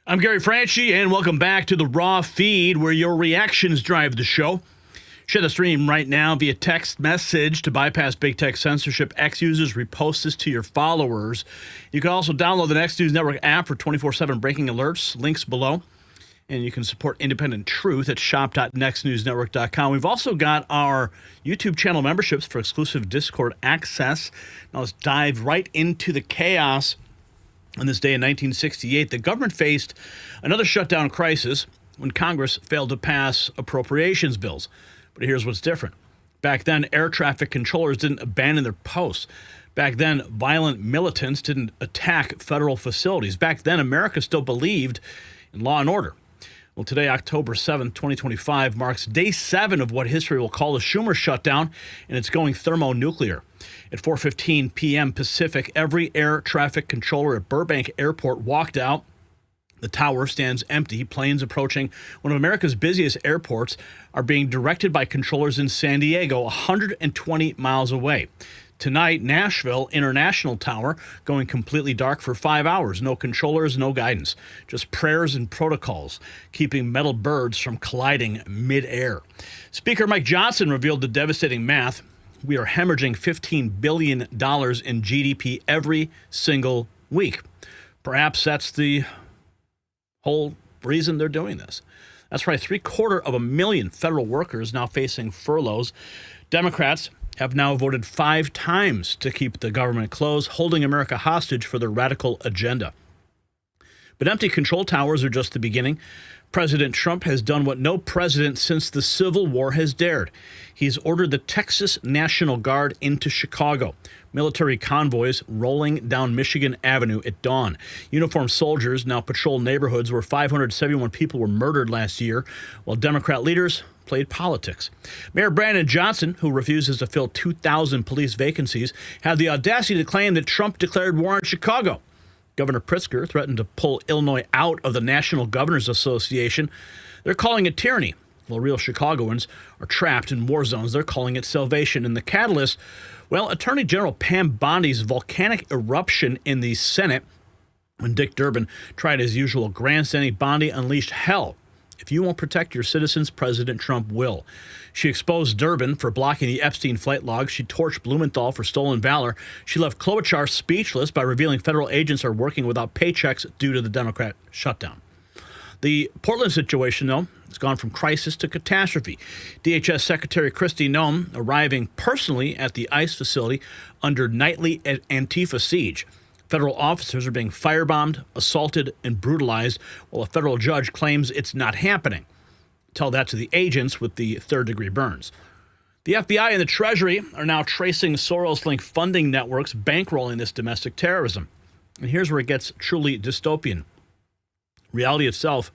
I'm Gary Franchi, and welcome back to the Raw Feed, where your reactions drive the show. Share the stream right now via text message to bypass big tech censorship. X users repost this to your followers. You can also download the Next News Network app for 24/7 breaking alerts. Links below. And you can support independent truth at shop.nextnewsnetwork.com. We've also got our YouTube channel memberships for exclusive Discord access. Now let's dive right into the chaos. On this day in 1968, the government faced another shutdown crisis when Congress failed to pass appropriations bills. But here's what's different. Back then, air traffic controllers didn't abandon their posts. Back then, violent militants didn't attack federal facilities. Back then, America still believed in law and order. Well, today, October 7th, 2025, marks day 7 of what history will call the SCHUMER shutdown, and it's going thermonuclear. At 4:15 p.m. Pacific, every air traffic controller at Burbank Airport walked out. The tower stands empty. Planes approaching one of America's busiest airports are being directed by controllers in San Diego, 120 miles away. Tonight, Nashville International Tower going completely dark for 5 hours. No controllers, no guidance. Just prayers and protocols, keeping metal birds from colliding midair. Speaker Mike Johnson revealed the devastating math. We are hemorrhaging $15 billion in GDP every single week. Perhaps that's the whole reason they're doing this. That's right, 750,000 federal workers now facing furloughs. Democrats have now voted 5 times to keep the government closed, holding America hostage for their radical agenda. But empty control towers are just the beginning. President Trump has done what no president since the Civil War has dared. He's ordered the Texas National Guard into Chicago. Military convoys rolling down Michigan Avenue at dawn. Uniformed soldiers now patrol neighborhoods where 571 people were murdered last year, while Democrat leaders played politics. Mayor Brandon Johnson, who refuses to fill 2,000 police vacancies, had the audacity to claim that Trump declared war on Chicago. Governor Pritzker threatened to pull Illinois out of the National Governors Association. They're calling it tyranny. While real Chicagoans are trapped in war zones, they're calling it salvation. And the catalyst, well, Attorney General Pam Bondi's volcanic eruption in the Senate when Dick Durbin tried his usual grandstanding. Bondi unleashed hell. If you won't protect your citizens, President Trump will. She exposed Durbin for blocking the Epstein flight logs. She torched Blumenthal for stolen valor. She left Klobuchar speechless by revealing federal agents are working without paychecks due to the Democrat shutdown. The Portland situation, though, has gone from crisis to catastrophe. DHS Secretary Kristi Noem arriving personally at the ICE facility under nightly Antifa siege. Federal officers are being firebombed, assaulted, and brutalized, while a federal judge claims it's not happening. Tell that to the agents with the third-degree burns. The FBI and the Treasury are now tracing Soros-linked funding networks bankrolling this domestic terrorism. And here's where it gets truly dystopian. Reality itself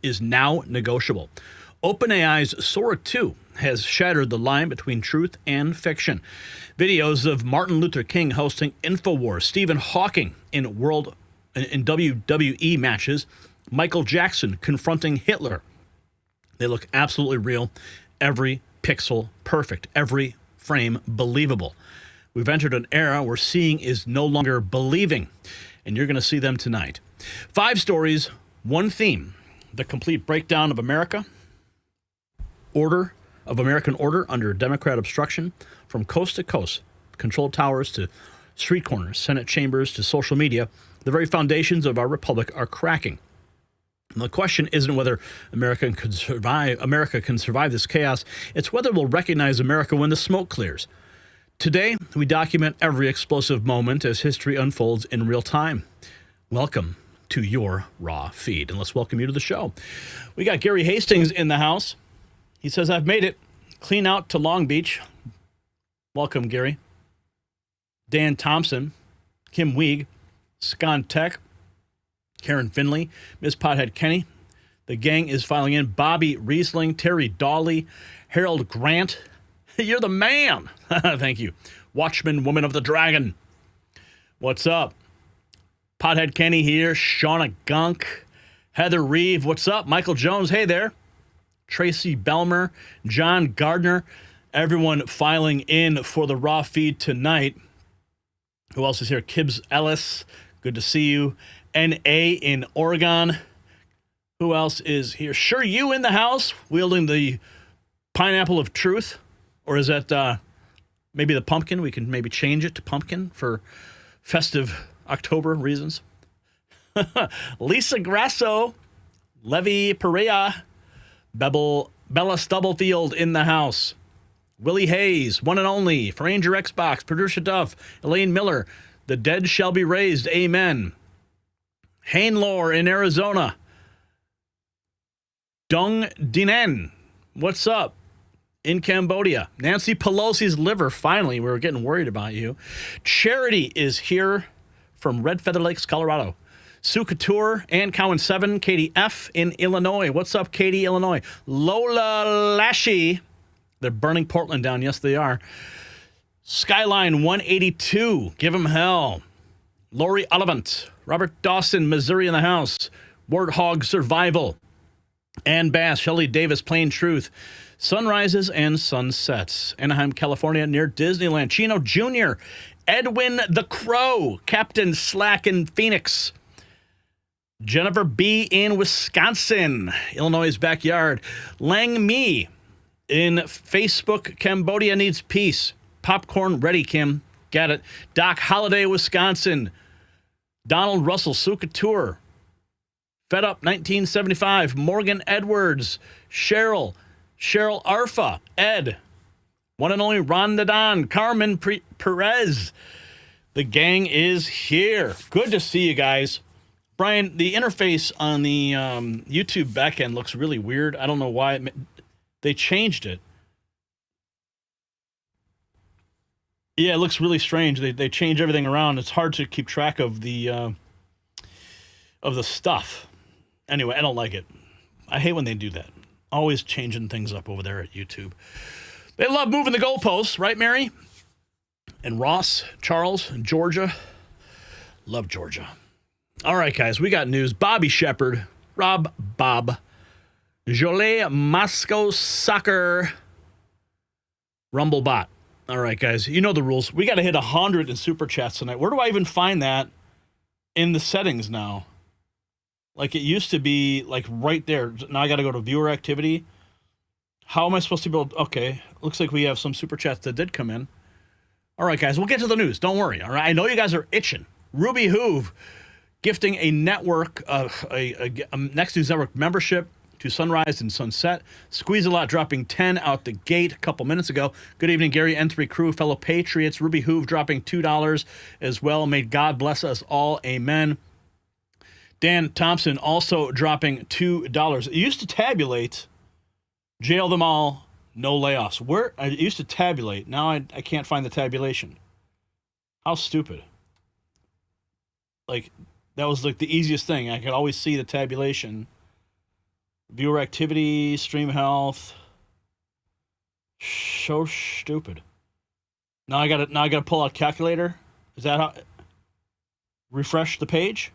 is now negotiable. OpenAI's Sora 2 has shattered the line between truth and fiction. Videos of Martin Luther King hosting InfoWars, Stephen Hawking in WWE matches, Michael Jackson confronting Hitler. They look absolutely real. Every pixel perfect. Every frame believable. We've entered an era where seeing is no longer believing, and you're going to see them tonight. 5 stories, one theme: the complete breakdown of American order under Democrat obstruction from coast to coast, control towers to street corners, Senate chambers to social media. The very foundations of our republic are cracking. And the question isn't whether America can survive this chaos. It's whether we'll recognize America when the smoke clears. Today, we document every explosive moment as history unfolds in real time. Welcome to your Raw Feed, and let's welcome you to the show. We got Gary Hastings in the house. He says, I've made it. Clean out to Long Beach. Welcome, Gary. Dan Thompson, Kim Weig, Scon Tech, Karen Finley, Ms. Pothead Kenny. The gang is filing in. Bobby Riesling, Terry Dawley, Harold Grant. You're the man. Thank you. Watchman, Woman of the Dragon. What's up? Pothead Kenny here. Shauna Gunk. Heather Reeve. What's up? Michael Jones. Hey there. Tracy Belmer. John Gardner. Everyone filing in for the Raw Feed tonight. Who else is here? Kibbs Ellis. Good to see you. N.A. in Oregon. Who else is here? Sure, you in the house wielding the pineapple of truth. Or is that maybe the pumpkin? We can maybe change it to pumpkin for festive October reasons. Lisa Grasso, Levy Perea, Bella Stubblefield in the house. Willie Hayes, one and only, for Ranger Xbox, Patricia Duff, Elaine Miller, The Dead Shall Be Raised, Amen. Hain Lore in Arizona. Dung Dinen, what's up? In Cambodia. Nancy Pelosi's liver, finally. We were getting worried about you. Charity is here from Red Feather Lakes, Colorado. Sue Couture, Ann Cowan 7, Katie F. in Illinois. What's up, Katie, Illinois? Lola Lashy. They're burning Portland down. Yes, they are. Skyline 182. Give them hell. Lori Ollivant. Robert Dawson, Missouri in the house. Warthog Survival. Ann Bass, Shelley Davis, Plain Truth. Sunrises and sunsets. Anaheim, California, near Disneyland. Chino Jr., Edwin the Crow, Captain Slack in Phoenix. Jennifer B. in Wisconsin, Illinois' backyard. Lang Mi in Facebook, Cambodia needs peace. Popcorn ready, Kim. Get it. Doc Holiday, Wisconsin. Donald Russell, Sue Couture. Fed Up 1975, Morgan Edwards. Cheryl Arfa, Ed, one and only Rhonda Don, Carmen Perez. The gang is here. Good to see you guys. Brian, the interface on the YouTube backend looks really weird. I don't know why. They changed it. Yeah, it looks really strange. They change everything around. It's hard to keep track of the stuff. Anyway, I don't like it. I hate when they do that. Always changing things up over there at YouTube. They love moving the goalposts, right, Mary? And Ross, Charles, and Georgia. Love Georgia. All right, guys, we got news. Bobby Shepard, Rob Bob, Jolie Moscow Soccer, Rumblebot. All right, guys, you know the rules. We got to hit 100 in Super Chats tonight. Where do I even find that in the settings now? Like, it used to be, like, right there. Now I got to go to viewer activity. How am I supposed to be able to... Okay, looks like we have some Super Chats that did come in. All right, guys, we'll get to the news. Don't worry, all right? I know you guys are itching. Ruby Hoove gifting a network, a Next News Network membership to Sunrise and Sunset. Squeeze-A-Lot dropping 10 out the gate a couple minutes ago. Good evening, Gary, N3 crew, fellow patriots. Ruby Hoove dropping $2 as well. May God bless us all. Amen. Dan Thompson also dropping $2. It used to tabulate, jail them all, no layoffs. Where it used to tabulate, now I can't find the tabulation. How stupid. Like, that was like the easiest thing. I could always see the tabulation Viewer activity, stream health. So stupid. Now I gotta pull out calculator. Is that how? Refresh the page.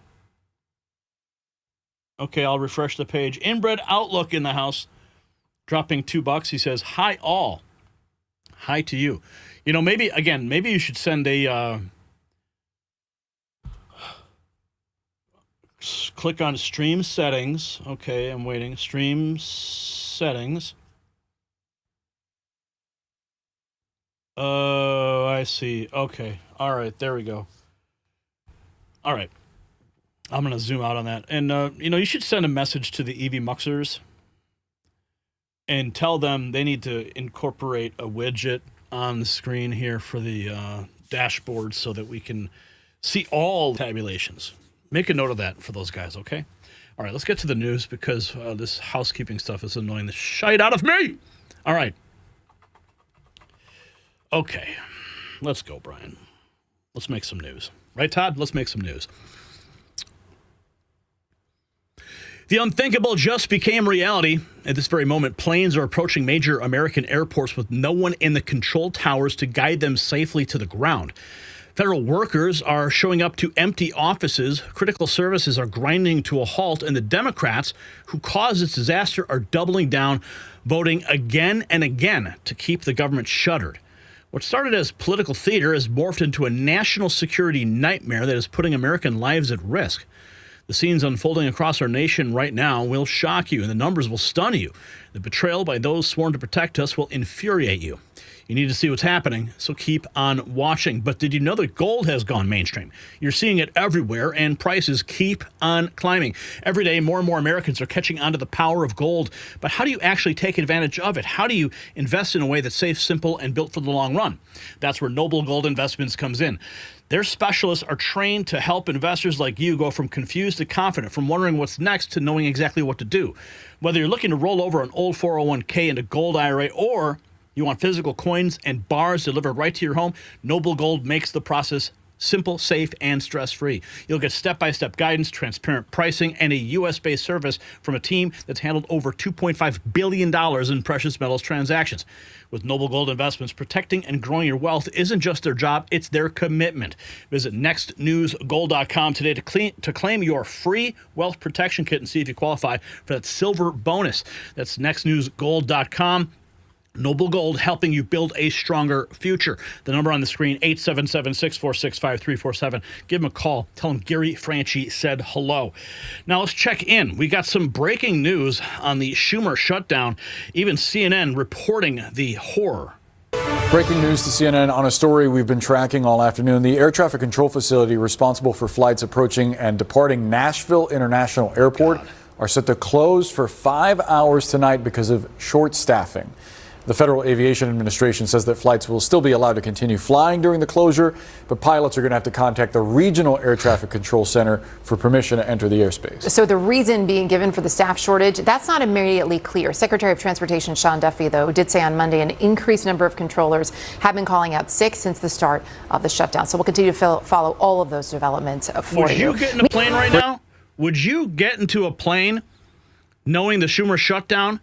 Okay, I'll refresh the page. Inbred Outlook in the house, dropping $2. He says, "Hi all, hi to you." You know, maybe you should send a. Click on stream settings. Okay, I'm waiting. Stream settings. Oh, I see. Okay. All right. There we go. All right. I'm going to zoom out on that. And, you should send a message to the EV Muxers and tell them they need to incorporate a widget on the screen here for the dashboard so that we can see all tabulations. Make a note of that for those guys, okay? All right, let's get to the news because this housekeeping stuff is annoying the shite out of me. All right. Okay. Let's go, Brian. Let's make some news. Right, Todd? Let's make some news. The unthinkable just became reality. At this very moment, planes are approaching major American airports with no one in the control towers to guide them safely to the ground. Federal workers are showing up to empty offices. Critical services are grinding to a halt, and the Democrats who caused this disaster are doubling down, voting again and again to keep the government shuttered. What started as political theater has morphed into a national security nightmare that is putting American lives at risk. The scenes unfolding across our nation right now will shock you, and the numbers will stun you. The betrayal by those sworn to protect us will infuriate you. You need to see what's happening, so keep on watching. But did you know that gold has gone mainstream? You're seeing it everywhere, and prices keep on climbing. Every day, more and more Americans are catching on to the power of gold. But how do you actually take advantage of it? How do you invest in a way that's safe, simple, and built for the long run? That's where Noble Gold Investments comes in. Their specialists are trained to help investors like you go from confused to confident, from wondering what's next to knowing exactly what to do. Whether you're looking to roll over an old 401k into gold IRA or you want physical coins and bars delivered right to your home, Noble Gold makes the process simple, safe, and stress-free. You'll get step-by-step guidance, transparent pricing, and a U.S.-based service from a team that's handled over $2.5 billion in precious metals transactions. With Noble Gold Investments, protecting and growing your wealth isn't just their job, it's their commitment. Visit nextnewsgold.com today to claim your free wealth protection kit and see if you qualify for that silver bonus. That's nextnewsgold.com. Noble Gold, helping you build a stronger future. The number on the screen, 877-646-5347. Give him a call. Tell him Gary Franchi said hello. Now let's check in. We got some breaking news on the Schumer shutdown. Even CNN reporting the horror. Breaking news to CNN on a story we've been tracking all afternoon. The air traffic control facility responsible for flights approaching and departing Nashville International Airport are set to close for 5 hours tonight because of short staffing. The Federal Aviation Administration says that flights will still be allowed to continue flying during the closure, but pilots are going to have to contact the Regional Air Traffic Control Center for permission to enter the airspace. So the reason being given for the staff shortage, that's not immediately clear. Secretary of Transportation Sean Duffy, though, did say on Monday an increased number of controllers have been calling out sick since the start of the shutdown. So we'll continue to follow all of those developments for you. Would you get in a plane right now? Would you get into a plane knowing the Schumer shutdown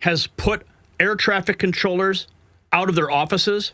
has put air traffic controllers out of their offices?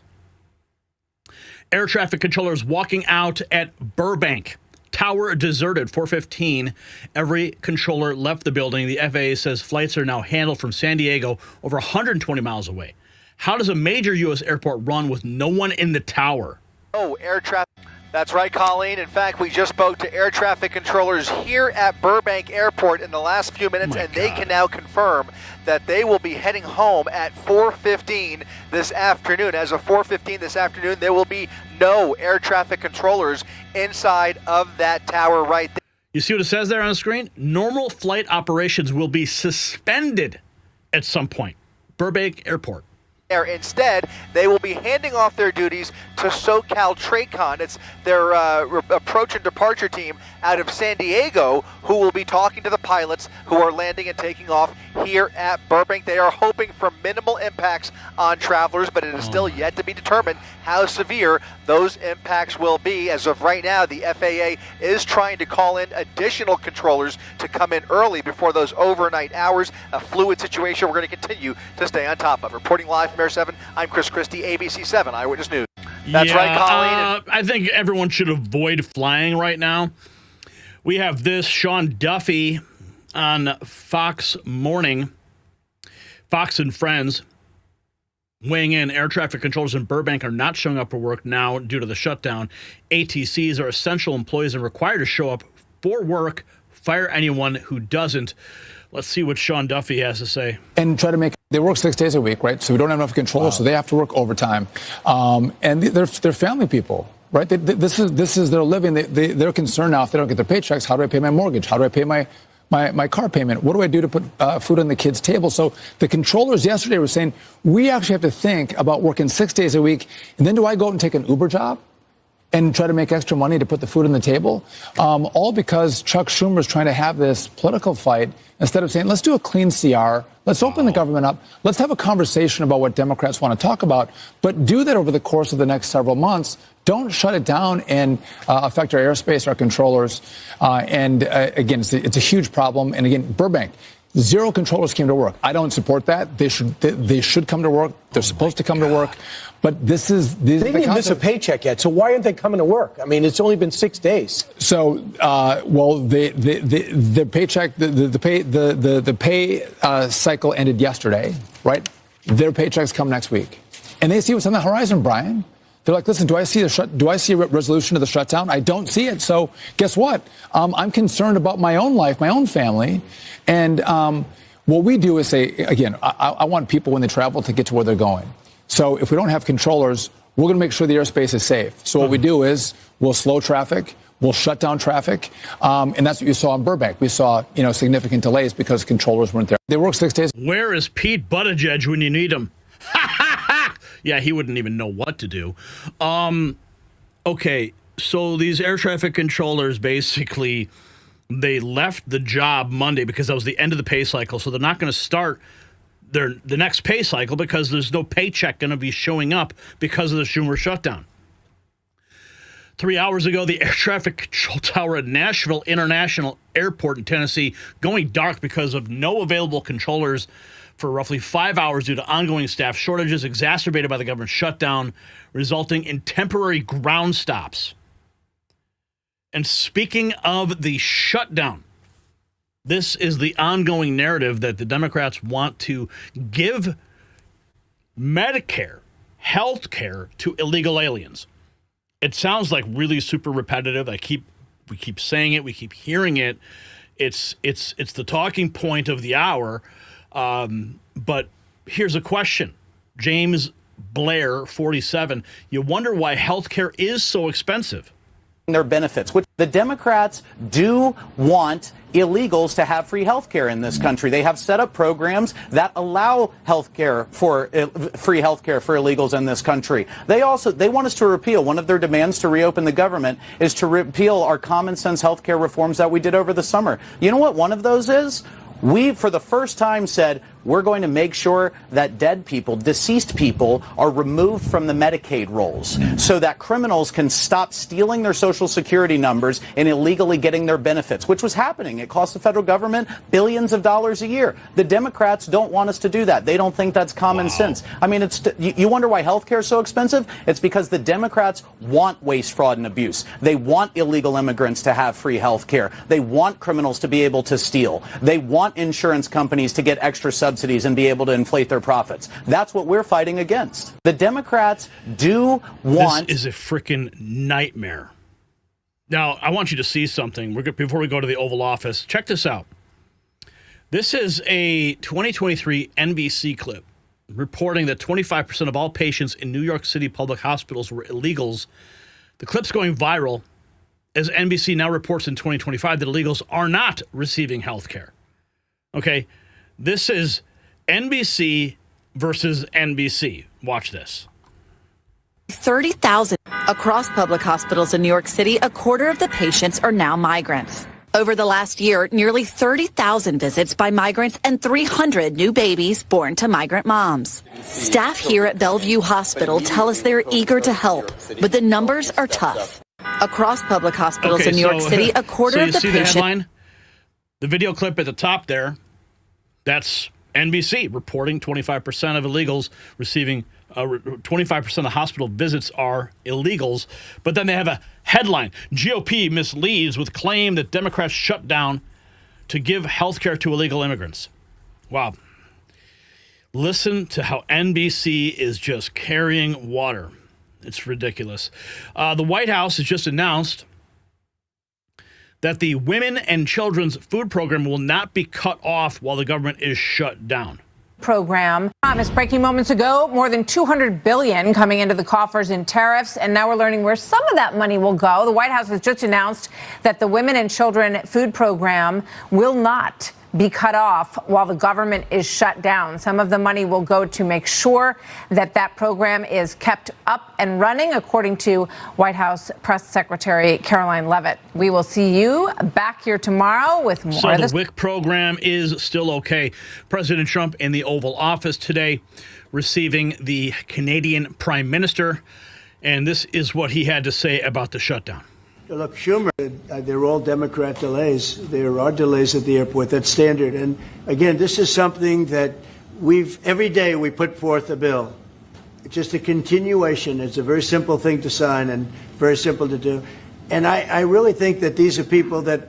Air traffic controllers walking out at Burbank. Tower deserted, 4:15. Every controller left the building. The FAA says flights are now handled from San Diego, over 120 miles away. How does a major U.S. airport run with no one in the tower? Oh, air traffic. That's right, Colleen. In fact, we just spoke to air traffic controllers here at Burbank Airport in the last few minutes, and they can now confirm that they will be heading home at 4:15 this afternoon. As of 4:15 this afternoon, there will be no air traffic controllers inside of that tower right there. You see what it says there on the screen? Normal flight operations will be suspended at some point. Burbank Airport. Instead, they will be handing off their duties to SoCal TRACON. It's their approach and departure team out of San Diego who will be talking to the pilots who are landing and taking off here at Burbank. They are hoping for minimal impacts on travelers, but it is still yet to be determined how severe those impacts will be. As of right now, the FAA is trying to call in additional controllers to come in early before those overnight hours. A fluid situation we're going to continue to stay on top of. Reporting live from Air 7, I'm Chris Christie, ABC 7 Eyewitness News. That's right, Colleen. I think everyone should avoid flying right now. We have this Sean Duffy on Fox Morning, Fox and Friends, weighing in. Air traffic controllers in Burbank are not showing up for work now due to the shutdown. ATCs are essential employees and required to show up for work. Fire anyone who doesn't. Let's see what Sean Duffy has to say. And try to make, they work 6 days a week, right? So we don't have enough controllers, so they have to work overtime. And they're family people, right? This is their living. They're concerned now if they don't get their paychecks, how do I pay my mortgage? How do I pay my car payment? What do I do to put food on the kids' table? So the controllers yesterday were saying, we actually have to think about working 6 days a week. And then do I go out and take an Uber job and try to make extra money to put the food on the table? All because Chuck Schumer is trying to have this political fight instead of saying, let's do a clean CR. Let's open the government up. Let's have a conversation about what Democrats want to talk about, but do that over the course of the next several months. Don't shut it down and affect our airspace, our controllers. Again, it's a huge problem. And again, Burbank, 0 controllers came to work. I don't support that. They should come to work. They're supposed to come to work. But they didn't even miss a paycheck yet. So why aren't they coming to work? I mean, it's only been 6 days. So, the paycheck, the pay cycle ended yesterday, right? Their paychecks come next week, and they see what's on the horizon, Brian. They're like, listen, do I see a resolution to the shutdown? I don't see it. So guess what? I'm concerned about my own life, my own family. And what we do is say, again, I want people when they travel to get to where they're going. So if we don't have controllers, we're going to make sure the airspace is safe. So what we do is we'll slow traffic. We'll shut down traffic. And that's what you saw in Burbank. We saw, significant delays because controllers weren't there. They work 6 days. Where is Pete Buttigieg when you need him? Yeah, he wouldn't even know what to do. Okay, so these air traffic controllers basically, they left the job Monday because that was the end of the pay cycle. So they're not going to start the next pay cycle because there's no paycheck going to be showing up because of the Schumer shutdown. 3 hours ago, the air traffic control tower at Nashville International Airport in Tennessee going dark because of no available controllers for roughly 5 hours due to ongoing staff shortages exacerbated by the government shutdown, resulting in temporary ground stops. And speaking of the shutdown, this is the ongoing narrative that the Democrats want to give Medicare, health care to illegal aliens. It sounds like really super repetitive. We keep saying it. We keep hearing it. It's the talking point of the hour. But here's a question. James Blair, 47. You wonder why healthcare is so expensive. Their benefits, which the Democrats do want illegals to have free health care in this country. They have set up programs that allow health care for free health care for illegals in this country. They want us to repeal. One of their demands to reopen the government is to repeal our common sense health care reforms that we did over the summer. You know what one of those is? We, for the first time, said we're going to make sure that dead people, deceased people, are removed from the Medicaid rolls so that criminals can stop stealing their Social Security numbers and illegally getting their benefits, which was happening. It costs the federal government billions of dollars a year. The Democrats don't want us to do that. They don't think that's common sense. I mean, you wonder why health care is so expensive? It's because the Democrats want waste, fraud, and abuse. They want illegal immigrants to have free health care. They want criminals to be able to steal. They want insurance companies to get extra subsidies and be able to inflate their profits. That's what we're fighting against. The Democrats do want... This is a freaking nightmare. Now, I want you to see something before we go to the Oval Office. Check this out. This is a 2023 NBC clip reporting that 25% of all patients in New York City public hospitals were illegals. The clip's going viral as NBC now reports in 2025 that illegals are not receiving health care. Okay, this is NBC versus NBC. Watch this. 30,000. Across public hospitals in New York City, a quarter of the patients are now migrants. Over the last year, nearly 30,000 visits by migrants and 300 new babies born to migrant moms. Staff here at Bellevue Hospital tell us they're eager to help, but the numbers are tough. Across public hospitals in New York City, a quarter of the patients... The headline? The video clip at the top there, that's NBC reporting 25% of illegals receiving 25% of hospital visits are illegals. But then they have a headline: GOP misleads with claim that Democrats shut down to give health care to illegal immigrants. Wow. Listen to how NBC is just carrying water. It's ridiculous. The White House has just announced that the Women and Children's Food Program will not be cut off while the government is shut down. Program. Just breaking moments ago, more than $200 billion coming into the coffers in tariffs, and now we're learning where some of that money will go. The White House has just announced that the Women and Children Food Program will not be cut off while the government is shut down. Some of the money will go to make sure that that program is kept up and running, according to White House Press Secretary Caroline Leavitt. We will see you back here tomorrow with more So of this. the WIC program is still okay. President Trump in the Oval Office today receiving the Canadian Prime Minister, and this is what he had to say about the shutdown. Look, Schumer, they're all Democrat delays. There are delays at the airport. That's standard. And again, this is something that every day we put forth a bill. It's just a continuation. It's a very simple thing to sign and very simple to do. And I really think that these are people that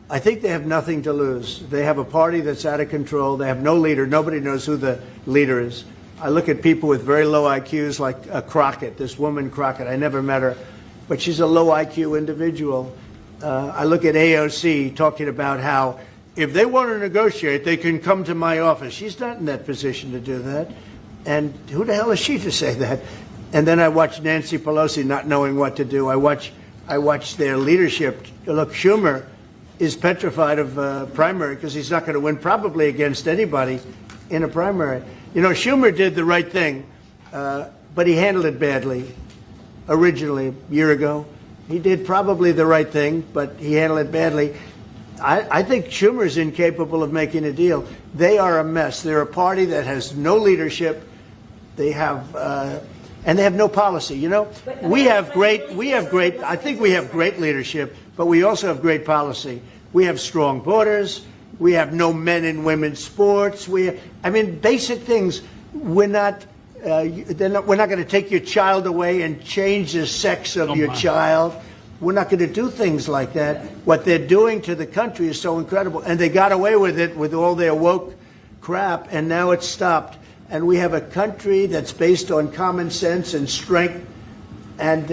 I think they have nothing to lose. They have a party that's out of control. They have no leader. Nobody knows who the leader is. I look at people with very low IQs like Crockett, this woman Crockett. I never met her, but she's a low IQ individual. I look at AOC talking about how if they want to negotiate, they can come to my office. She's not in that position to do that. And who the hell is she to say that? And then I watch Nancy Pelosi not knowing what to do. I watch their leadership. Look, Schumer is petrified of primary because he's not going to win probably against anybody in a primary. You know, Schumer did the right thing, but he handled it badly. Originally, a year ago, he did probably the right thing, but he handled it badly. I think Schumer's incapable of making a deal. They are a mess. They're a party that has no leadership. They have, and they have no policy. You know, we have great. I think we have great leadership, but we also have great policy. We have strong borders. We have no men and women's sports. I mean, basic things. We're not. We're not going to take your child away and change the sex of your child. We're not going to do things like that. What they're doing to the country is so incredible. And they got away with it with all their woke crap, and now it's stopped. And we have a country that's based on common sense and strength and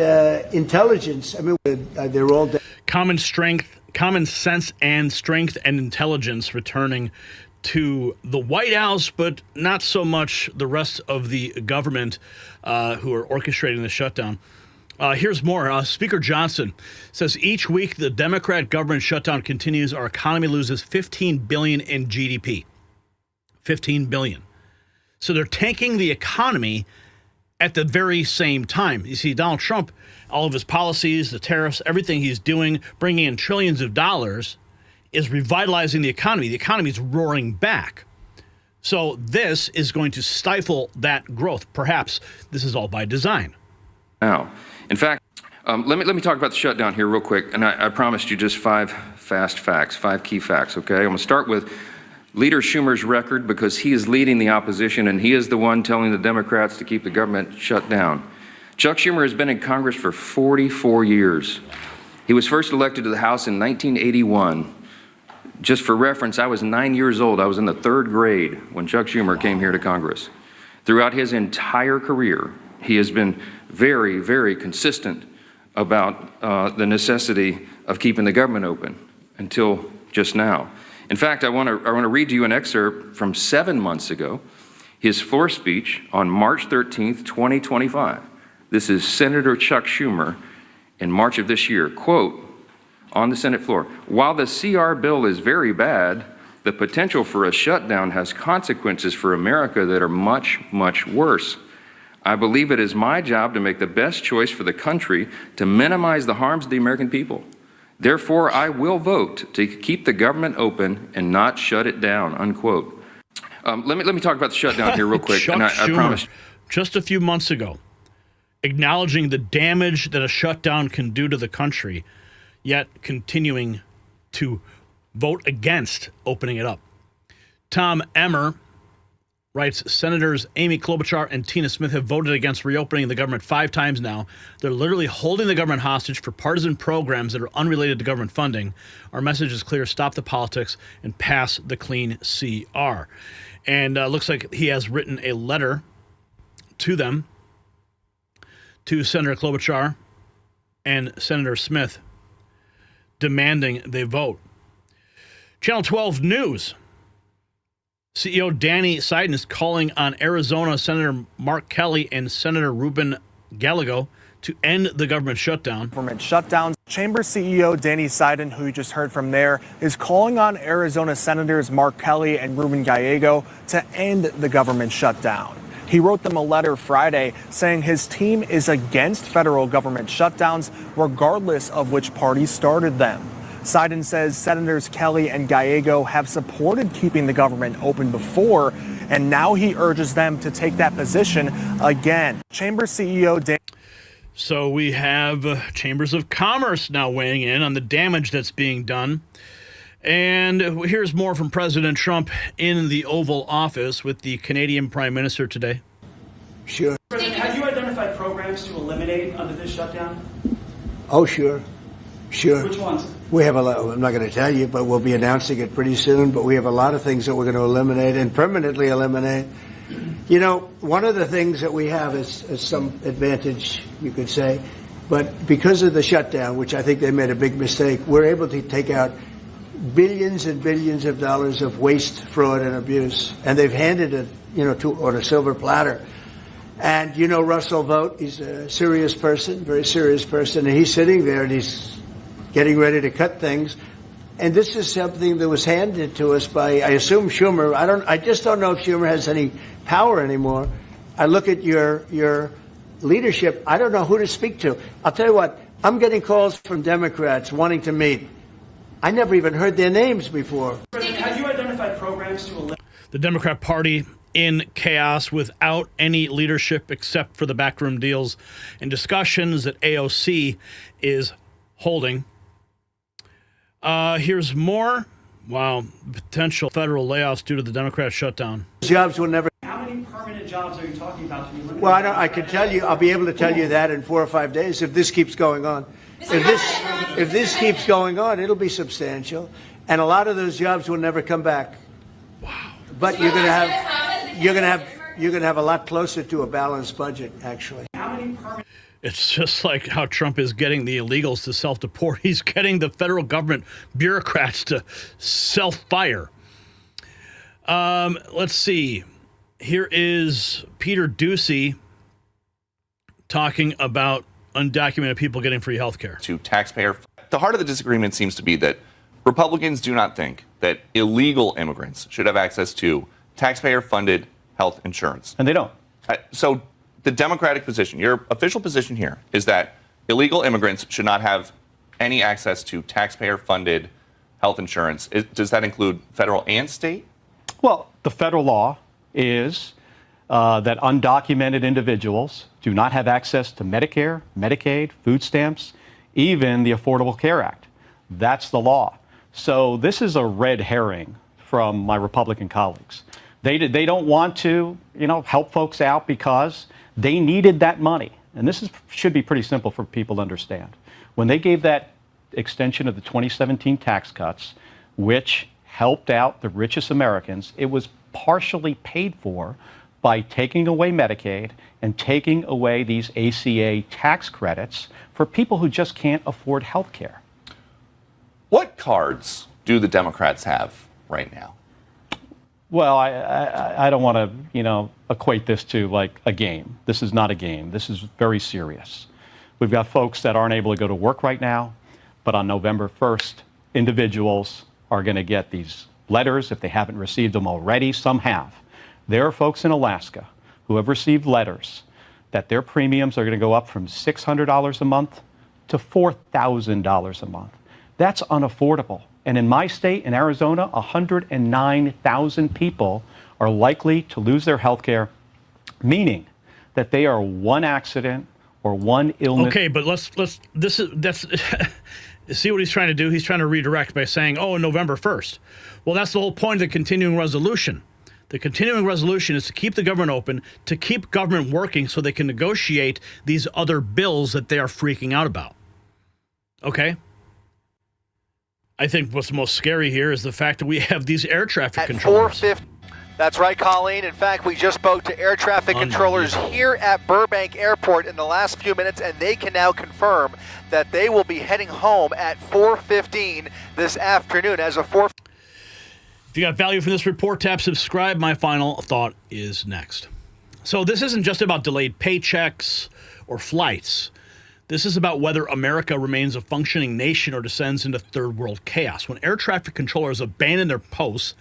intelligence. I mean, they're all... Common sense and strength and intelligence returning to the White House, but not so much the rest of the government who are orchestrating the shutdown. Here's more. Speaker Johnson says each week the Democrat government shutdown continues, our economy loses $15 billion in GDP. $15 billion. So they're tanking the economy at the very same time. You see, Donald Trump, all of his policies, the tariffs, everything he's doing, bringing in trillions of dollars, is revitalizing the economy. The economy is roaring back. So this is going to stifle that growth. Perhaps this is all by design. Now, in fact, let me talk about the shutdown here real quick. And I promised you just 5 fast facts, 5 key facts, okay? I'm going to start with Leader Schumer's record because he is leading the opposition and he is the one telling the Democrats to keep the government shut down. Chuck Schumer has been in Congress for 44 years. He was first elected to the House in 1981. Just for reference, I was 9 years old. I was in the 3rd grade when Chuck Schumer came here to Congress. Throughout his entire career, he has been very, very consistent about the necessity of keeping the government open until just now. In fact, I want to read to you an excerpt from 7 months ago, his floor speech on March 13th, 2025. This is Senator Chuck Schumer in March of this year. Quote, on the Senate floor, while the CR bill is very bad, the potential for a shutdown has consequences for America that are much, much worse. I believe it is my job to make the best choice for the country to minimize the harms of the American people. Therefore, I will vote to keep the government open and not shut it down, unquote. Let me talk about the shutdown here real quick. Chuck I Schumer, promise. just a few months ago, acknowledging the damage that a shutdown can do to the country, yet continuing to vote against opening it up. Tom Emmer writes, Senators Amy Klobuchar and Tina Smith have voted against reopening the government 5 times now. They're literally holding the government hostage for partisan programs that are unrelated to government funding. Our message is clear. Stop the politics and pass the clean CR. And looks like he has written a letter to them, to Senator Klobuchar and Senator Smith, demanding they vote. Channel 12 News. CEO Danny Seiden is calling on Arizona Senator Mark Kelly and Senator Ruben Gallego to end the government shutdown. Government shutdowns. Chamber CEO Danny Seiden, who you just heard from there, is calling on Arizona Senators Mark Kelly and Ruben Gallego to end the government shutdown. He wrote them a letter Friday saying his team is against federal government shutdowns, regardless of which party started them. Seiden says Senators Kelly and Gallego have supported keeping the government open before, and now he urges them to take that position again. Chamber CEO Dan. So we have chambers of commerce now weighing in on the damage that's being done. And here's more from President Trump in the Oval Office with the Canadian Prime Minister today. Sure. President, have you identified programs to eliminate under this shutdown? Oh, sure. Sure. Which ones? We have a lot. I'm not going to tell you, but we'll be announcing it pretty soon. But we have a lot of things that we're going to eliminate and permanently eliminate. You know, one of the things that we have is some advantage, you could say. But because of the shutdown, which I think they made a big mistake, we're able to take out billions and billions of dollars of waste, fraud, and abuse. And they've handed it, on a silver platter. And you know Russell Vogt, he's a serious person, very serious person, and he's sitting there and he's getting ready to cut things. And this is something that was handed to us by, I assume, Schumer. I just don't know if Schumer has any power anymore. I look at your leadership, I don't know who to speak to. I'll tell you what, I'm getting calls from Democrats wanting to meet. I never even heard their names before. President, have you identified programs to eliminate? The Democrat Party in chaos without any leadership except for the backroom deals and discussions that AOC is holding. Here's more. Wow. Potential federal layoffs due to the Democrat shutdown. Jobs will never. How many permanent jobs are you talking about to eliminate? Well, I can tell you, I'll be able to tell you that in 4 or 5 days if this keeps going on. If this keeps going on, it'll be substantial. And a lot of those jobs will never come back. Wow. But you're going to have a lot closer to a balanced budget, actually. How many permanent? It's just like how Trump is getting the illegals to self-deport. He's getting the federal government bureaucrats to self-fire. Let's see. Here is Peter Doocy talking about undocumented people getting free health care. To taxpayer. The heart of the disagreement seems to be that Republicans do not think that illegal immigrants should have access to taxpayer-funded health insurance. And they don't. So the Democratic position, your official position here, is that illegal immigrants should not have any access to taxpayer-funded health insurance. Does that include federal and state? Well, the federal law is that undocumented individuals do not have access to Medicare, Medicaid, food stamps, even the Affordable Care Act. That's the law. So this is a red herring from my Republican colleagues. They don't want to, help folks out because they needed that money. And this should be pretty simple for people to understand. When they gave that extension of the 2017 tax cuts, which helped out the richest Americans, it was partially paid for by taking away Medicaid and taking away these ACA tax credits for people who just can't afford health care. What cards do the Democrats have right now? Well, I don't want to, equate this to like a game. This is not a game. This is very serious. We've got folks that aren't able to go to work right now, but on November 1st, individuals are going to get these letters if they haven't received them already. Some have. There are folks in Alaska who have received letters that their premiums are going to go up from $600 a month to $4,000 a month. That's unaffordable. And in my state, in Arizona, 109,000 people are likely to lose their health care, meaning that they are one accident or one illness. Okay, but that's see what he's trying to do? He's trying to redirect by saying, oh, November 1st. Well, that's the whole point of the continuing resolution. The continuing resolution is to keep the government open, to keep government working so they can negotiate these other bills that they are freaking out about. Okay? I think what's most scary here is the fact that we have these air traffic controllers. 4:50. That's right, Colleen. In fact, we just spoke to air traffic controllers here at Burbank Airport in the last few minutes, and they can now confirm that they will be heading home at 4:15 this afternoon. As of 4. If you got value from this report, tap subscribe. My final thought is next. So this isn't just about delayed paychecks or flights. This is about whether America remains a functioning nation or descends into third world chaos. When air traffic controllers abandon their posts,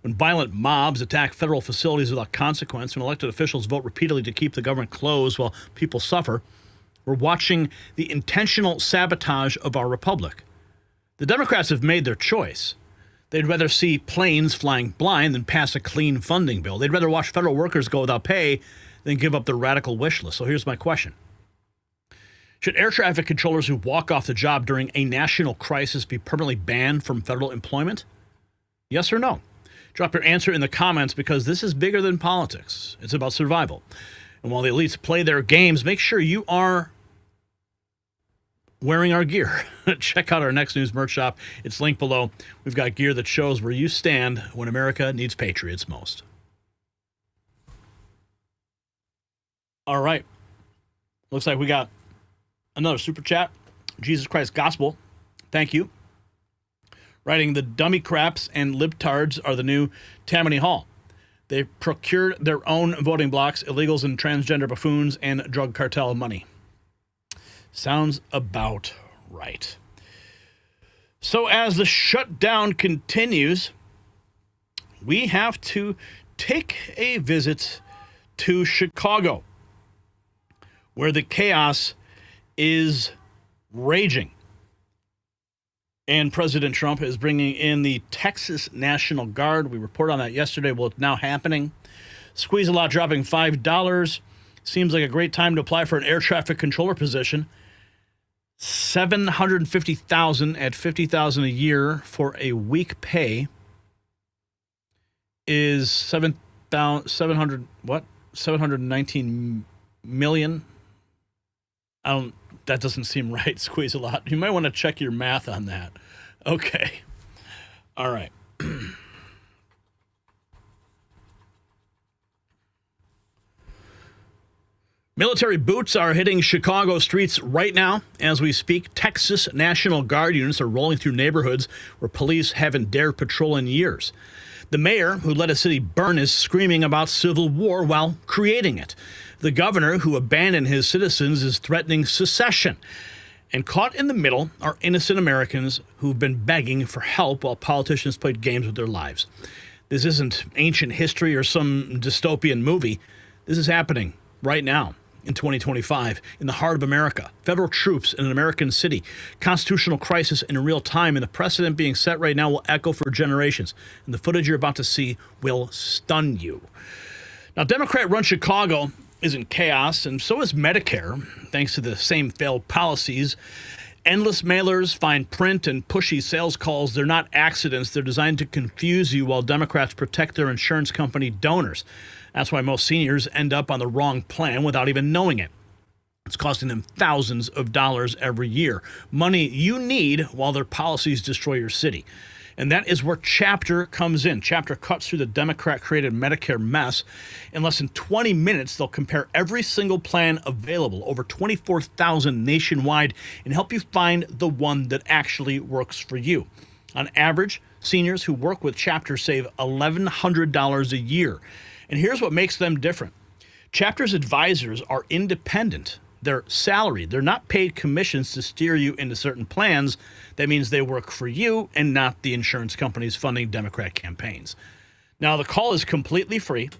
when violent mobs attack federal facilities without consequence, when elected officials vote repeatedly to keep the government closed while people suffer, we're watching the intentional sabotage of our republic. The Democrats have made their choice. They'd rather see planes flying blind than pass a clean funding bill. They'd rather watch federal workers go without pay than give up their radical wish list. So here's my question. Should air traffic controllers who walk off the job during a national crisis be permanently banned from federal employment? Yes or no? Drop your answer in the comments because this is bigger than politics. It's about survival. And while the elites play their games, make sure you are wearing our gear. Check out our Next News merch shop. It's linked below. We've got gear that shows where you stand when America needs patriots most. All right. Looks like we got another super chat. Jesus Christ Gospel. Thank you. Writing, the dummy craps and libtards are the new Tammany Hall. They procured their own voting blocks, illegals and transgender buffoons, and drug cartel money. Sounds about right. So as the shutdown continues, we have to take a visit to Chicago, where the chaos is raging. And President Trump is bringing in the Texas National Guard. We reported on that yesterday. Well, it's now happening. Squeeze-A-Lot dropping $5. Seems like a great time to apply for an air traffic controller position. $750,000 at $50,000 a year for a week pay is 719 million. That doesn't seem right. Squeeze-A-Lot. You might want to check your math on that. Okay. All right. Military boots are hitting Chicago streets right now as we speak. Texas National Guard units are rolling through neighborhoods where police haven't dared patrol in years. The mayor, who let a city burn, is screaming about civil war while creating it. The governor, who abandoned his citizens, is threatening secession. And caught in the middle are innocent Americans who've been begging for help while politicians played games with their lives. This isn't ancient history or some dystopian movie. This is happening right now in 2025 in the heart of America. Federal troops in an American city. Constitutional crisis in real time. And the precedent being set right now will echo for generations. And the footage you're about to see will stun you. Now, Democrat-run Chicago is in chaos, and so is Medicare, thanks to the same failed policies. Endless mailers, fine print, and pushy sales calls, they're not accidents. They're designed to confuse you while Democrats protect their insurance company donors. That's why most seniors end up on the wrong plan without even knowing it. It's costing them thousands of dollars every year. Money you need while their policies destroy your city. And that is where Chapter comes in. Chapter cuts through the Democrat-created Medicare mess. In less than 20 minutes, they'll compare every single plan available, over 24,000 nationwide, and help you find the one that actually works for you. On average, seniors who work with Chapter save $1,100 a year. And here's what makes them different. Chapter's advisors are independent They're salaried. They're not paid commissions to steer you into certain plans. That means they work for you and not the insurance companies funding Democrat campaigns. Now, the call is completely free.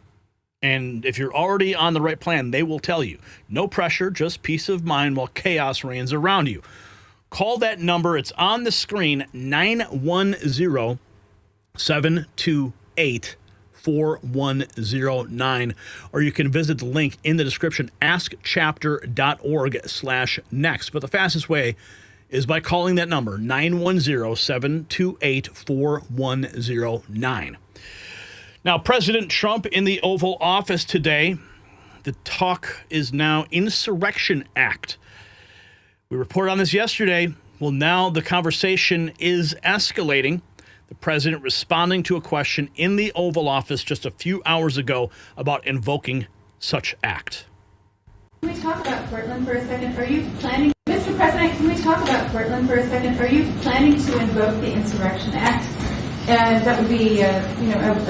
And if you're already on the right plan, they will tell you. No pressure, just peace of mind while chaos reigns around you. Call that number. It's on the screen, 910-728-4109. Or you can visit the link in the description, askchapter.org/next. But the fastest way is by calling that number, 910-728-4109. Now, President Trump in the Oval Office today, the talk is now Insurrection Act. We reported on this yesterday. Well, now the conversation is escalating. The president responding to a question in the Oval Office just a few hours ago about invoking such act. Can we talk about Portland for a second? Are you planning, Mr. President, can we talk about Portland for a second? Are you planning to invoke the Insurrection Act? And that would be, a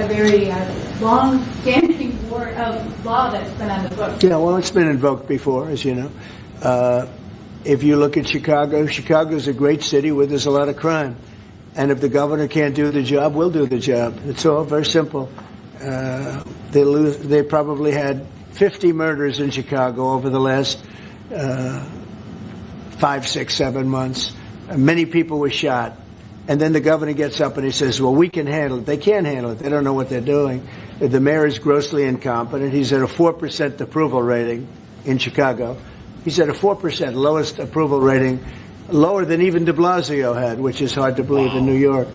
very long-standing law that's been on the books. Yeah, well, it's been invoked before, as you know. If you look at Chicago, Chicago's a great city where there's a lot of crime. And if the governor can't do the job, we'll do the job. It's all very simple. They probably had 50 murders in Chicago over the last 5, 6, 7 months. Many people were shot. And then the governor gets up and he says, well, we can handle it. They can't handle it. They don't know what they're doing. The mayor is grossly incompetent. He's at a 4% approval rating in Chicago. He's at a 4%, lowest approval rating, lower than even de Blasio had, which is hard to believe in New York.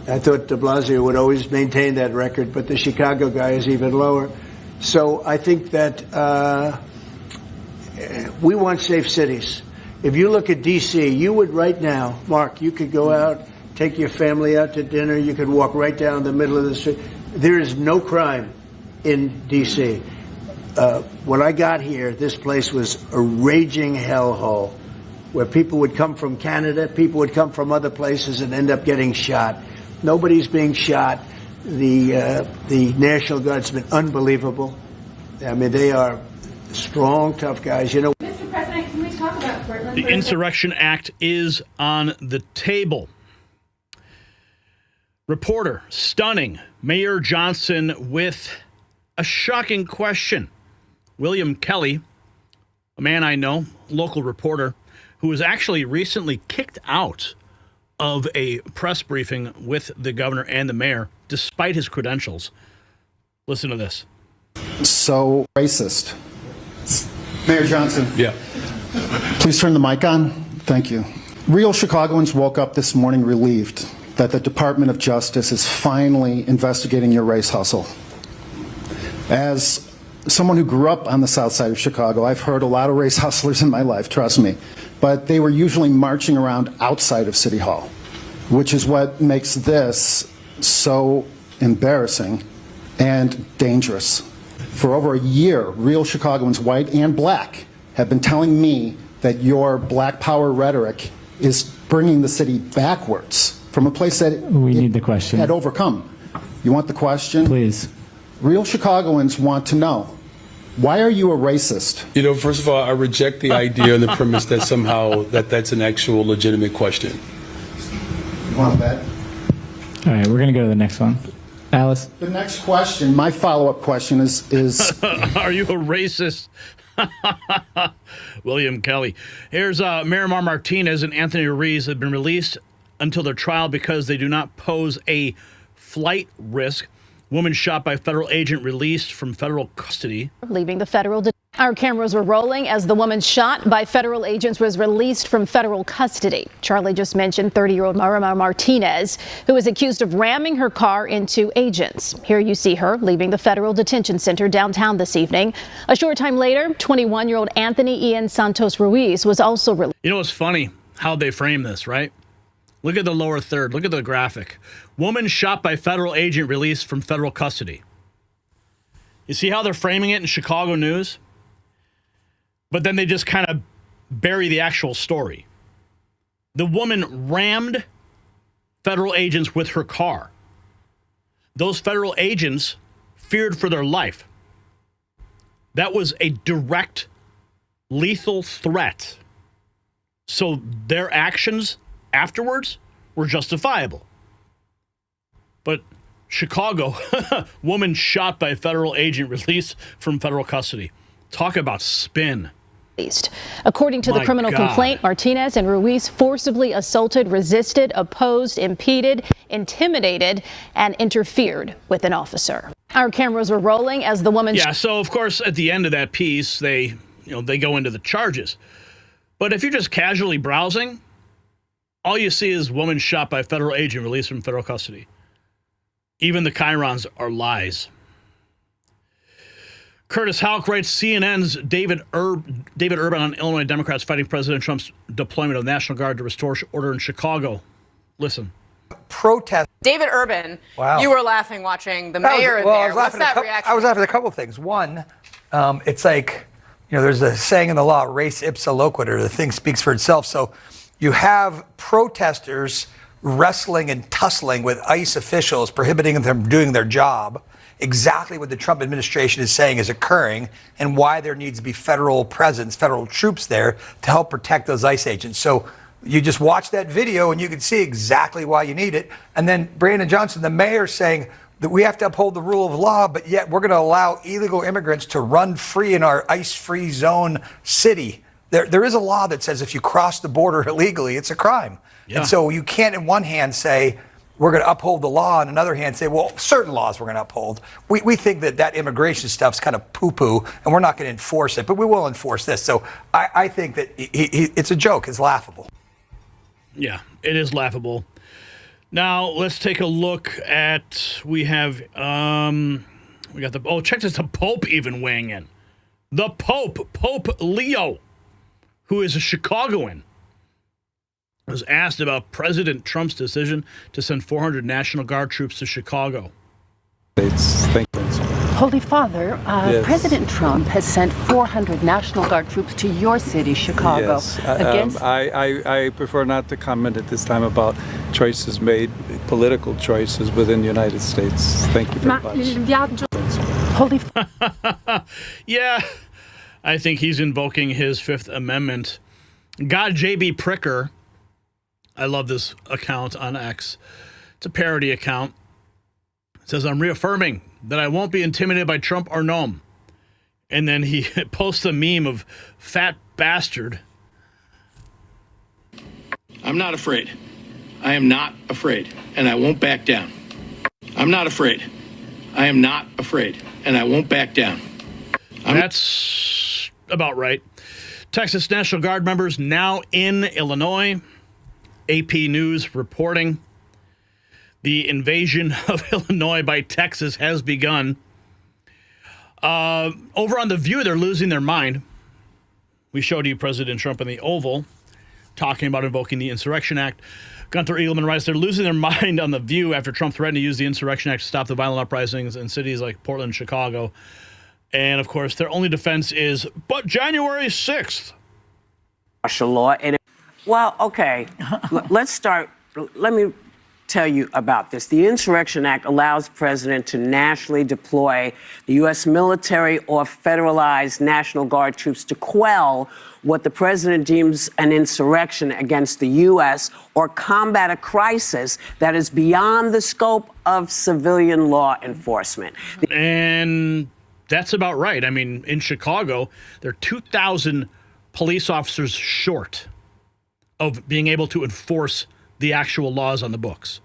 I thought de Blasio would always maintain that record, but the Chicago guy is even lower. So I think that we want safe cities. If you look at D.C., you would right now, Mark, you could go out, take your family out to dinner. You could walk right down the middle of the street. There is no crime in D.C. When I got here, this place was a raging hellhole where people would come from Canada, people would come from other places and end up getting shot. Nobody's being shot. The National Guard's been unbelievable. I mean, they are strong, tough guys. You know, Mr. President, can we talk about Portland? The Insurrection Act is on the table. Reporter stunning Mayor Johnson with a shocking question. William Kelly, a man I know, local reporter, who was actually recently kicked out of a press briefing with the governor and the mayor, despite his credentials. Listen to this. So racist. Mayor Johnson. Yeah. Please turn the mic on. Thank you. Real Chicagoans woke up this morning relieved that the Department of Justice is finally investigating your race hustle. As someone who grew up on the south side of Chicago, I've heard a lot of race hustlers in my life, trust me. But they were usually marching around outside of City Hall, which is what makes this so embarrassing and dangerous. For over a year, real Chicagoans, white and black, have been telling me that your black power rhetoric is bringing the city backwards from a place that we need the question had overcome. You want the question? Please. Real Chicagoans want to know, why are you a racist? You know, first of all, I reject the idea and the premise that somehow that's an actual legitimate question. You want that? All right, we're going to go to the next one. Alice? The next question, my follow-up question is Are you a racist? William Kelly. Here's Miramar Martinez and Anthony Ruiz have been released until their trial because they do not pose a flight risk. Woman shot by federal agent released from federal custody. Leaving the federal. Our cameras were rolling as the woman shot by federal agents was released from federal custody. Charlie just mentioned 30-year-old Miramar Martinez, who is accused of ramming her car into agents. Here you see her leaving the federal detention center downtown this evening. A short time later, 21-year-old Anthony Ian Santos Ruiz was also released. You know, it's funny how they frame this, right? Look at the lower third. Look at the graphic. Woman shot by federal agent released from federal custody. You see how they're framing it in Chicago News? But then they just kind of bury the actual story. The woman rammed federal agents with her car. Those federal agents feared for their life. That was a direct lethal threat. So their actions afterwards were justifiable. But Chicago, woman shot by federal agent released from federal custody. Talk about spin. According to the criminal complaint, Martinez and Ruiz forcibly assaulted, resisted, opposed, impeded, intimidated, and interfered with an officer. Our cameras were rolling as the woman... Yeah, so of course, at the end of that piece, they go into the charges. But if you're just casually browsing, all you see is woman shot by federal agent released from federal custody. Even the chyrons are lies. Curtis Houck writes, CNN's David Urban on Illinois Democrats fighting President Trump's deployment of National Guard to restore order in Chicago. Listen. Protest. David Urban, wow. You were laughing watching the mayor there. What's that reaction? I was laughing at a couple of things. One, it's like, there's a saying in the law, res ipsa loquitur, the thing speaks for itself. So you have protesters wrestling and tussling with ICE officials, prohibiting them from doing their job. Exactly what the Trump administration is saying is occurring, and why there needs to be federal presence, federal troops there to help protect those ICE agents. So you just watch that video and you can see exactly why you need it. And then Brandon Johnson, the mayor, saying that we have to uphold the rule of law, but yet we're going to allow illegal immigrants to run free in our ICE-free zone city. There is a law that says if you cross the border illegally, it's a crime. Yeah. And so you can't, in one hand, say we're going to uphold the law, and another hand say, well, certain laws we're going to uphold. We think that immigration stuff's kind of poo-poo, and we're not going to enforce it, but we will enforce this. So I think that it's a joke. It's laughable. Yeah, it is laughable. Now, let's take a look at, we got check this, the Pope even weighing in. The Pope Leo, who is a Chicagoan, was asked about President Trump's decision to send 400 National Guard troops to Chicago. Holy Father, Yes. President Trump has sent 400 National Guard troops to your city, Chicago. Yes. Against I prefer not to comment at this time about choices made, political choices within the United States. Thank you very much. Holy Yeah, I think he's invoking his Fifth Amendment. God J.B. Pritzker, I love this account on X. It's a parody account. It says, I'm reaffirming that I won't be intimidated by Trump or Noam. And then he posts a meme of fat bastard. I'm not afraid. I am not afraid, and I won't back down. I'm not afraid. I am not afraid, and I won't back down. That's about right. Texas National Guard members now in Illinois. AP News reporting the invasion of Illinois by Texas has begun. Over on The View, they're losing their mind. We showed you President Trump in the Oval talking about invoking the Insurrection Act. Gunther Eagleman writes, they're losing their mind on The View after Trump threatened to use the Insurrection Act to stop the violent uprisings in cities like Portland and Chicago. And, of course, their only defense is, but January 6th. Martial law. Well, okay, let's start. Let me tell you about this. The Insurrection Act allows the president to nationally deploy the U.S. military or federalized National Guard troops to quell what the president deems an insurrection against the U.S. or combat a crisis that is beyond the scope of civilian law enforcement. And that's about right. I mean, in Chicago, there are 2,000 police officers short of being able to enforce the actual laws on the books.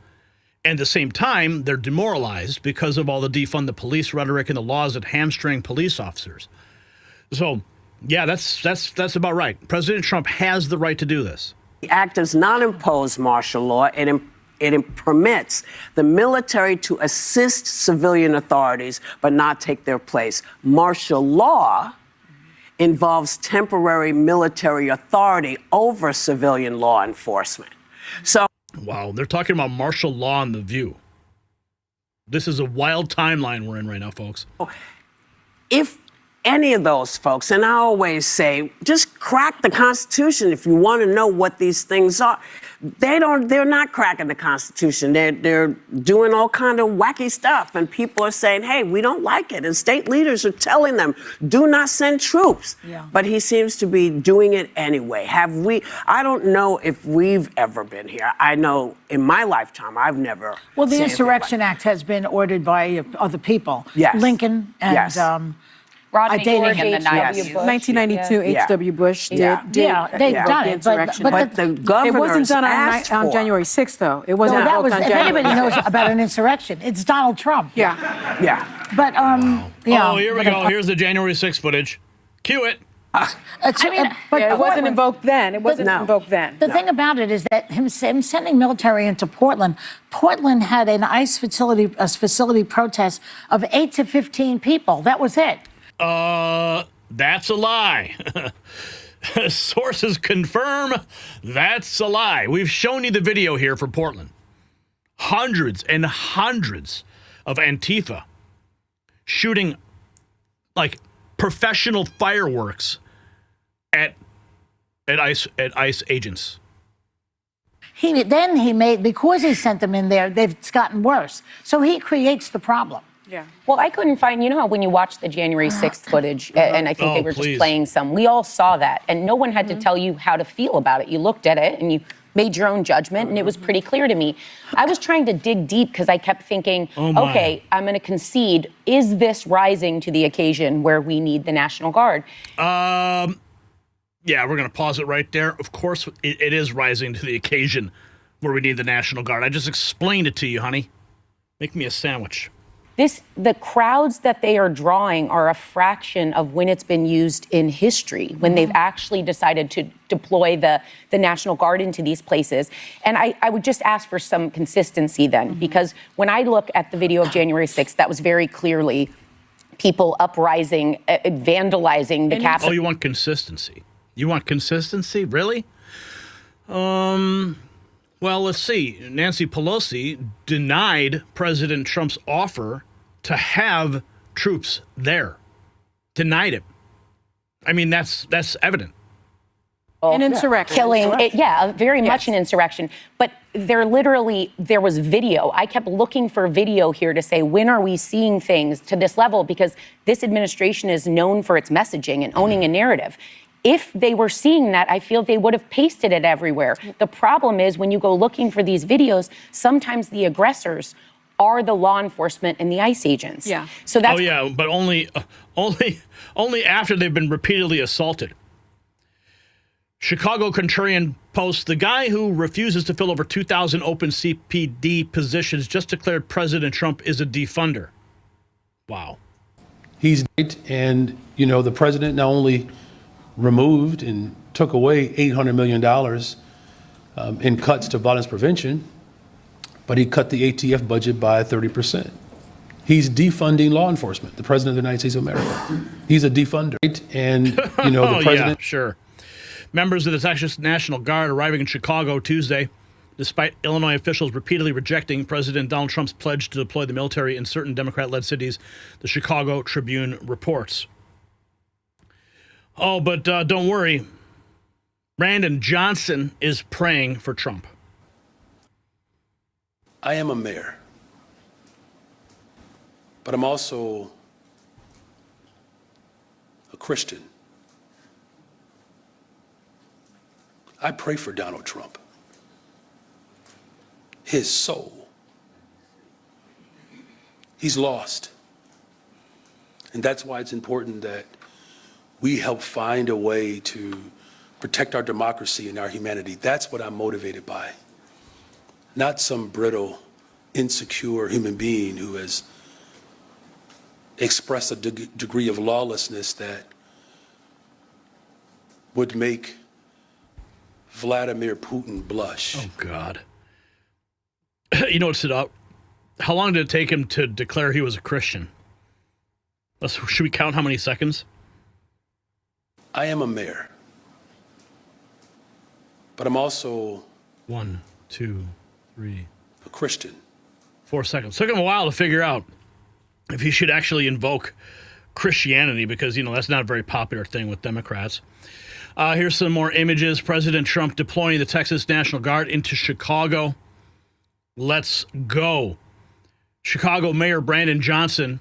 And at the same time, they're demoralized because of all the defund the police rhetoric and the laws that hamstring police officers. So, yeah, that's about right. President Trump has the right to do this. The act does not impose martial law. It permits the military to assist civilian authorities but not take their place. Martial law involves temporary military authority over civilian law enforcement. So, wow, they're talking about martial law on The View. This is a wild timeline we're in right now, folks. If any of those folks, and I always say, just crack the Constitution if you want to know what these things are. They're not cracking the Constitution. They're doing all kind of wacky stuff, and people are saying, hey, we don't like it. And state leaders are telling them, do not send troops. Yeah. But he seems to be doing it anyway. I don't know if we've ever been here. I know in my lifetime, I've never. Well, the Insurrection Act has been ordered by other people. Yes. Lincoln and Yes. Rodney King in the 90s. 1992, H.W. Bush did they've done it, but the governors it wasn't done on January 6th, though. It wasn't that was, on if January. anybody knows about an insurrection, it's Donald Trump. Yeah. But Oh, here we go. Here's the January 6th footage. Cue it. It wasn't invoked then. It wasn't invoked then. The thing about it is that him sending military into Portland had an ICE facility protest of 8 to 15 people. That was it. That's a lie. Sources confirm that's a lie. We've shown you the video here for Portland. Hundreds and hundreds of Antifa shooting like professional fireworks at ICE agents. Because he sent them in there, it's gotten worse. So he creates the problem. Yeah. Well, I couldn't find, you know how when you watch the January 6th footage, and I think they were just playing some, we all saw that, and no one had to tell you how to feel about it. You looked at it, and you made your own judgment, and it was pretty clear to me. I was trying to dig deep because I kept thinking, okay, I'm going to concede. Is this rising to the occasion where we need the National Guard? Yeah, we're going to pause it right there. Of course, it is rising to the occasion where we need the National Guard. I just explained it to you, honey. Make me a sandwich. The crowds that they are drawing are a fraction of when it's been used in history, when they've actually decided to deploy the National Guard into these places. And I would just ask for some consistency then, because when I look at the video of January 6th, that was very clearly people uprising, vandalizing the Capitol. Oh, you want consistency? You want consistency? Really? Well, let's see. Nancy Pelosi denied President Trump's offer to have troops there. Denied it. I mean, that's evident. An insurrection. Killing, very much an insurrection. But there was video. I kept looking for video here to say, when are we seeing things to this level? Because this administration is known for its messaging and owning a narrative. If they were seeing that, I feel they would have pasted it everywhere. The problem is when you go looking for these videos, sometimes the aggressors are the law enforcement and the ICE agents. Yeah. So that's but only after they've been repeatedly assaulted. Chicago Contrarian posts, the guy who refuses to fill over 2,000 open CPD positions just declared President Trump is a defunder. Wow. He's right, and the president not only removed and took away $800 million in cuts to violence prevention, but he cut the ATF budget by 30%. He's defunding law enforcement, the president of the United States of America. He's a defunder. And, the president... Yeah, sure. Members of the National Guard arriving in Chicago Tuesday, despite Illinois officials repeatedly rejecting President Donald Trump's pledge to deploy the military in certain Democrat-led cities, the Chicago Tribune reports. Oh, but don't worry. Brandon Johnson is praying for Trump. I am a mayor, but I'm also a Christian. I pray for Donald Trump, his soul. He's lost. And that's why it's important that we help find a way to protect our democracy and our humanity. That's what I'm motivated by. Not some brittle, insecure human being who has expressed a degree of lawlessness that would make Vladimir Putin blush. Oh, God. You know what stood out? How long did it take him to declare he was a Christian? Should we count how many seconds? I am a mayor, but I'm also 1, 2, 3, a Christian. 4 seconds. Took him a while to figure out if he should actually invoke Christianity because, that's not a very popular thing with Democrats. Here's some more images. President Trump deploying the Texas National Guard into Chicago. Let's go. Chicago Mayor Brandon Johnson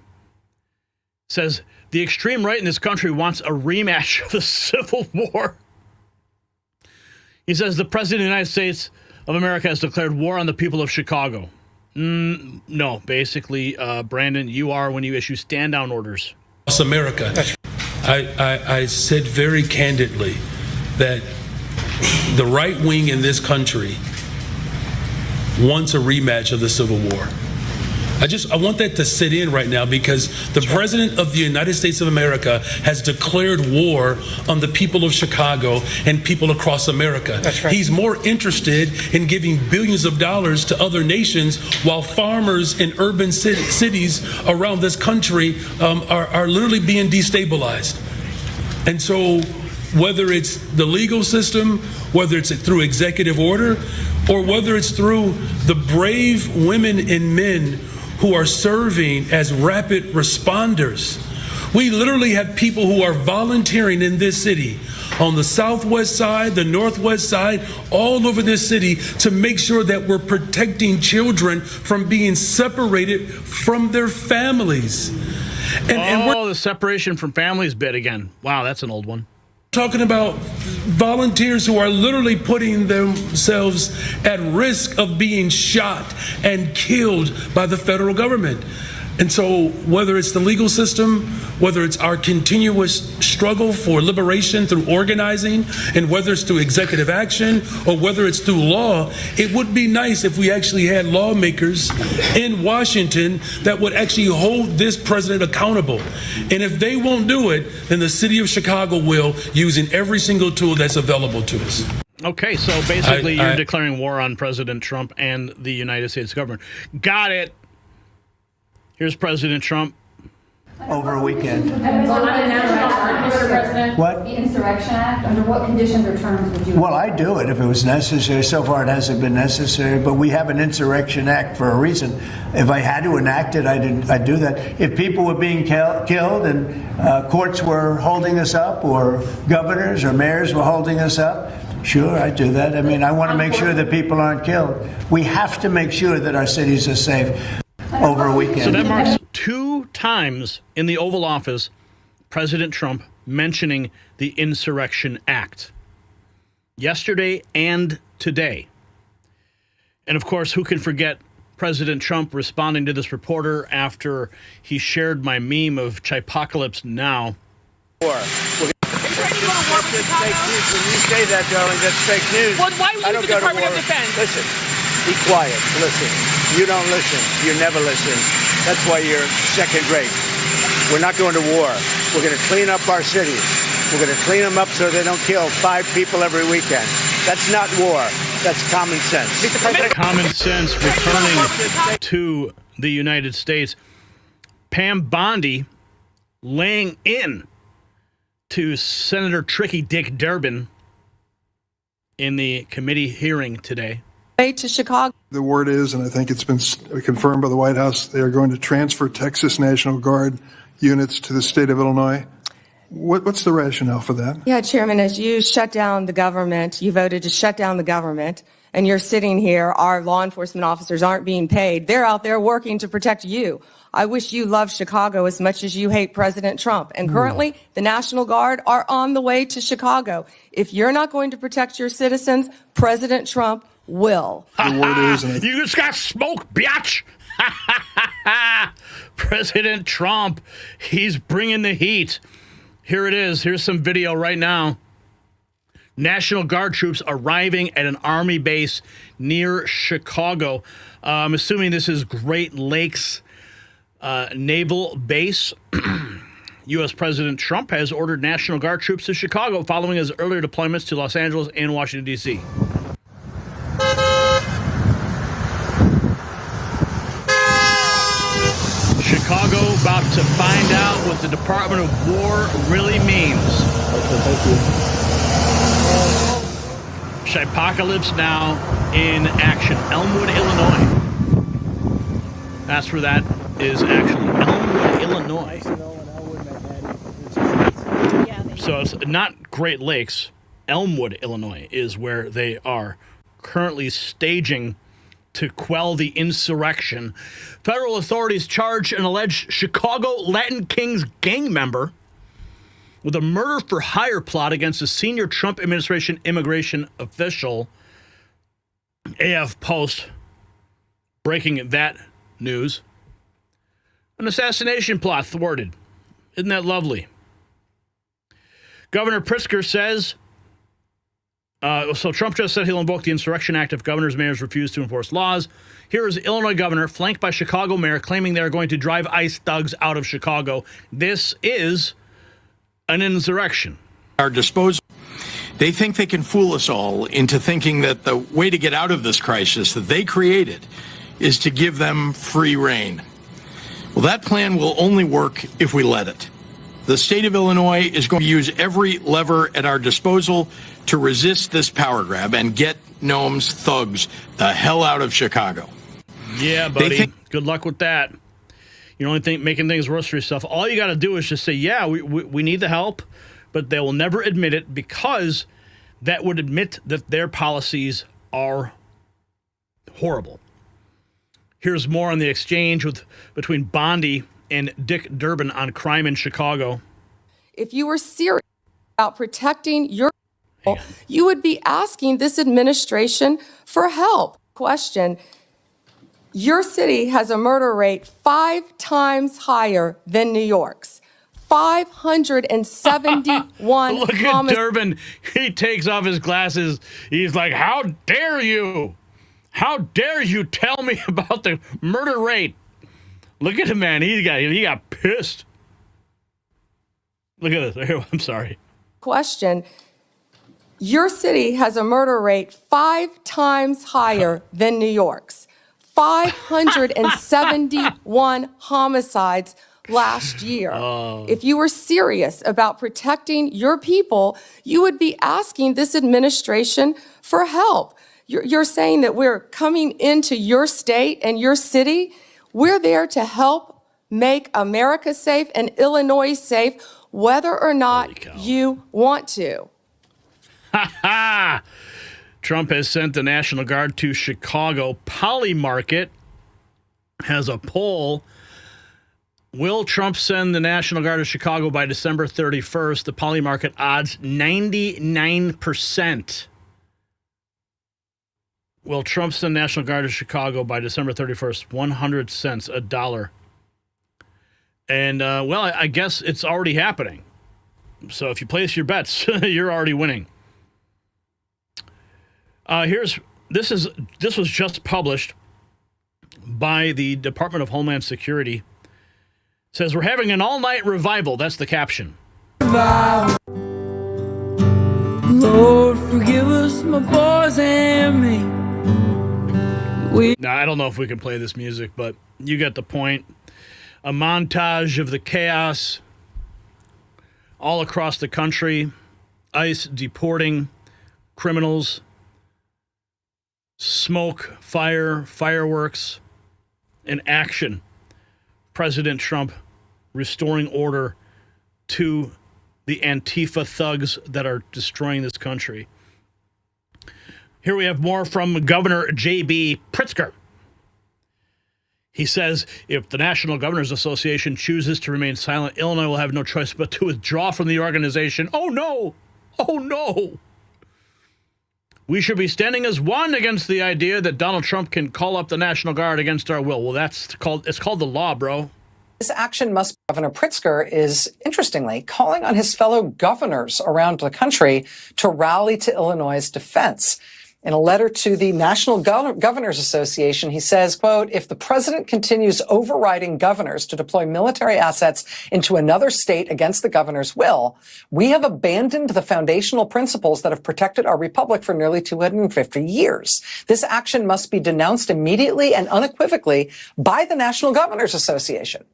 says the extreme right in this country wants a rematch of the Civil War. He says the President of the United States of America has declared war on the people of Chicago. No, basically, Brandon, you are when you issue stand-down orders. Across America. I said very candidly that the right wing in this country wants a rematch of the Civil War. I want that to sit in right now because the President of the United States of America has declared war on the people of Chicago and people across America. That's right. He's more interested in giving billions of dollars to other nations while farmers in urban cities around this country are literally being destabilized. And so whether it's the legal system, whether it's through executive order, or whether it's through the brave women and men who are serving as rapid responders. We literally have people who are volunteering in this city on the southwest side, the northwest side, all over this city to make sure that we're protecting children from being separated from their families. And the separation from families bit again. Wow, that's an old one. Talking about volunteers who are literally putting themselves at risk of being shot and killed by the federal government. And so whether it's the legal system, whether it's our continuous struggle for liberation through organizing, and whether it's through executive action or whether it's through law, it would be nice if we actually had lawmakers in Washington that would actually hold this president accountable. And if they won't do it, then the city of Chicago will, using every single tool that's available to us. Okay, so basically you're declaring war on President Trump and the United States government. Got it. Here's President Trump. Over a weekend. What? The Insurrection Act, under what conditions or terms would you? Well, I'd do it if it was necessary. So far it hasn't been necessary, but we have an Insurrection Act for a reason. If I had to enact it, I'd do that. If people were being killed and courts were holding us up, or governors or mayors were holding us up, sure, I'd do that. I mean, I want to make sure that people aren't killed. We have to make sure that our cities are safe. Over a weekend. So that marks 2 times in the Oval Office, President Trump mentioning the Insurrection Act. Yesterday and today. And of course, who can forget President Trump responding to this reporter after he shared my meme of Chipocalypse Now. War. That's fake news. When you say that, darling, that's fake news. Well, why would the Department of Defense? Listen, be quiet. Listen. You don't listen. You never listen. That's why you're second rate. We're not going to war. We're going to clean up our cities. We're going to clean them up so they don't kill 5 people every weekend. That's not war. That's common sense. Common sense returning to the United States. Pam Bondi laying in to Senator Tricky Dick Durbin in the committee hearing today. To Chicago. The word is, and I think it's been confirmed by the White House, they are going to transfer Texas National Guard units to the state of Illinois. What's the rationale for that? Yeah, Chairman, as you shut down the government, you voted to shut down the government, and you're sitting here, our law enforcement officers aren't being paid. They're out there working to protect you. I wish you loved Chicago as much as you hate President Trump. And currently, the National Guard are on the way to Chicago. If you're not going to protect your citizens, President Trump will. The word is, and you just got smoked, biatch. President Trump, he's bringing the heat. Here it is. Here's some video right now. National Guard troops arriving at an Army base near Chicago. I'm assuming this is Great Lakes Naval Base. U.S. President Trump has ordered National Guard troops to Chicago following his earlier deployments to Los Angeles and Washington, D.C. Chicago about to find out what the Department of War really means. Chipocalypse Now in action. Elmwood, Illinois. That's where that is actually. Elmwood, Illinois. So it's not Great Lakes. Elmwood, Illinois is where they are currently staging to quell the insurrection. Federal authorities charge an alleged Chicago Latin Kings gang member with a murder-for-hire plot against a senior Trump administration immigration official. AF Post breaking that news. An assassination plot thwarted. Isn't that lovely? Governor Pritzker says, so Trump just said he'll invoke the Insurrection Act if governors and mayors refuse to enforce laws. Here is Illinois governor, flanked by Chicago mayor, claiming they are going to drive ICE thugs out of Chicago. This is an insurrection. Our disposal. They think they can fool us all into thinking that the way to get out of this crisis that they created is to give them free rein. Well, that plan will only work if we let it. The state of Illinois is going to use every lever at our disposal to resist this power grab and get Noam's thugs the hell out of Chicago. Yeah, buddy. Good luck with that. You don't think making things worse for yourself. All you got to do is just say, yeah, we need the help, but they will never admit it because that would admit that their policies are horrible. Here's more on the exchange between Bondi and Dick Durbin on crime in Chicago. If you were serious about protecting your people, you would be asking this administration for help. Question. Your city has a murder rate 5 times higher than New York's. 571 Look at Durbin. He takes off his glasses. He's like, how dare you? How dare you tell me about the murder rate? Look at him, man. He got pissed. Look at this. I'm sorry. Question. Your city has a murder rate 5 times higher than New York's. 571 homicides last year. If you were serious about protecting your people, you would be asking this administration for help. You're saying that we're coming into your state and your city. We're there to help make America safe and Illinois safe, whether or not you want to. Trump has sent the National Guard to Chicago. Polymarket has a poll. Will Trump send the National Guard to Chicago by December 31st? The Polymarket odds 99%. Will Trump send National Guard to Chicago by December 31st? 100 cents, $1. And, well, I guess it's already happening. So if you place your bets, you're already winning. This was just published by the Department of Homeland Security. It says, we're having an all-night revival. That's the caption. Lord, forgive us, my boys and me. Now, I don't know if we can play this music, but you get the point. A montage of the chaos all across the country. ICE deporting criminals. Smoke, fire, fireworks, and action. President Trump restoring order to the Antifa thugs that are destroying this country. Here we have more from Governor J.B. Pritzker. He says, if the National Governors Association chooses to remain silent, Illinois will have no choice but to withdraw from the organization. Oh, no. Oh, no. We should be standing as one against the idea that Donald Trump can call up the National Guard against our will. Well, it's called the law, bro. This action must. Governor Pritzker is, interestingly, calling on his fellow governors around the country to rally to Illinois' defense. In a letter to the National Governors Association, he says, quote, if the president continues overriding governors to deploy military assets into another state against the governor's will, we have abandoned the foundational principles that have protected our republic for nearly 250 years. This action must be denounced immediately and unequivocally by the National Governors Association.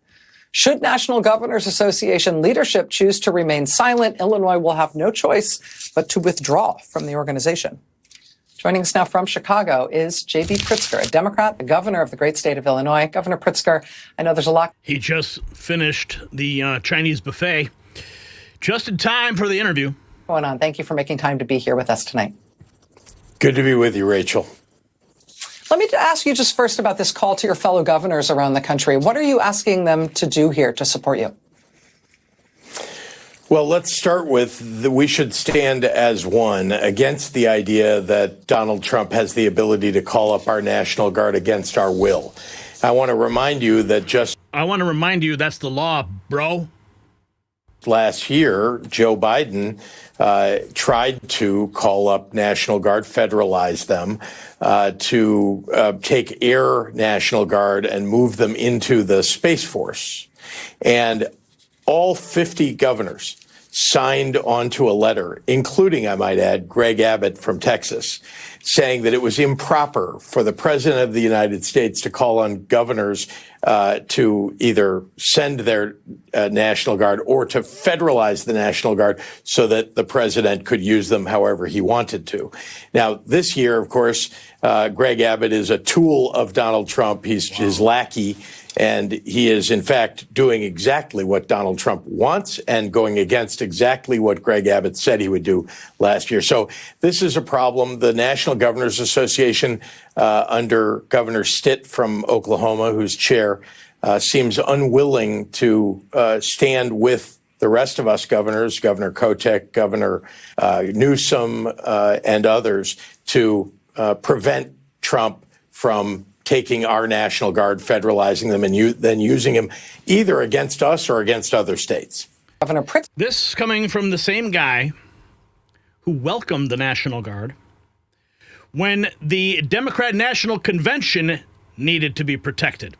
Should National Governors Association leadership choose to remain silent, Illinois will have no choice but to withdraw from the organization. Joining us now from Chicago is J.B. Pritzker, a Democrat, the governor of the great state of Illinois. Governor Pritzker, I know there's a lot. He just finished the Chinese buffet. Just in time for the interview. Going on. Thank you for making time to be here with us tonight. Good to be with you, Rachel. Let me ask you just first about this call to your fellow governors around the country. What are you asking them to do here to support you? Well, let's start with we should stand as one against the idea that Donald Trump has the ability to call up our National Guard against our will. I want to remind you that that's the law, bro. Last year, Joe Biden tried to call up National Guard, federalize them, to take Air National Guard and move them into the Space Force. And all 50 governors signed onto a letter, including, I might add, Greg Abbott from Texas, saying that it was improper for the president of the United States to call on governors to either send their National Guard or to federalize the National Guard so that the president could use them however he wanted to. Now, this year, of course, Greg Abbott is a tool of Donald Trump. He's his lackey. And he is, in fact, doing exactly what Donald Trump wants and going against exactly what Greg Abbott said he would do last year. So this is a problem. The National Governors Association, under Governor Stitt from Oklahoma, who's chair, seems unwilling to stand with the rest of us governors, Governor Kotek, Governor Newsom, and others, to prevent Trump from taking our National Guard, federalizing them, and then using them either against us or against other states. Governor Pritzker. This coming from the same guy who welcomed the National Guard when the Democrat National Convention needed to be protected.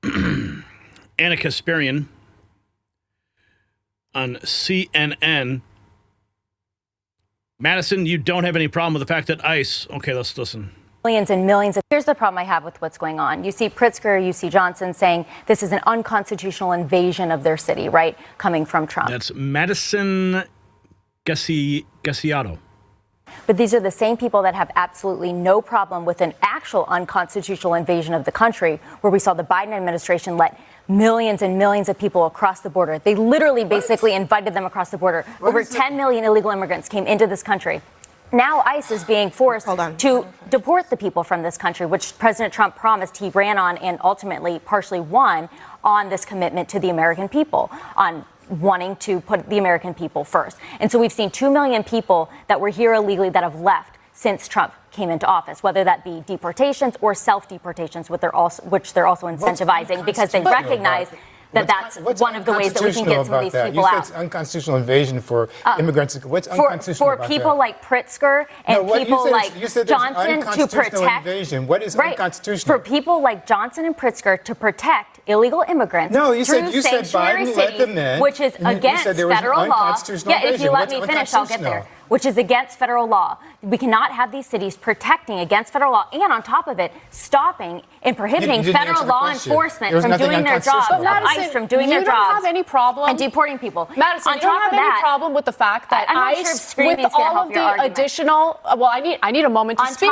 Anna Kasparian on CNN. Madison, you don't have any problem with the fact that ICE... Okay, let's listen. Millions and millions. Here's the problem I have with what's going on. You see Pritzker, you see Johnson saying this is an unconstitutional invasion of their city, right? Coming from Trump. That's Madison Gassiato. But these are the same people that have absolutely no problem with an actual unconstitutional invasion of the country, where we saw the Biden administration let millions and millions of people across the border. They literally basically invited them across the border. Over 10 million illegal immigrants came into this country. Now ICE is being forced to deport the people from this country, which President Trump promised he ran on and ultimately partially won on this commitment to the American people, on wanting to put the American people first. And so we've seen 2 million people that were here illegally that have left since Trump came into office, whether that be deportations or self-deportations, which they're also incentivizing because they recognize that that's one of the ways that we can get some of these people out. You said unconstitutional invasion for immigrants. What's unconstitutional for people like Pritzker and people like Johnson to protect invasion. What is unconstitutional? For people like Johnson and Pritzker to protect illegal immigrants. No, you said sanctuary Biden let them cities, in, which is against federal law. Yeah, if you let me finish, I'll get there. Which is against federal law. We cannot have these cities protecting against federal law and on top of it, stopping and prohibiting federal law enforcement from doing their jobs, ICE from doing their jobs. You don't have any problem and deporting people. Madison, on you don't have any problem with the fact that ICE, with all of the additional, well, I need a moment to speak.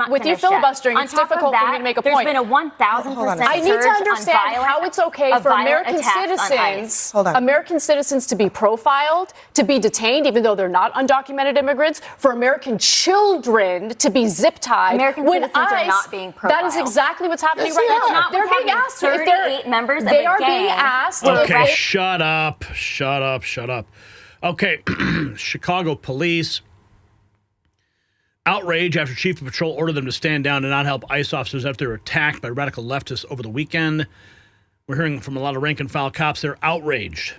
With you filibustering, it's difficult for me to make a point. There's been a 1,000% I need to understand how it's okay for American citizens to be profiled, to be detained, even though they're not undocumented immigrants, for American children to be zip-tied. American citizens are not being profiled. That is exactly what's happening right now. They're being asked if they're members of they a are gang. being asked. Okay, shut up. Okay, Chicago police outrage after chief of patrol ordered them to stand down and not help ICE officers after they were attacked by radical leftists over the weekend. We're hearing from a lot of rank-and-file cops. They're outraged.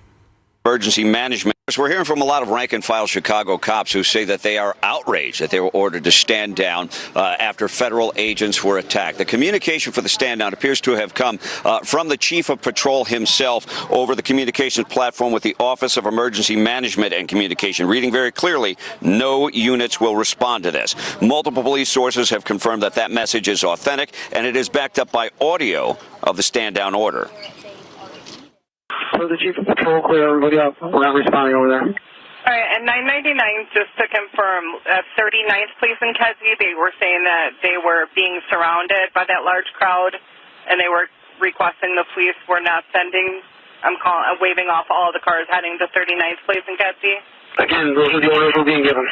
Emergency management. We're hearing from a lot of rank-and-file Chicago cops who say that they are outraged that they were ordered to stand down after federal agents were attacked. The communication for the stand down appears to have come from the chief of patrol himself over the communications platform with the Office of Emergency Management and Communication, reading very clearly, no units will respond to this. Multiple police sources have confirmed that that message is authentic, and it is backed up by audio of the stand down order. So the chief of patrol clear everybody up. We're not responding over there. All right, and 999, just to confirm, 39th Police in Kedzie, they were saying that they were being surrounded by that large crowd, and they were requesting the police were not sending I'm waving off all the cars heading to 39th Place in Kedzie. Again, those are the orders we're being given.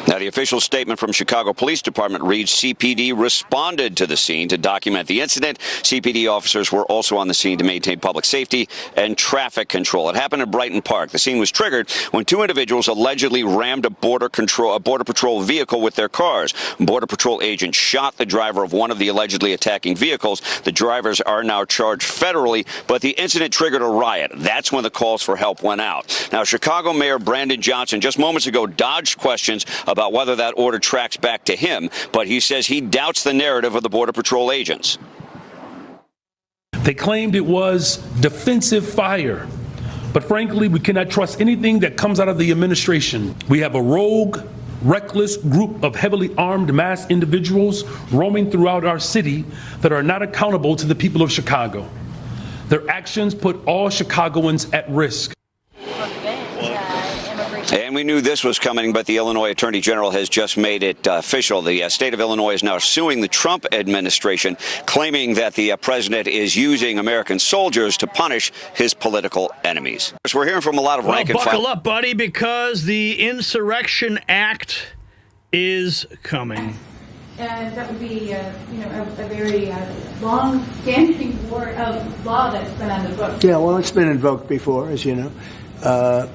Now, the official statement from Chicago Police Department reads, CPD responded to the scene to document the incident. CPD officers were also on the scene to maintain public safety and traffic control. It happened in Brighton Park. The scene was triggered when two individuals allegedly rammed a Border Patrol vehicle with their cars. Border Patrol agents shot the driver of one of the allegedly attacking vehicles. The drivers are now charged federally, but the incident triggered a riot. That's when the calls for help went out. Now, Chicago Mayor Brandon Johnson just moments ago dodged questions about whether that order tracks back to him, but he says he doubts the narrative of the Border Patrol agents. They claimed it was defensive fire, but frankly, we cannot trust anything that comes out of the administration. We have a rogue, reckless group of heavily armed mass individuals roaming throughout our city that are not accountable to the people of Chicago. Their actions put all Chicagoans at risk. And we knew this was coming, but the Illinois Attorney General has just made it official. The state of Illinois is now suing the Trump administration, claiming that the president is using American soldiers to punish his political enemies. So we're hearing from a lot of rank and file. Buckle up, buddy, because the Insurrection Act is coming. And that would be, a very long-standing law that's been on the books. Yeah, well, it's been invoked before, as you know.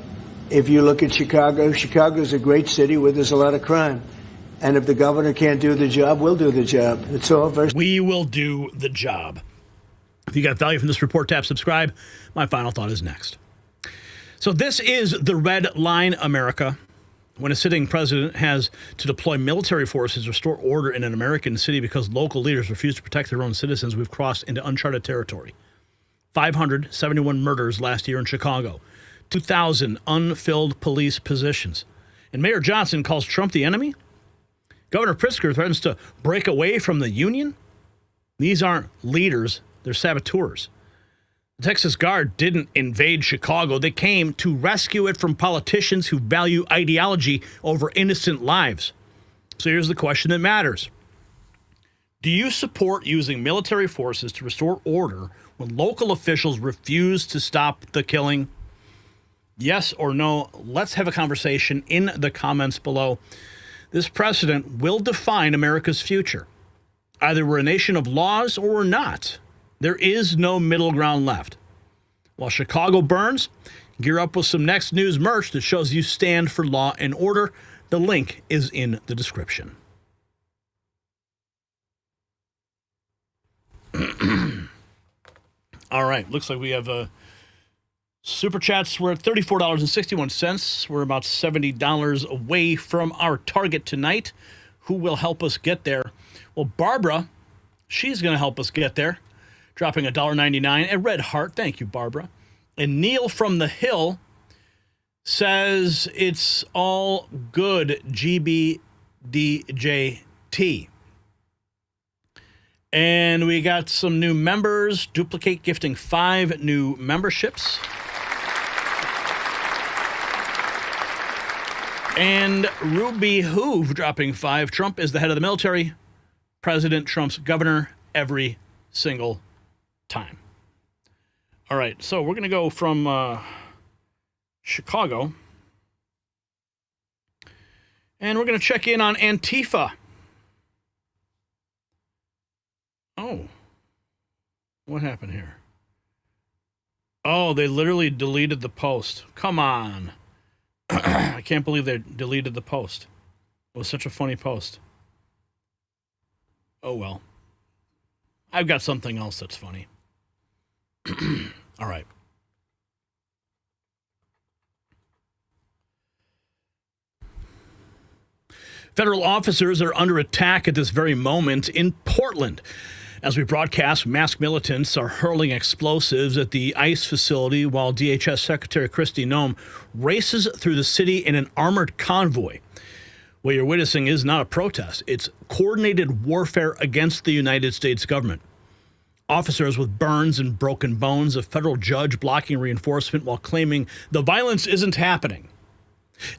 If you look at Chicago, Chicago's a great city where there's a lot of crime. And if the governor can't do the job, we'll do the job. It's all very... We will do the job. If you got value from this report, tap subscribe. My final thought is next. So this is the red line, America. When a sitting president has to deploy military forces to restore order in an American city because local leaders refuse to protect their own citizens, we've crossed into uncharted territory. 571 murders last year in Chicago. 2,000 unfilled police positions. And Mayor Johnson calls Trump the enemy? Governor Pritzker threatens to break away from the union? These aren't leaders, they're saboteurs. The Texas Guard didn't invade Chicago. They came to rescue it from politicians who value ideology over innocent lives. So here's the question that matters. Do you support using military forces to restore order when local officials refuse to stop the killing? Yes or no? Let's have a conversation in the comments below. This precedent will define America's future. Either we're a nation of laws or we're not. There is no middle ground left. While Chicago burns, gear up with some Next News merch that shows you stand for law and order. The link is in the description. All right, looks like we have a Super Chats. We're at $34.61. We're about $70 away from our target tonight. Who will help us get there? Well, Barbara, she's going to help us get there, dropping $1.99. A red heart. Thank you, Barbara. And Neil from the Hill says it's all good, GBDJT. And we got some new members. Duplicate gifting 5 new memberships. And Ruby Hoove dropping 5. Trump is the head of the military. President Trump's governor every single time. All right, so we're going to go from Chicago. And we're going to check in on Antifa. Oh. What happened here? Oh, they literally deleted the post. Come on. I can't believe they deleted the post. It was such a funny post. Oh, well. I've got something else that's funny. All right. Federal officers are under attack at this very moment in Portland. As we broadcast, masked militants are hurling explosives at the ICE facility while DHS Secretary Kristi Noem races through the city in an armored convoy. What you're witnessing is not a protest. It's coordinated warfare against the United States government. Officers with burns and broken bones, a federal judge blocking reinforcement while claiming the violence isn't happening.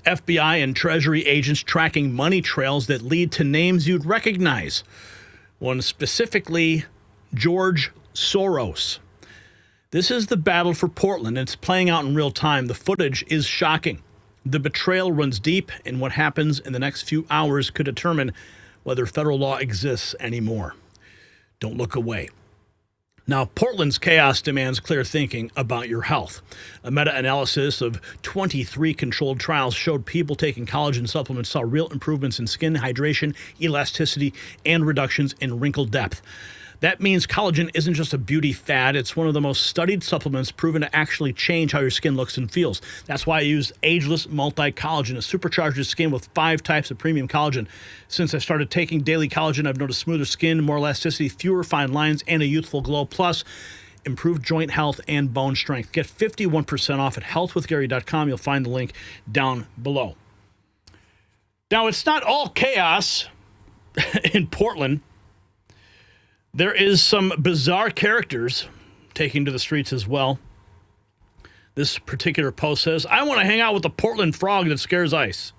FBI and Treasury agents tracking money trails that lead to names you'd recognize. One specifically, George Soros. This is the battle for Portland. It's playing out in real time. The footage is shocking. The betrayal runs deep, and what happens in the next few hours could determine whether federal law exists anymore. Don't look away. Now, Portland's chaos demands clear thinking about your health. A meta-analysis of 23 controlled trials showed people taking collagen supplements saw real improvements in skin hydration, elasticity, and reductions in wrinkle depth. That means collagen isn't just a beauty fad. It's one of the most studied supplements proven to actually change how your skin looks and feels. That's why I use Ageless Multi-Collagen. It supercharges skin with 5 types of premium collagen. Since I started taking daily collagen, I've noticed smoother skin, more elasticity, fewer fine lines, and a youthful glow. Plus, improved joint health and bone strength. Get 51% off at healthwithgary.com. You'll find the link down below. Now, it's not all chaos in Portland. There is some bizarre characters taking to the streets as well. This particular post says, I want to hang out with the Portland frog that scares ice.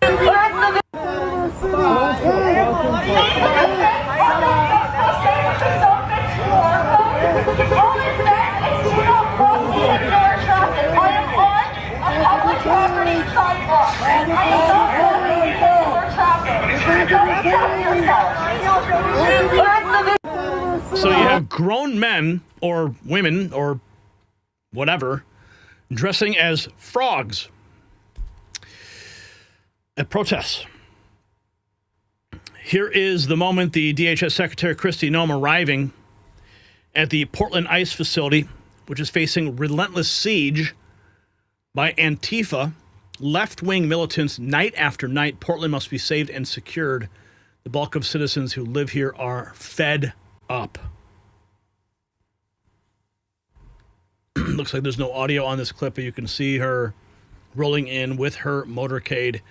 So you have grown men or women or whatever dressing as frogs at protests. Here is the moment the DHS Secretary Kristi Noem arriving at the Portland ICE facility, which is facing relentless siege by Antifa, left-wing militants night after night. Portland must be saved and secured. The bulk of citizens who live here are fed up. Looks like there's no audio on this clip, but you can see her rolling in with her motorcade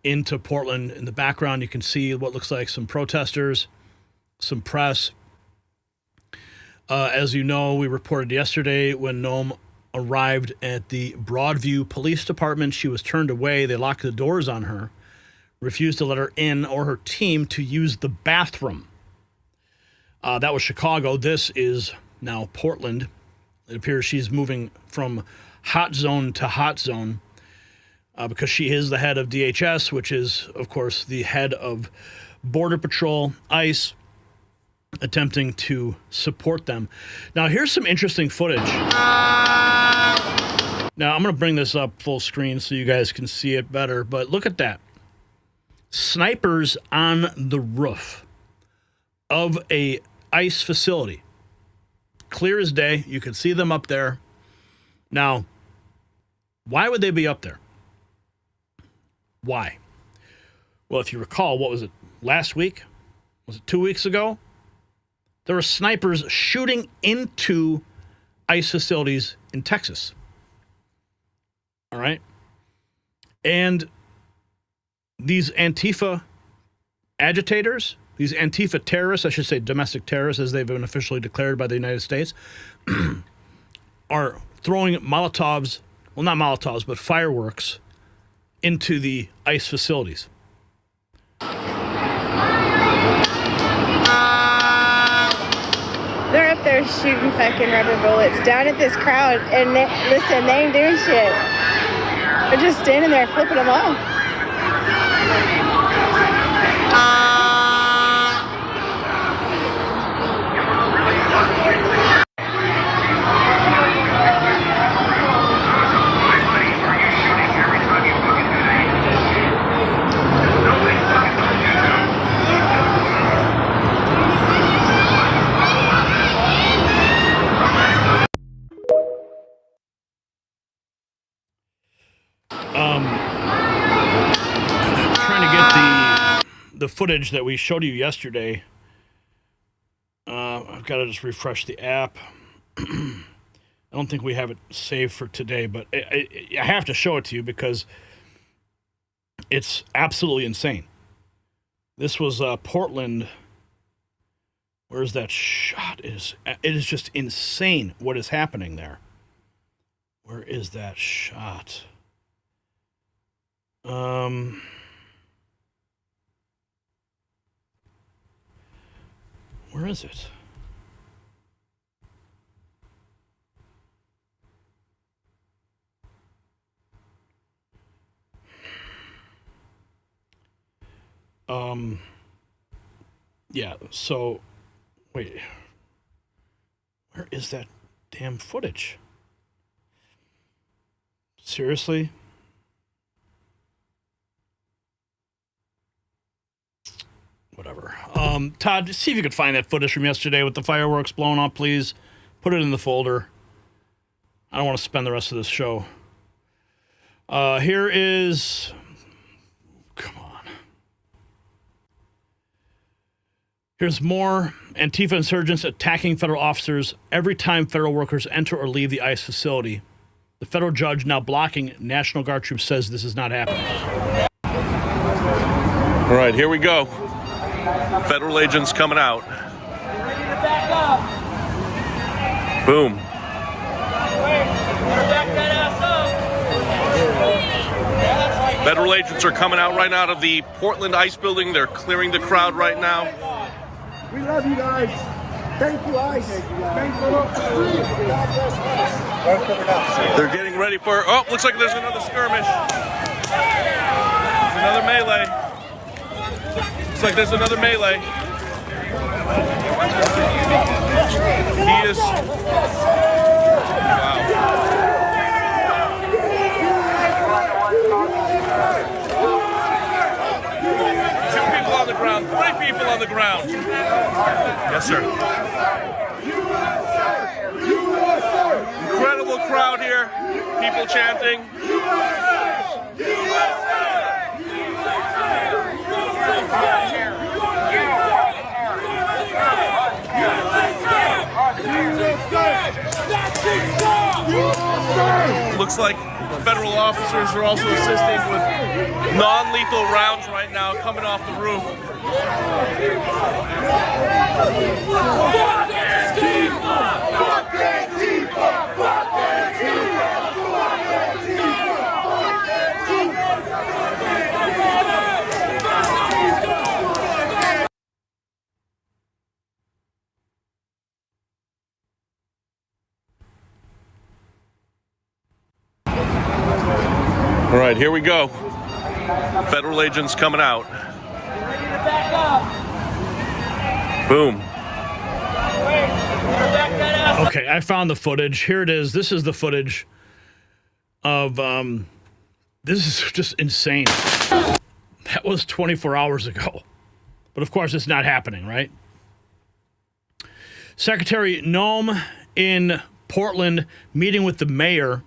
into Portland. In the background, you can see what looks like some protesters, some press. As you know, we reported yesterday when Noem arrived at the Broadview Police Department, she was turned away. They locked the doors on her, refused to let her in or her team to use the bathroom. That was Chicago. This is now Portland. It appears she's moving from hot zone to hot zone because she is the head of DHS, which is, of course, the head of Border Patrol, ICE, attempting to support them. Now, here's some interesting footage. Now, I'm going to bring this up full screen so you guys can see it better, but look at that. Snipers on the roof of a ICE facility. Clear as day. You can see them up there. Now, why would they be up there? Why? Well, if you recall, what was it, last week? Was it 2 weeks ago? There were snipers shooting into ICE facilities in Texas. All right? And these Antifa agitators, these Antifa terrorists, I should say domestic terrorists as they've been officially declared by the United States, are throwing Molotovs, well, not Molotovs, but fireworks into the ICE facilities. They're up there shooting fucking rubber bullets down at this crowd, and listen, they ain't doing shit. They're just standing there flipping them off. Trying to get the footage that we showed you yesterday. I've got to just refresh the app. I don't think we have it saved for today, but I have to show it to you because it's absolutely insane. This was Portland. Where's that shot? It is just insane what is happening there. Where is that shot? Where is it? Yeah, so, wait. Where is that damn footage? Seriously? Whatever. Todd, see if you could find that footage from yesterday with the fireworks blown up, please. Put it in the folder. I don't want to spend the rest of this show. Here is... Come on. Here's more Antifa insurgents attacking federal officers every time federal workers enter or leave the ICE facility. The federal judge now blocking National Guard troops says this is not happening. All right, here we go. Federal agents coming out. Boom. Federal agents are coming out right out of the Portland ICE building. They're clearing the crowd right now. We love you guys. Thank you, ICE. Thank you. They're getting ready for, oh, looks like there's another skirmish. There's another melee. Looks like there's another melee. He is, wow. On the ground, 3 people on the ground. Yes, sir. Incredible crowd here. People chanting. Looks like federal officers are also assisting with non-lethal rounds right now coming off the roof. All right, here we go. Federal agents coming out. Boom. Okay, I found the footage. Here it is. This is the footage of, this is just insane. That was 24 hours ago. But of course, it's not happening, right? Secretary Noem in Portland meeting with the mayor.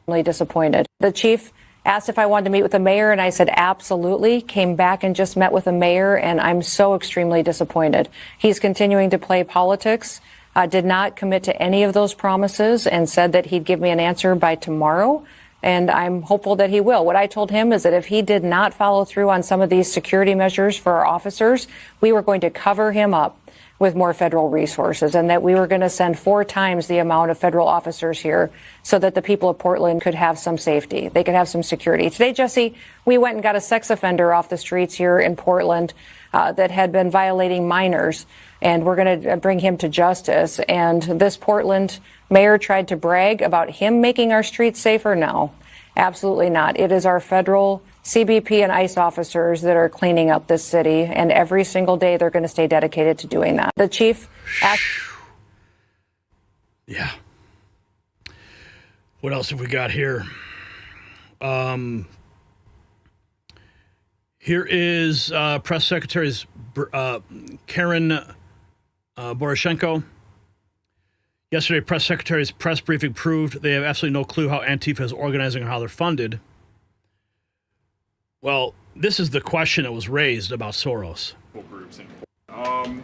Disappointed. The chief asked if I wanted to meet with the mayor, and I said absolutely. Came back and just met with the mayor, and I'm so extremely disappointed. He's continuing to play politics, did not commit to any of those promises, and said that he'd give me an answer by tomorrow, and I'm hopeful that he will. What I told him is that if he did not follow through on some of these security measures for our officers, we were going to cover him up with more federal resources, and that we were going to send 4 times the amount of federal officers here so that the people of Portland could have some safety. They could have some security. Today, Jesse, we went and got a sex offender off the streets here in Portland that had been violating minors, and we're going to bring him to justice. And this Portland mayor tried to brag about him making our streets safer. No, absolutely not. It is our federal CBP and ICE officers that are cleaning up this city, and every single day they're going to stay dedicated to doing that. The chief asked... Yeah. What else have we got here? Here is Press Secretary Karen Boroshenko. Yesterday, Press Secretary's press briefing proved they have absolutely no clue how Antifa is organizing or how they're funded. Well, this is the question that was raised about Soros. Groups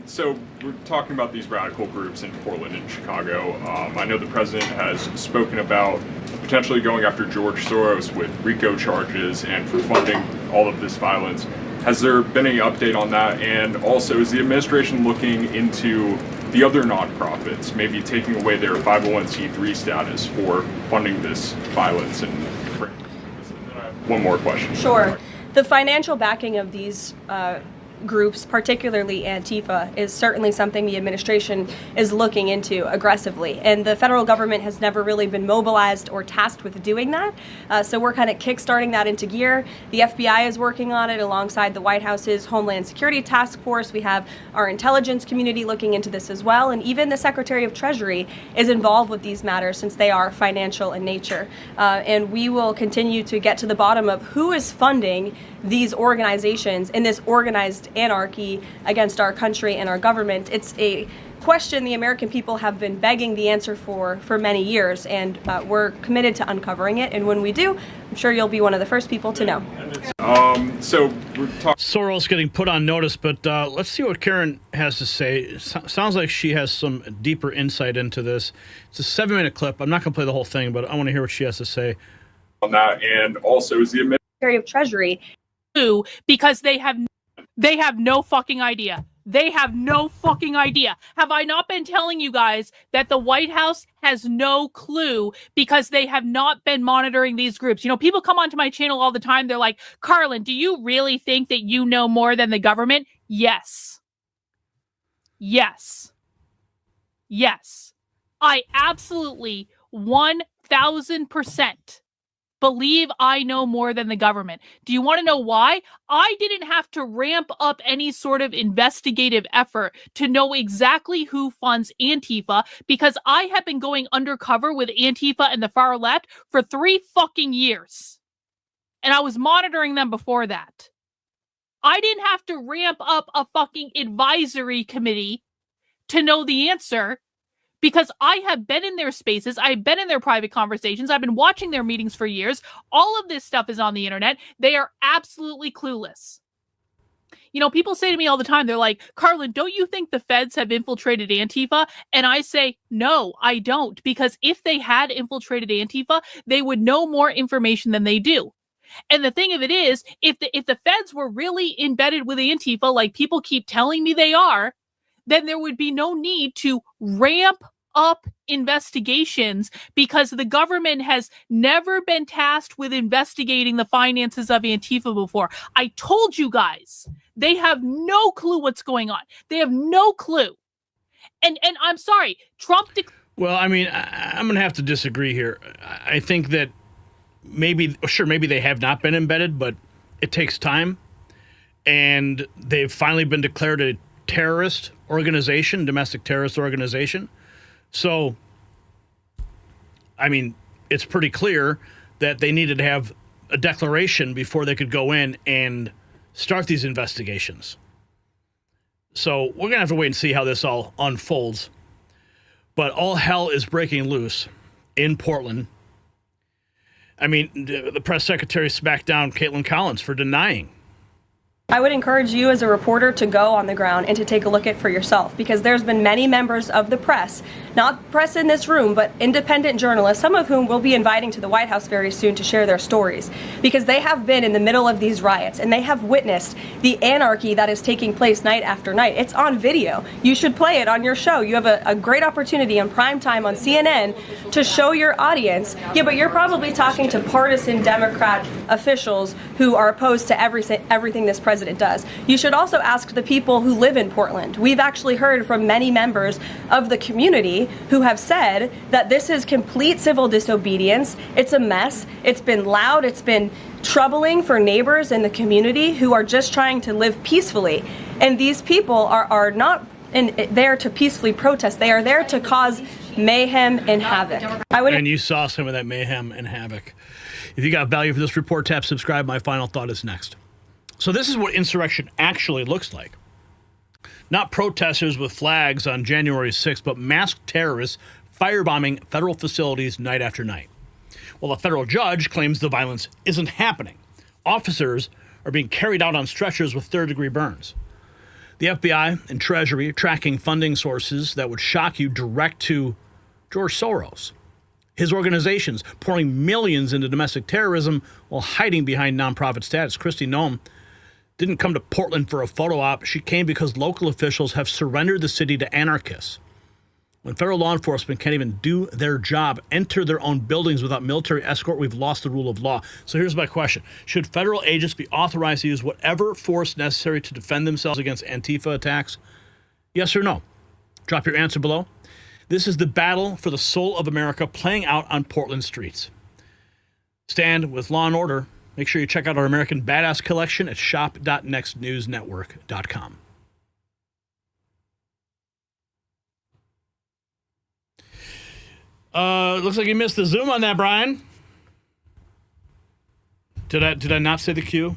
so we're talking about these radical groups in Portland and Chicago. I know the president has spoken about potentially going after George Soros with RICO charges and for funding all of this violence. Has there been any update on that? And also, is the administration looking into the other nonprofits, maybe taking away their 501c3 status for funding this violence? And one more question. Sure. The financial backing of these groups, particularly Antifa, is certainly something the administration is looking into aggressively. And the federal government has never really been mobilized or tasked with doing that. So we're kind of kickstarting that into gear. The FBI is working on it alongside the White House's Homeland Security Task Force. We have our intelligence community looking into this as well. And even the Secretary of Treasury is involved with these matters since they are financial in nature. And we will continue to get to the bottom of who is funding these organizations in this organized anarchy against our country and our government. It's a question the American people have been begging the answer for many years, and we're committed to uncovering it. And when we do, I'm sure you'll be one of the first people to know. So we're talking Soros getting put on notice, but let's see what Karen has to say. Sounds like she has some deeper insight into this. It's a 7-minute clip. I'm not going to play the whole thing, but I want to hear what she has to say on that. And also, is the Secretary of Treasury because they have no fucking idea. They have no fucking idea. Have I not been telling you guys that the White House has no clue because they have not been monitoring these groups? You know, people come onto my channel all the time. They're like, Carlin, do you really think that you know more than the government? Yes. Yes. Yes. I absolutely 1000% believe I know more than the government. Do you want to know why? I didn't have to ramp up any sort of investigative effort to know exactly who funds Antifa because I have been going undercover with Antifa and the far left for 3 fucking years. And I was monitoring them before that. I didn't have to ramp up a fucking advisory committee to know the answer. Because I have been in their spaces, I've been in their private conversations, I've been watching their meetings for years. All of this stuff is on the internet. They are absolutely clueless. You know, people say to me all the time, they're like, Carlin, don't you think the feds have infiltrated Antifa? And I say, no, I don't. Because if they had infiltrated Antifa, they would know more information than they do. And the thing of it is, if the feds were really embedded with Antifa, like people keep telling me they are, then there would be no need to ramp up investigations because the government has never been tasked with investigating the finances of Antifa before. I told you guys, they have no clue what's going on. They have no clue. And I'm sorry, Trump... Well, I mean, I'm going to have to disagree here. I think that maybe they have not been embedded, but it takes time. And they've finally been declared a terrorist organization, domestic terrorist organization. So, I mean, it's pretty clear that they needed to have a declaration before they could go in and start these investigations. So we're going to have to wait and see how this all unfolds. But all hell is breaking loose in Portland. I mean, the press secretary smacked down Caitlin Collins for denying. I would encourage you as a reporter to go on the ground and to take a look at it for yourself, because there's been many members of the press, not press in this room, but independent journalists, some of whom we'll be inviting to the White House very soon to share their stories, because they have been in the middle of these riots and they have witnessed the anarchy that is taking place night after night. It's on video. You should play it on your show. You have a great opportunity on primetime on CNN to show your audience. Yeah, but you're probably talking to partisan Democrat officials who are opposed to everything this president does. You should also ask the people who live in Portland. We've actually heard from many members of the community who have said that this is complete civil disobedience. It's a mess. It's been loud. It's been troubling for neighbors in the community who are just trying to live peacefully. And these people are not there to peacefully protest. They are there to cause mayhem and havoc. And you saw some of that mayhem and havoc. If you got value for this report, tap subscribe. My final thought is next. So this is what insurrection actually looks like. Not protesters with flags on January 6th, but masked terrorists firebombing federal facilities night after night. Well, a federal judge claims the violence isn't happening. Officers are being carried out on stretchers with third-degree burns. The FBI and Treasury are tracking funding sources that would shock you direct to George Soros. His organizations pouring millions into domestic terrorism while hiding behind nonprofit status. Kristi Noem didn't come to Portland for a photo op. She came because local officials have surrendered the city to anarchists. When federal law enforcement can't even do their job, enter their own buildings without military escort, we've lost the rule of law. So here's my question. Should federal agents be authorized to use whatever force necessary to defend themselves against Antifa attacks? Yes or no? Drop your answer below. This is the battle for the soul of America playing out on Portland streets. Stand with law and order. Make sure you check out our American Badass collection at shop.nextnewsnetwork.com. Looks like you missed the Zoom on that, Brian. Did I not say the cue?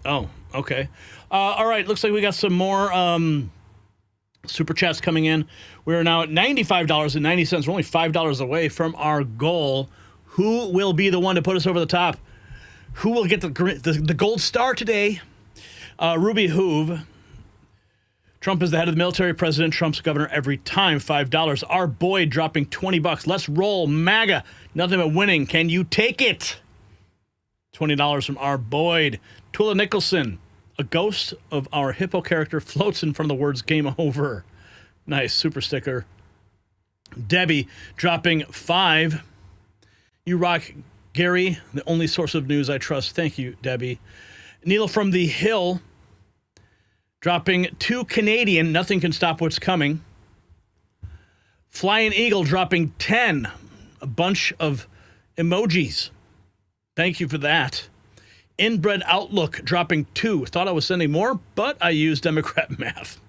Oh, okay. All right, looks like we got some more super chats coming in. We are now at $95.90. We're only $5 away from our goal. Who will be the one to put us over the top? Who will get the gold star today? Ruby Hoove. Trump is the head of the military. President Trump's governor every time. $5. Our Boyd dropping $20. Let's roll. MAGA. Nothing but winning. Can you take it? $20 from our Boyd. Tula Nicholson. A ghost of our hippo character floats in front of the words game over. Nice. Super sticker. Debbie dropping $5. You rock, Gary. The only source of news I trust. Thank you, Debbie. Neil from the Hill. Dropping $2 Canadian. Nothing can stop what's coming. Flying Eagle dropping 10. A bunch of emojis. Thank you for that. Inbred Outlook dropping 2. Thought I was sending more, but I used Democrat math.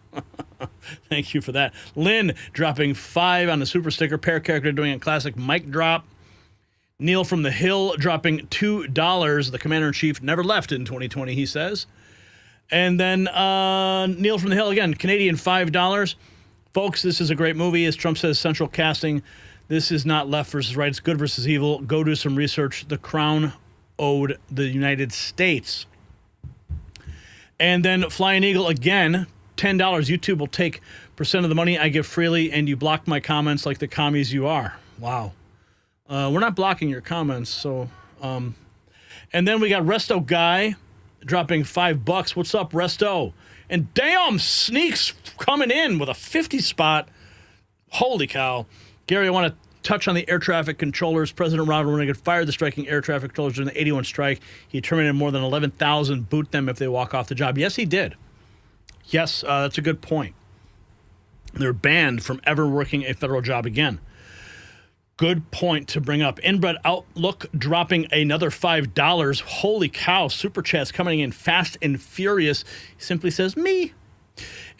Thank you for that. Lynn dropping 5 on the super sticker. Pair character doing a classic mic drop. Neil from the Hill dropping $2. The commander-in-chief never left in 2020, he says. And then Neil from the Hill again, Canadian $5. Folks, this is a great movie. As Trump says, central casting. This is not left versus right. It's good versus evil. Go do some research. The Crown owed the United States. And then Flying Eagle again, $10. YouTube will take % of the money I give freely, and you block my comments like the commies you are. Wow. We're not blocking your comments. So, and then we got Resto Guy dropping $5. What's up, Resto? And damn, Sneaks coming in with a 50 spot. Holy cow. Gary, I want to touch on the air traffic controllers. President Ronald Reagan fired the striking air traffic controllers during the 81 strike. He terminated more than 11,000, boot them if they walk off the job. Yes, he did. Yes, that's a good point. They're banned from ever working a federal job again. Good point to bring up. Inbred Outlook dropping another $5. Holy cow. Super chats coming in fast and furious. He simply says, me.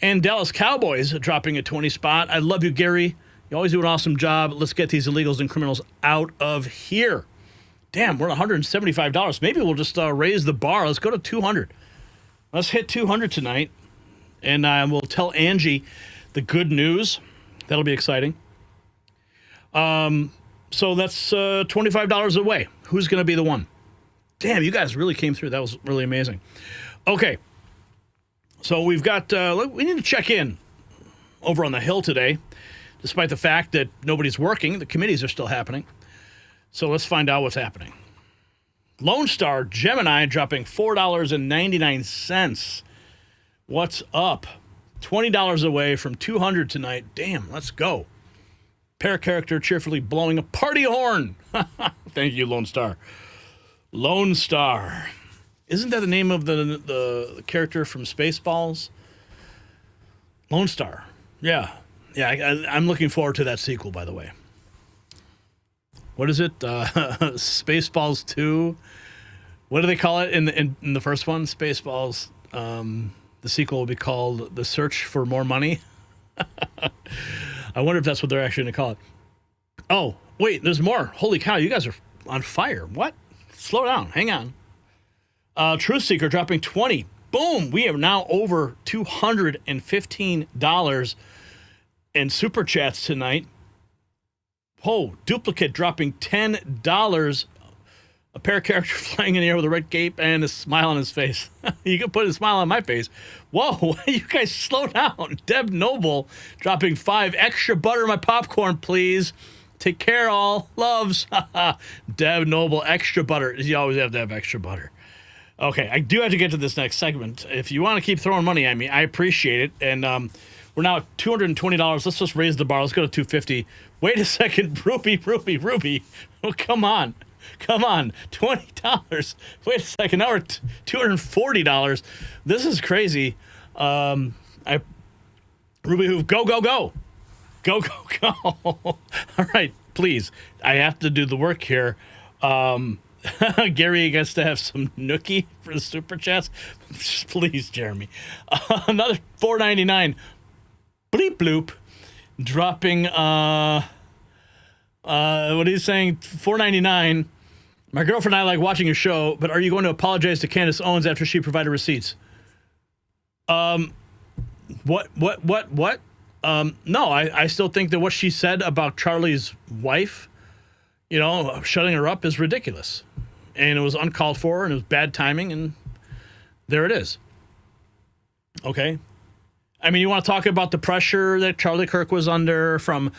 And Dallas Cowboys dropping a 20 spot. I love you, Gary. You always do an awesome job. Let's get these illegals and criminals out of here. Damn, we're at $175. Maybe we'll just raise the bar. Let's go to 200. Let's hit 200 tonight. And we'll tell Angie the good news. That'll be exciting. So that's $25 away. Who's going to be the one? Damn, you guys really came through. That was really amazing. Okay. So we've got, we need to check in over on the Hill today. Despite the fact that nobody's working, the committees are still happening. So let's find out what's happening. Lone Star Gemini dropping $4.99. What's up? $20 away from 200 tonight. Damn, let's go. Pair character cheerfully blowing a party horn. Thank you, Lone Star. Lone Star. Isn't that the name of the character from Spaceballs? Lone Star. Yeah. Yeah, I'm looking forward to that sequel, by the way. What is it? Spaceballs 2? What do they call it in the first one? Spaceballs. The sequel will be called The Search for More Money. I wonder if that's what they're actually going to call it. Oh, wait, there's more. Holy cow, you guys are on fire. What? Slow down. Hang on. Truth Seeker dropping 20. Boom. We are now over $215 in super chats tonight. Oh, Duplicate dropping $10. A pair character flying in the air with a red cape and a smile on his face. You can put a smile on my face. Whoa, you guys slow down. Deb Noble dropping 5. Extra butter in my popcorn, please. Take care, all. Loves. Deb Noble, extra butter. You always have to have extra butter. Okay, I do have to get to this next segment. If you want to keep throwing money at me, I appreciate it. And we're We're now at $220. Let's just raise the bar. Let's go to $250. Wait a second, Ruby. Oh, come on. $20. Wait a second. Now we're $240. This is crazy. Ruby Hoof, go. Go. All right, please. I have to do the work here. Gary gets to have some nookie for the super chats. Please, Jeremy. Another $4.99. Bleep bloop. Dropping, what are you saying? $4.99. My girlfriend and I like watching your show, but are you going to apologize to Candace Owens after she provided receipts? What? No, I still think that what she said about Charlie's wife, shutting her up is ridiculous. And it was uncalled for, and it was bad timing, and there it is. Okay? I mean, you want to talk about the pressure that Charlie Kirk was under from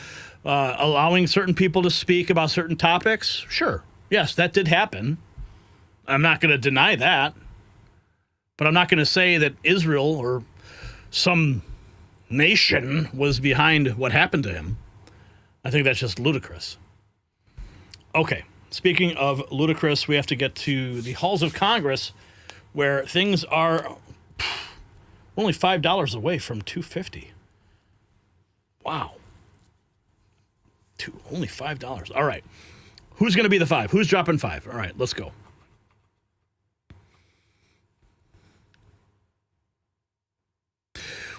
allowing certain people to speak about certain topics? Sure. Yes, that did happen. I'm not going to deny that. But I'm not going to say that Israel or some nation was behind what happened to him. I think that's just ludicrous. Okay, speaking of ludicrous, we have to get to the halls of Congress where things are only $5 away from $250. Wow. Only $5. All right. Who's going to be the 5? Who's dropping 5? All right, let's go.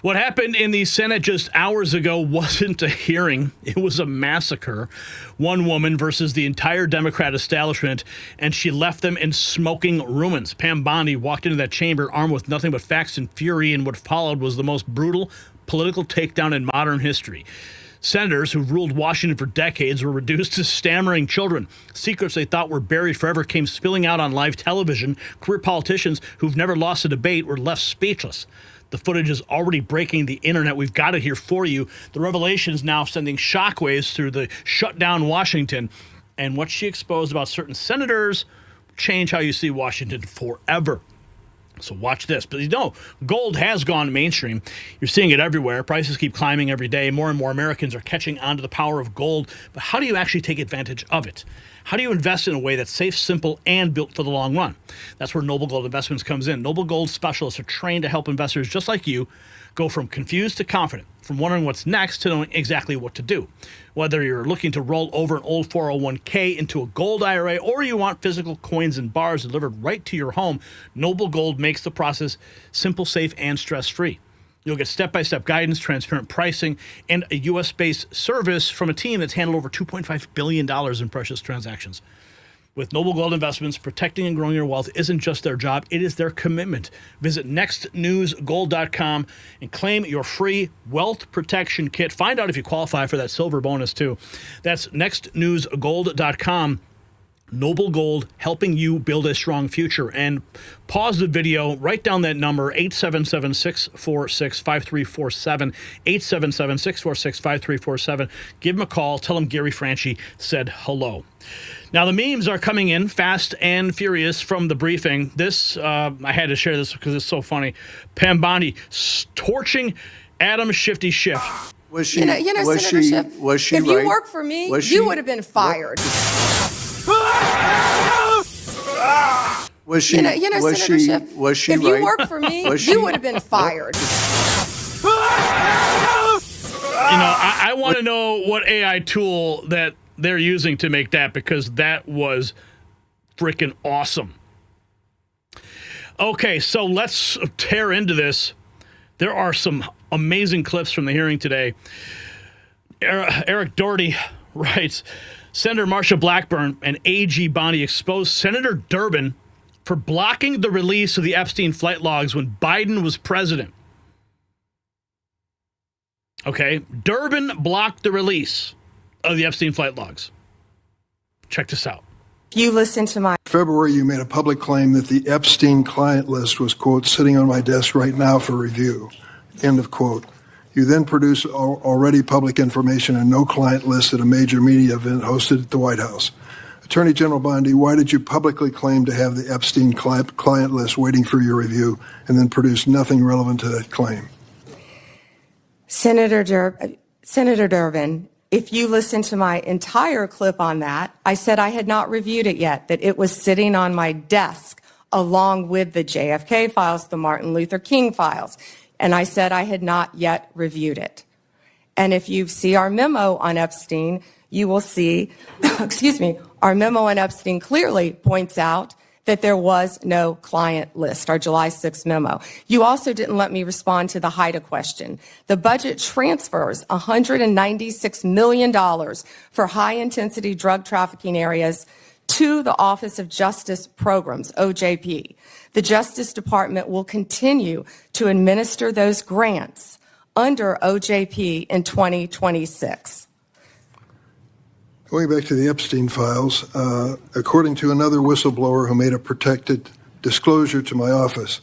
What happened in the Senate just hours ago wasn't a hearing. It was a massacre. One woman versus the entire Democrat establishment, and she left them in smoking ruins. Pam Bondi walked into that chamber armed with nothing but facts and fury, and what followed was the most brutal political takedown in modern history. Senators who've ruled Washington for decades were reduced to stammering children. Secrets they thought were buried forever came spilling out on live television. Career politicians who've never lost a debate were left speechless. The footage is already breaking the internet. We've got it here for you. The revelations now sending shockwaves through the shutdown Washington. And what she exposed about certain senators change how you see Washington forever. So watch this. But gold has gone mainstream. You're seeing it everywhere. Prices keep climbing every day. More and more Americans are catching on to the power of gold. But how do you actually take advantage of it? How do you invest in a way that's safe, simple, and built for the long run? That's where Noble Gold Investments comes in. Noble Gold specialists are trained to help investors just like you go from confused to confident, from wondering what's next to knowing exactly what to do. Whether you're looking to roll over an old 401k into a gold IRA or you want physical coins and bars delivered right to your home, Noble Gold makes the process simple, safe, and stress-free. You'll get step-by-step guidance, transparent pricing, and a U.S.-based service from a team that's handled over $2.5 billion in precious transactions. With Noble Gold Investments, protecting and growing your wealth isn't just their job, it is their commitment. Visit nextnewsgold.com and claim your free wealth protection kit. Find out if you qualify for that silver bonus, too. That's nextnewsgold.com. Noble Gold, helping you build a strong future. And pause the video, write down that number, 877-646-5347, 877-646-5347. Give them a call. Tell them Gary Franchi said hello. Now, the memes are coming in fast and furious from the briefing. This, I had to share this because it's so funny. Pam Bondi torching Adam Shifty Schiff. Was she, Senator Schiff, was she if right? you worked for me, you would have been fired. Was she, Senator Schiff, was she if right? you worked for me, you would have been fired. I want to know what AI tool that they're using to make that, because that was freaking awesome. Okay, so let's tear into this. There are some amazing clips from the hearing today. Eric Doherty writes, Senator Marsha Blackburn and AG Bondi exposed Senator Durbin for blocking the release of the Epstein flight logs when Biden was president. Okay, Durbin blocked the release of the Epstein flight logs. Check this out. You listen to my... February, you made a public claim that the Epstein client list was, quote, sitting on my desk right now for review, end of quote. You then produced already public information and no client list at a major media event hosted at the White House. Attorney General Bondi, why did you publicly claim to have the Epstein client list waiting for your review and then produce nothing relevant to that claim? Senator Durbin, if you listen to my entire clip on that, I said I had not reviewed it yet, that it was sitting on my desk along with the JFK files, the Martin Luther King files. And I said I had not yet reviewed it. And if you see our memo on Epstein, you will see, our memo on Epstein clearly points out that there was no client list, our July 6th memo. You also didn't let me respond to the HIDTA question. The budget transfers $196 million for high-intensity drug trafficking areas to the Office of Justice Programs, OJP. The Justice Department will continue to administer those grants under OJP in 2026. Going back to the Epstein files, according to another whistleblower who made a protected disclosure to my office,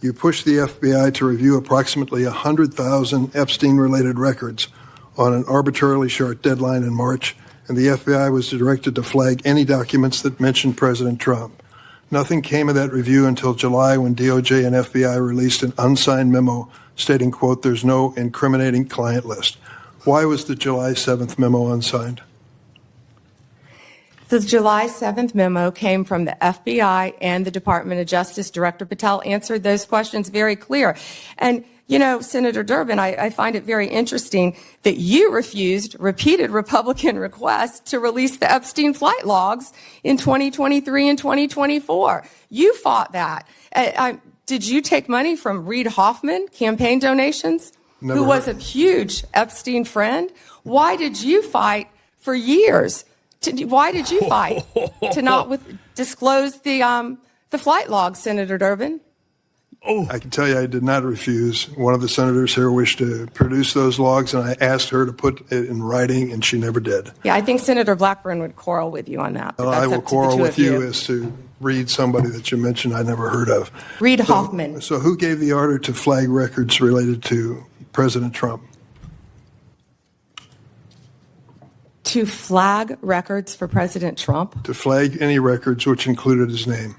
you pushed the FBI to review approximately 100,000 Epstein-related records on an arbitrarily short deadline in March, and the FBI was directed to flag any documents that mentioned President Trump. Nothing came of that review until July when DOJ and FBI released an unsigned memo stating, quote, there's no incriminating client list. Why was the July 7th memo unsigned? The July 7th memo came from the FBI and the Department of Justice. Director Patel answered those questions very clear. And, you know, Senator Durbin, I find it very interesting that you refused repeated Republican requests to release the Epstein flight logs in 2023 and 2024. You fought that. Did you take money from Reid Hoffman, campaign donations, who was a huge Epstein friend? Why did you fight for years? Why did you fight to not disclose the flight logs, Senator Durbin? I can tell you I did not refuse. One of the senators here wished to produce those logs, and I asked her to put it in writing, and she never did. Yeah, I think Senator Blackburn would quarrel with you on that. Well, I will quarrel with you as to read somebody that you mentioned I never heard of. Reid Hoffman. So who gave the order to flag records related to President Trump? To flag records for President Trump? To flag any records which included his name.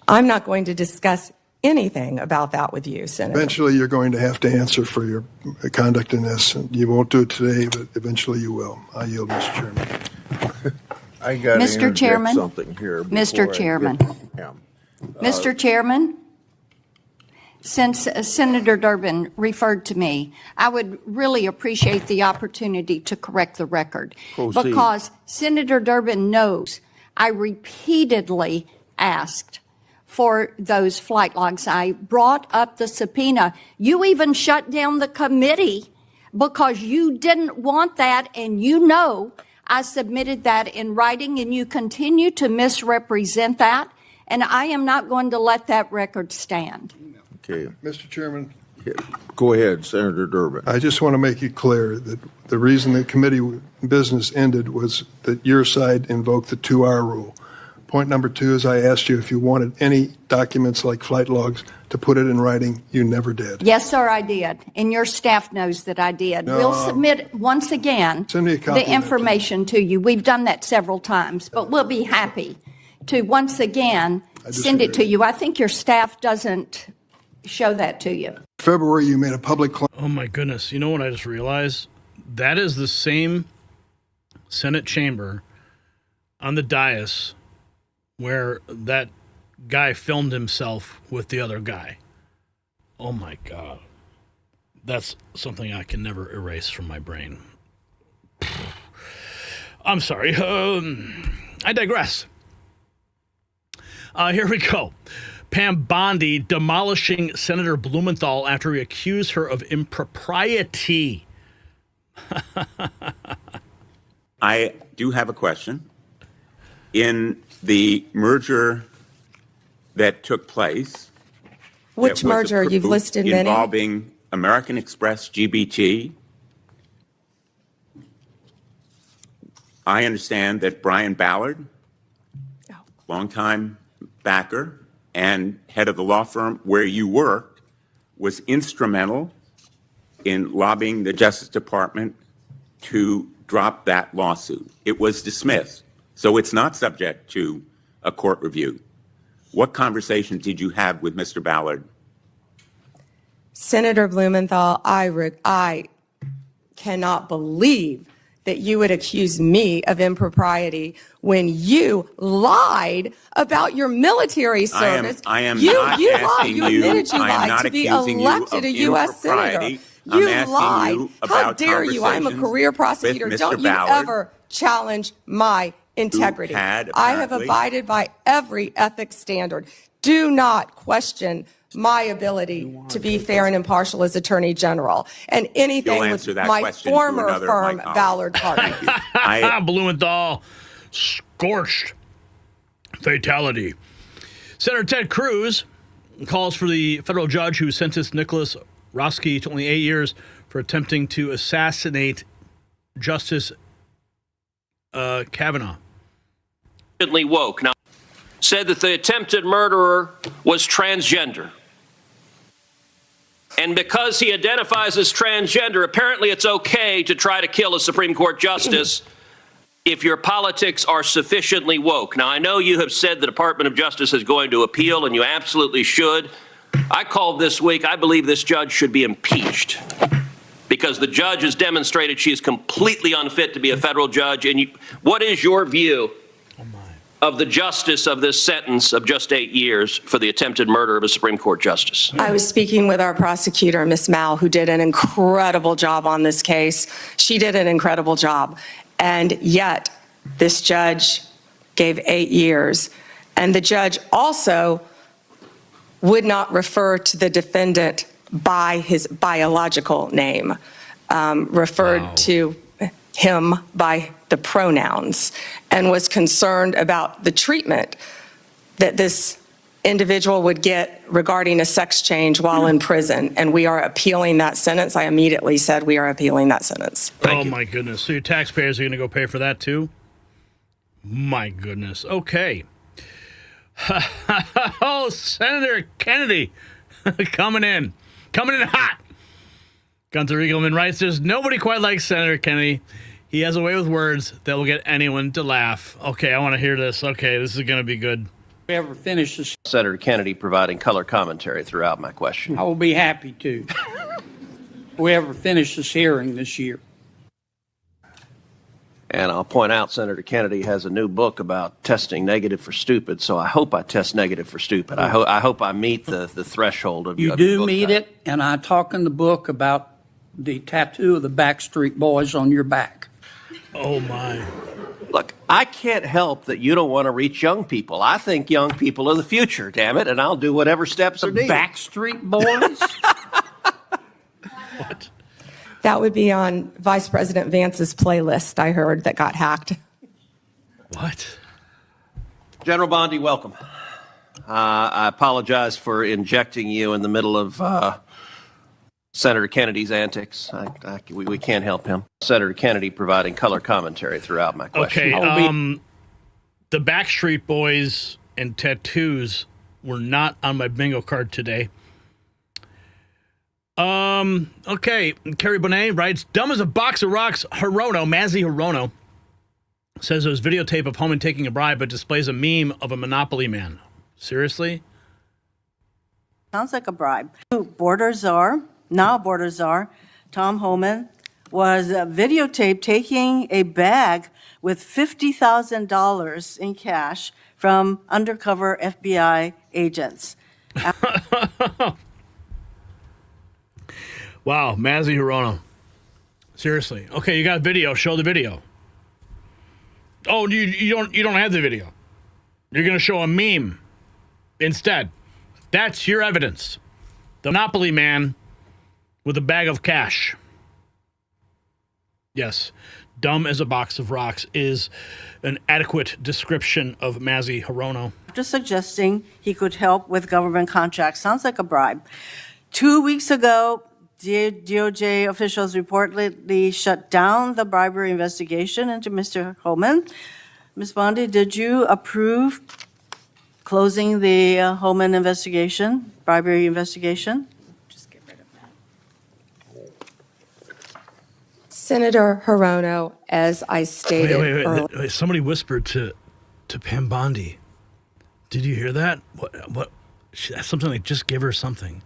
I'm not going to discuss anything about that with you, Senator. Eventually, you're going to have to answer for your conduct in this. You won't do it today, but eventually you will. I yield, Mr. Chairman. I got Mr. Chairman, something here. Mr. Chairman, Mr. Chairman, since Senator Durbin referred to me, I would really appreciate the opportunity to correct the record. Proceed. Because Senator Durbin knows I repeatedly asked for those flight logs. I brought up the subpoena. You even shut down the committee because you didn't want that, and you know I submitted that in writing, and you continue to misrepresent that, and I am not going to let that record stand. Okay. Mr. Chairman. Go ahead, Senator Durbin. I just want to make it clear that the reason the committee business ended was that your side invoked the 2-hour rule. Point number 2 is I asked you if you wanted any documents like flight logs to put it in writing. You never did. Yes, sir, I did. And your staff knows that I did. No. We'll submit once again Send me a copy the information to you. We've done that several times, but we'll be happy to once again send it to you. I think your staff doesn't show that to you. February, you made a public claim. Oh, my goodness. You know what I just realized? That is the same Senate chamber on the dais where that guy filmed himself with the other guy. Oh, my God. That's something I can never erase from my brain. I'm sorry. I digress. Here we go. Pam Bondi demolishing Senator Blumenthal after he accused her of impropriety. I do have a question. In the merger that took place, which merger? You've listed many. Involving American Express GBT. I understand that Brian Ballard, longtime backer and head of the law firm where you worked, was instrumental in lobbying the Justice Department to drop that lawsuit. It was dismissed, so it's not subject to a court review. What conversation did you have with Mr. Ballard? Senator Blumenthal, I cannot believe that you would accuse me of impropriety when you lied about your military service. I am you not lied. asking You admitted you lied to be elected a U.S. senator. You lied. How dare you? I'm a career prosecutor. Don't you ever challenge my integrity. I have abided by every ethics standard. Do not question my ability to be fair and impartial as Attorney General, and anything with my former firm, Ballard Partners. Blumenthal, scorched. Fatality. Senator Ted Cruz calls for the federal judge who sentenced Nicholas Roski to only 8 years for attempting to assassinate Justice Kavanaugh. Woke now said that the attempted murderer was transgender. And because he identifies as transgender, apparently it's okay to try to kill a Supreme Court justice if your politics are sufficiently woke. Now, I know you have said the Department of Justice is going to appeal, and you absolutely should. I called this week, I believe this judge should be impeached because the judge has demonstrated she is completely unfit to be a federal judge. And what is your view of the justice of this sentence of just 8 years for the attempted murder of a Supreme Court justice? I was speaking with our prosecutor, Ms. Mal, who did an incredible job on this case. She did an incredible job. And yet, this judge gave 8 years. And the judge also would not refer to the defendant by his biological name, referred to him by the pronouns, and was concerned about the treatment that this individual would get regarding a sex change while in prison. And we are appealing that sentence. I immediately said we are appealing that sentence. My goodness. So your taxpayers are going to go pay for that too? My goodness. Okay. Oh, Senator Kennedy coming in hot. Gunther Eagleman writes, there's nobody quite like Senator Kennedy. He has a way with words that will get anyone to laugh. Okay, I want to hear this. Okay, this is going to be good. Ever finish this? Senator Kennedy providing color commentary throughout my question. I will be happy to. We ever finish this hearing this year? And I'll point out Senator Kennedy has a new book about testing negative for stupid, so I hope I test negative for stupid. I hope I meet the threshold of You do meet it, and I talk in the book about the tattoo of the Backstreet Boys on your back. Oh, my. Look, I can't help that you don't want to reach young people. I think young people are the future, damn it, and I'll do whatever steps are needed. Backstreet Boys? What? That would be on Vice President Vance's playlist, I heard, that got hacked. What? General Bondi, welcome. I apologize for injecting you in the middle of Senator Kennedy's antics. We can't help him. Senator Kennedy providing color commentary throughout my question. Okay, the Backstreet Boys and tattoos were not on my bingo card today. Okay, Carrie Bonet writes, dumb as a box of rocks, Mazzy Hirono, says there's videotape of Homan taking a bribe, but displays a meme of a Monopoly man. Seriously? Sounds like a bribe. Border czar, now border czar, Tom Homan, was videotaped taking a bag with $50,000 in cash from undercover FBI agents. Wow, Mazzy Hirono. Seriously. Okay, you got video. Show the video. Oh, you don't have the video. You're going to show a meme instead. That's your evidence. The Monopoly man with a bag of cash. Yes, dumb as a box of rocks is an adequate description of Mazzy Hirono. After suggesting he could help with government contracts. Sounds like a bribe. 2 weeks ago, DOJ officials reportedly shut down the bribery investigation into Mr. Homan. Ms. Bondi, did you approve closing the Homan investigation, bribery investigation? Just get rid of that. Senator Hirono, as I stated earlier. Somebody whispered to Pam Bondi. Did you hear that? What? Something like, just give her something.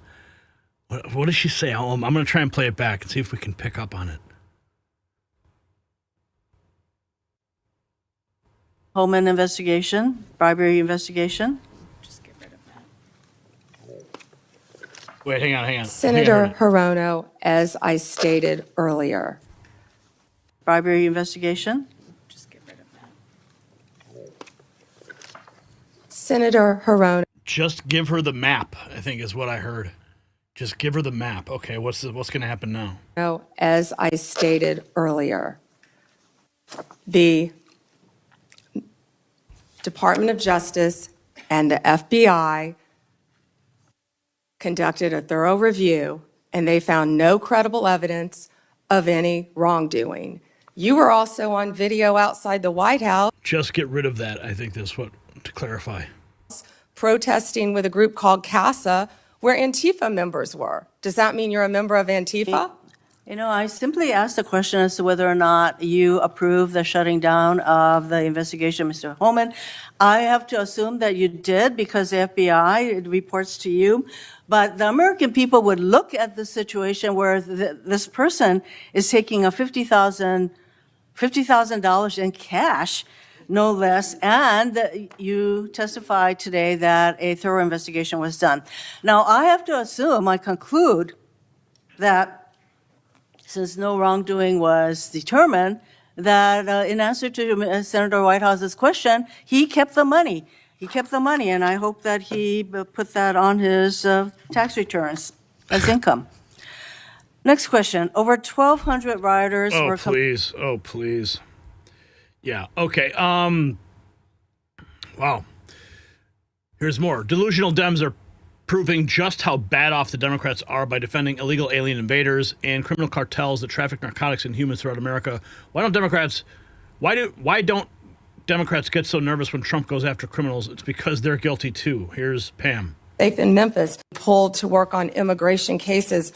What does she say? I'm going to try and play it back and see if we can pick up on it. Holman investigation, bribery investigation. Wait, hang on. Senator Hirono, as I stated earlier. Bribery investigation. Senator Hirono. Just give her the map, I think is what I heard. Just give her the map. Okay, what's going to happen now? As I stated earlier, the Department of Justice and the FBI conducted a thorough review, and they found no credible evidence of any wrongdoing. You were also on video outside the White House. Just get rid of that, I think that's what, to clarify. Protesting with a group called CASA, where Antifa members were. Does that mean you're a member of Antifa? You know, I simply asked the question as to whether or not you approve the shutting down of the investigation, Mr. Holman. I have to assume that you did because the FBI reports to you. But the American people would look at the situation where this person is taking a $50,000 in cash, no less, and you testified today that a thorough investigation was done. Now, I have to assume, I conclude, that since no wrongdoing was determined, that in answer to Senator Whitehouse's question, he kept the money. He kept the money, and I hope that he put that on his tax returns as income. Next question. Over 1,200 rioters were... Oh, please. Yeah, okay. Wow. Here's more. Delusional Dems are proving just how bad off the Democrats are by defending illegal alien invaders and criminal cartels that traffic narcotics and humans throughout America. Why don't Democrats get so nervous when Trump goes after criminals? It's because they're guilty too. Here's Pam. Safe in Memphis, pulled to work on immigration cases.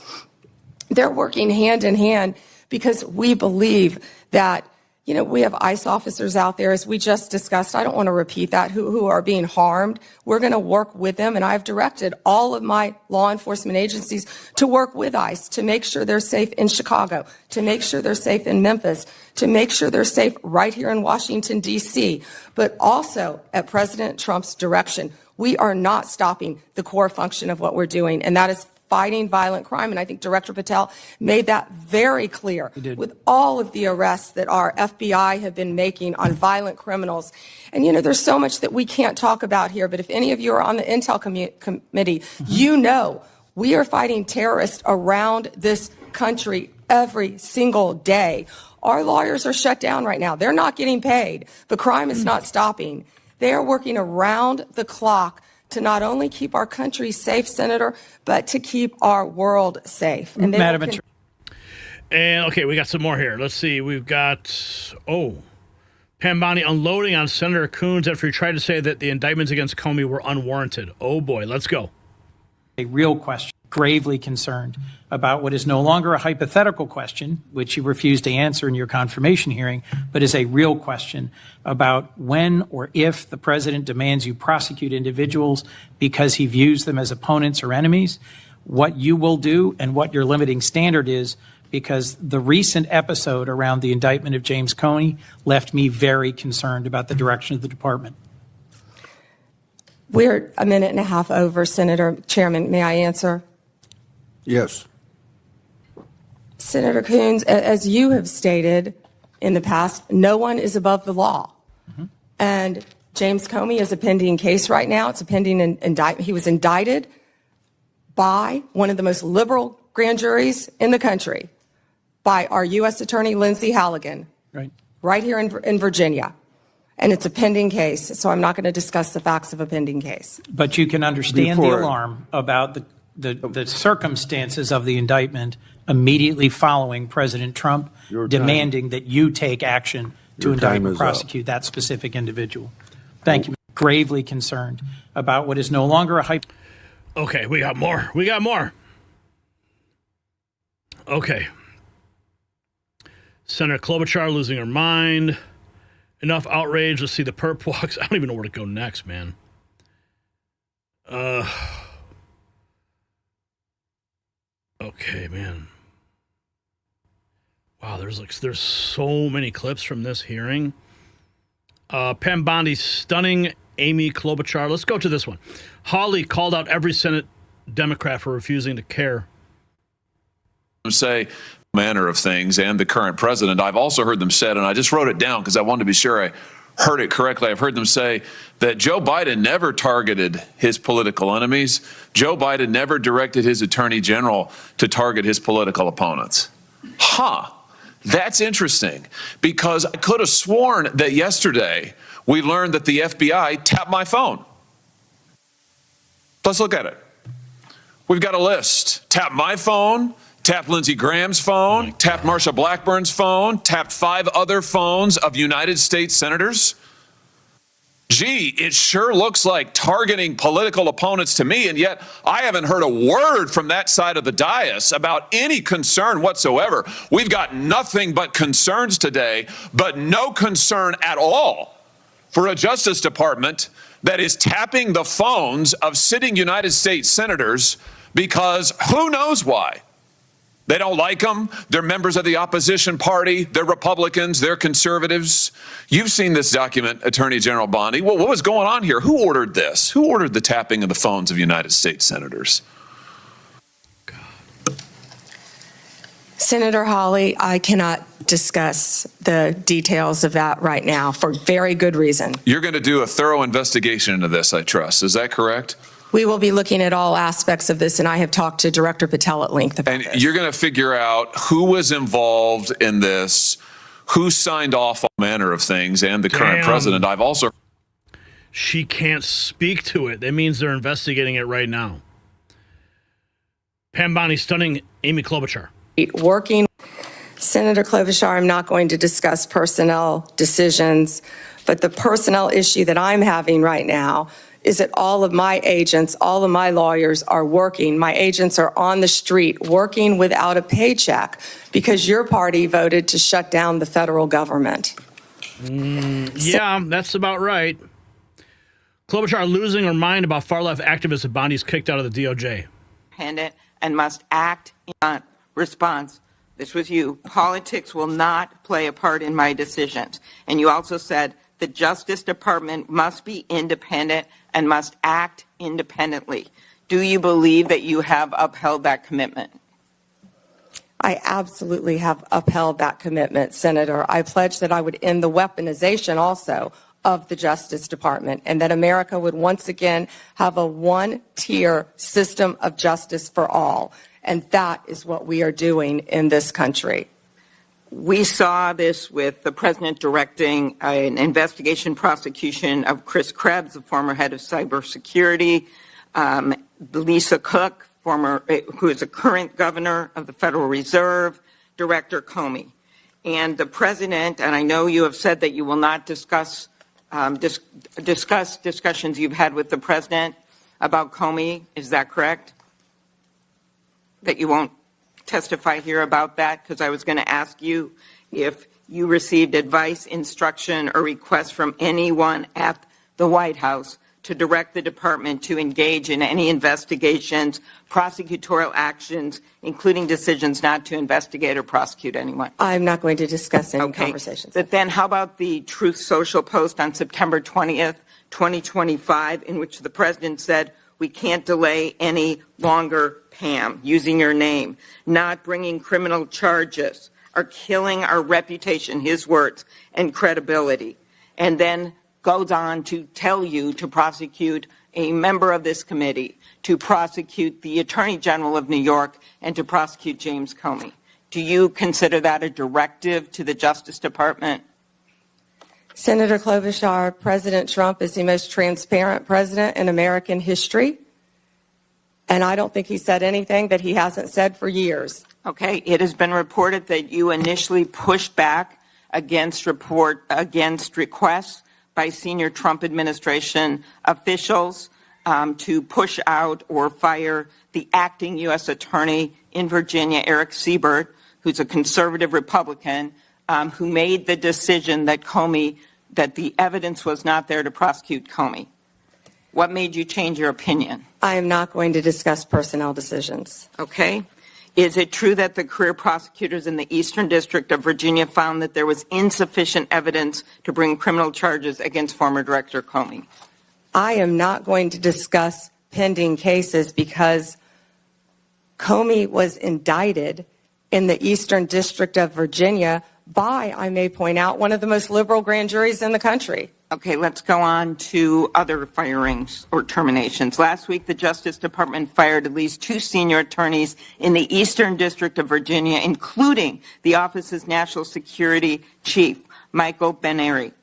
They're working hand in hand because we believe that, you know, we have ICE officers out there, as we just discussed. I don't want to repeat that, who are being harmed. We're going to work with them, and I've directed all of my law enforcement agencies to work with ICE to make sure they're safe in Chicago, to make sure they're safe in Memphis, to make sure they're safe right here in Washington, D.C., but also at President Trump's direction. We are not stopping the core function of what we're doing, and that is fighting violent crime. And I think Director Patel made that very clear with all of the arrests that our FBI have been making on violent criminals. And, you know, there's so much that we can't talk about here, but if any of you are on the Intel Committee, you know we are fighting terrorists around this country every single day. Our lawyers are shut down right now. They're not getting paid. The crime is not stopping. They are working around the clock to not only keep our country safe, Senator, but to keep our world safe. And Madam And okay, we got some more here. Let's see. We've got, Pam Bondi unloading on Senator Coons after he tried to say that the indictments against Comey were unwarranted. Oh boy, let's go. A real question, gravely concerned about what is no longer a hypothetical question, which you refused to answer in your confirmation hearing, but is a real question about when or if the president demands you prosecute individuals because he views them as opponents or enemies, what you will do and what your limiting standard is, because the recent episode around the indictment of James Comey left me very concerned about the direction of the department. We're a minute and a half over, Senator. Chairman, may I answer? Yes. Senator Coons, as you have stated in the past, no one is above the law. And James Comey is a pending case right now. It's a pending indictment. He was indicted by one of the most liberal grand juries in the country, by our U.S. Attorney Lindsay Halligan, right here in Virginia. And it's a pending case, so I'm not going to discuss the facts of a pending case. But you can understand the alarm about the circumstances of the indictment immediately following President Trump demanding that you take action to indict and prosecute that specific individual. Thank you. Gravely concerned about what is no longer a hype. Okay, we got more. Okay. Senator Klobuchar losing her mind. Enough outrage. Let's see the perp walks. I don't even know where to go next, man. Okay, man. Wow, there's so many clips from this hearing. Pam Bondi stunning Amy Klobuchar. Let's go to this one. Hawley called out every Senate Democrat for refusing to care. Say manner of things and the current president. I've also heard them said, and I just wrote it down because I wanted to be sure I heard it correctly. I've heard them say that Joe Biden never targeted his political enemies. Joe Biden never directed his attorney general to target his political opponents. That's interesting, because I could have sworn that yesterday we learned that the FBI tapped my phone. Let's look at it. We've got a list. Tap my phone, tapped Lindsey Graham's phone, tapped Marsha Blackburn's phone, tapped 5 other phones of United States senators. Gee, it sure looks like targeting political opponents to me, and yet I haven't heard a word from that side of the dais about any concern whatsoever. We've got nothing but concerns today, but no concern at all for a Justice Department that is tapping the phones of sitting United States senators because who knows why. They don't like them. They're members of the opposition party. They're Republicans. They're conservatives. You've seen this document, Attorney General Bondi. Well, what was going on here? Who ordered this? Who ordered the tapping of the phones of United States senators? Senator Hawley, I cannot discuss the details of that right now for very good reason. You're going to do a thorough investigation into this, I trust. Is that correct? We will be looking at all aspects of this, and I have talked to Director Patel at length about this. And you're going to figure out who was involved in this, who signed off all manner of things, and the current president. I've also... She can't speak to it. That means they're investigating it right now. Pam Bondi stunning Amy Klobuchar. Working. Senator Klobuchar, I'm not going to discuss personnel decisions, but the personnel issue that I'm having right now is that all of my agents, all of my lawyers are working. My agents are on the street working without a paycheck because your party voted to shut down the federal government. Yeah, that's about right. Klobuchar losing her mind about far-left activists that Bondi's kicked out of the DOJ. Independent and must act in response. This was you. Politics will not play a part in my decisions. And you also said the Justice Department must be independent and must act independently. Do you believe that you have upheld that commitment? I absolutely have upheld that commitment, Senator. I pledged that I would end the weaponization also of the Justice Department and that America would once again have a one-tier system of justice for all. And that is what we are doing in this country. We saw this with the president directing an investigation prosecution of Chris Krebs, the former head of cybersecurity, Lisa Cook, who is a current governor of the Federal Reserve, Director Comey. And the president, and I know you have said that you will not discuss discussions you've had with the president about Comey. Is that correct? That you won't testify here about that? Because I was going to ask you if you received advice, instruction, or request from anyone at the White House to direct the department to engage in any investigations, prosecutorial actions, including decisions not to investigate or prosecute anyone. I'm not going to discuss any conversations. But then how about the Truth Social post on September 20th, 2025, in which the president said, "We can't delay any longer, Pam," using your name, "not bringing criminal charges are killing our reputation," his words, "and credibility." And then goes on to tell you to prosecute a member of this committee, to prosecute the Attorney General of New York, and to prosecute James Comey. Do you consider that a directive to the Justice Department? Senator Klobuchar, President Trump is the most transparent president in American history. And I don't think he said anything that he hasn't said for years. Okay, it has been reported that you initially pushed back against requests by senior Trump administration officials to push out or fire the acting U.S. Attorney in Virginia, Eric Siebert, who's a conservative Republican, who made the decision that the evidence was not there to prosecute Comey. What made you change your opinion? I am not going to discuss personnel decisions. Okay. Is it true that the career prosecutors in the Eastern District of Virginia found that there was insufficient evidence to bring criminal charges against former Director Comey? I am not going to discuss pending cases because Comey was indicted in the Eastern District of Virginia by, I may point out, one of the most liberal grand juries in the country. Okay, let's go on to other firings or terminations. Last week, the Justice Department fired at least 2 senior attorneys in the Eastern District of Virginia, including the office's national security chief, Michael Benary.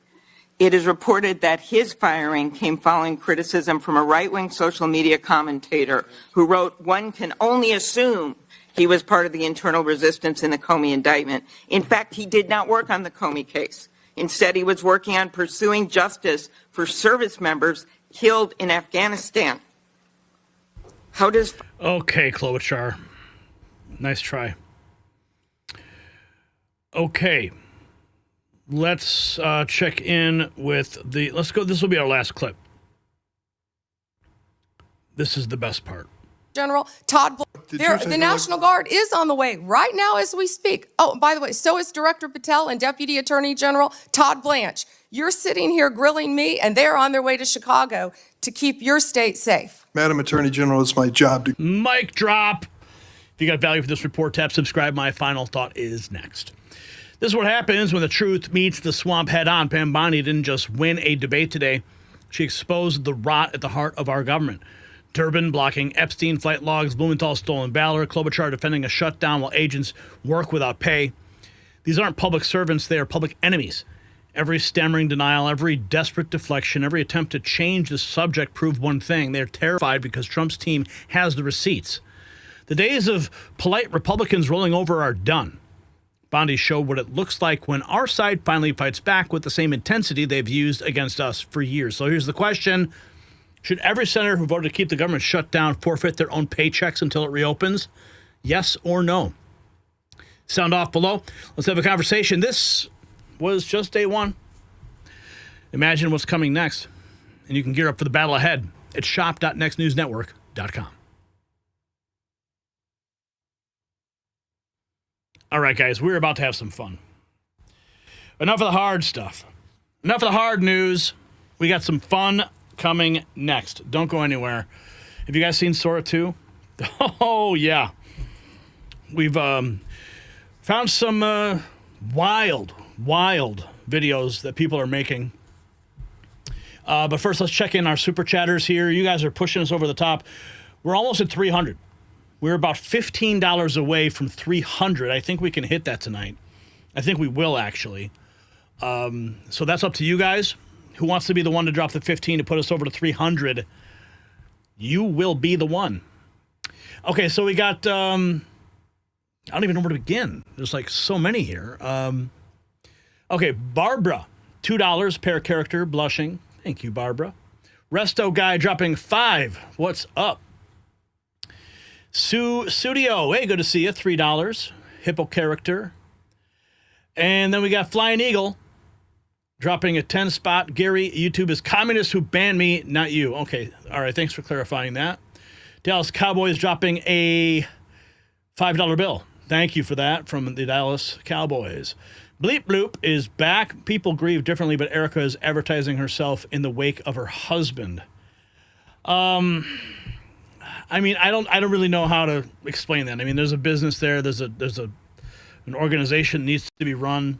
It is reported that his firing came following criticism from a right-wing social media commentator who wrote, "One can only assume he was part of the internal resistance in the Comey indictment." In fact, he did not work on the Comey case. Instead, he was working on pursuing justice for service members killed in Afghanistan. How does... Okay, Klobuchar. Nice try. Okay. Let's check in with the... Let's go. This will be our last clip. This is the best part. General Todd, the National Guard is on the way right now as we speak. Oh, by the way, so is Director Patel and Deputy Attorney General Todd Blanche. You're sitting here grilling me, and they're on their way to Chicago to keep your state safe. Madam Attorney General, it's my job to... Mic drop. If you got value for this report, tap subscribe. My final thought is next. This is what happens when the truth meets the swamp head on. Pam Bondi didn't just win a debate today. She exposed the rot at the heart of our government. Durbin blocking Epstein flight logs, Blumenthal stolen valor, Klobuchar defending a shutdown while agents work without pay. These aren't public servants, they are public enemies. Every stammering denial, every desperate deflection, every attempt to change the subject prove one thing. They're terrified because Trump's team has the receipts. The days of polite Republicans rolling over are done. Bondi showed what it looks like when our side finally fights back with the same intensity they've used against us for years. So here's the question. Should every senator who voted to keep the government shut down forfeit their own paychecks until it reopens? Yes or no? Sound off below. Let's have a conversation. This was just day one. Imagine what's coming next, and you can gear up for the battle ahead at shop.nextnewsnetwork.com. All right, guys, we're about to have some fun. Enough of the hard stuff. Enough of the hard news. We got some fun coming next. Don't go anywhere. Have you guys seen Sora 2? Oh, yeah. We've found some wild videos that people are making. But first, let's check in our super chatters here. You guys are pushing us over the top. We're almost at 300. We're about $15 away from 300. I think we can hit that tonight. I think we will, actually. So that's up to you guys. Who wants to be the one to drop the 15 to put us over to 300? You will be the one. Okay, so we got, I don't even know where to begin. There's like so many here. Okay, Barbara, $2 per character, blushing. Thank you, Barbara. Resto Guy dropping 5. What's up? Studio, hey, good to see you, $3. Hippo character. And then we got Flying Eagle dropping a 10 spot. Gary, YouTube is communists who banned me, not you. Okay, all right, thanks for clarifying that. Dallas Cowboys dropping a $5 bill. Thank you for that from the Dallas Cowboys. Bleep Bloop is back. People grieve differently, but Erica is advertising herself in the wake of her husband. I mean, I don't really know how to explain that. I mean, there's a business there. There's an organization that needs to be run.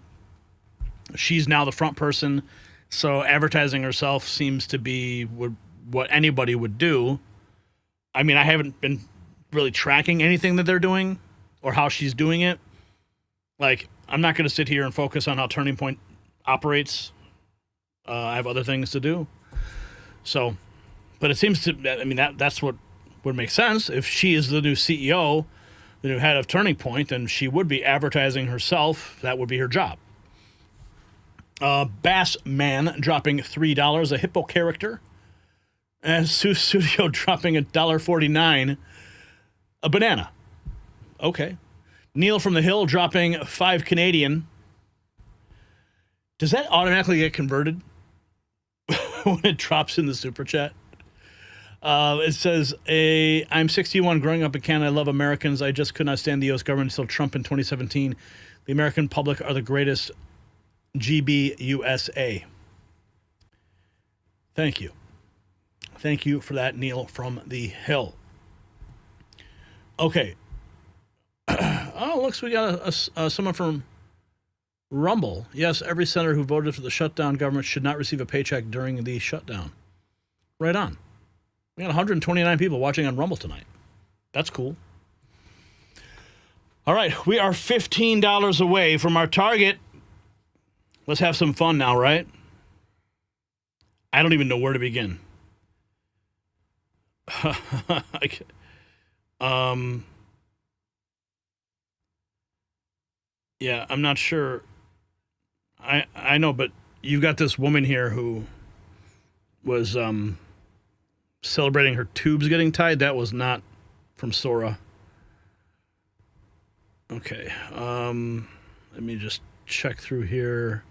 She's now the front person, so advertising herself seems to be what anybody would do. I mean, I haven't been really tracking anything that they're doing or how she's doing it. Like, I'm not going to sit here and focus on how Turning Point operates. I have other things to do. So, but it seems to, I mean, that's what would make sense. If she is the new CEO, the new head of Turning Point, then she would be advertising herself. That would be her job. Bass Man dropping $3, a hippo character. And Sue Studio dropping $1.49, a banana. Okay. Neil from the Hill dropping 5 Canadian. Does that automatically get converted when it drops in the super chat? It says, I'm 61, growing up in Canada. I love Americans. I just could not stand the U.S. government until Trump in 2017. The American public are the greatest. GB USA. Thank you. Thank you for that, Neil from the Hill. Okay. Oh, looks we got someone from Rumble. Yes, every senator who voted for the shutdown government should not receive a paycheck during the shutdown. Right on. We got 129 people watching on Rumble tonight. That's cool. All right, we are $15 away from our target. Let's have some fun now, right? I don't even know where to begin. Yeah, I'm not sure. I know, but you've got this woman here who was celebrating her tubes getting tied. That was not from Sora. Okay, let me just check through here.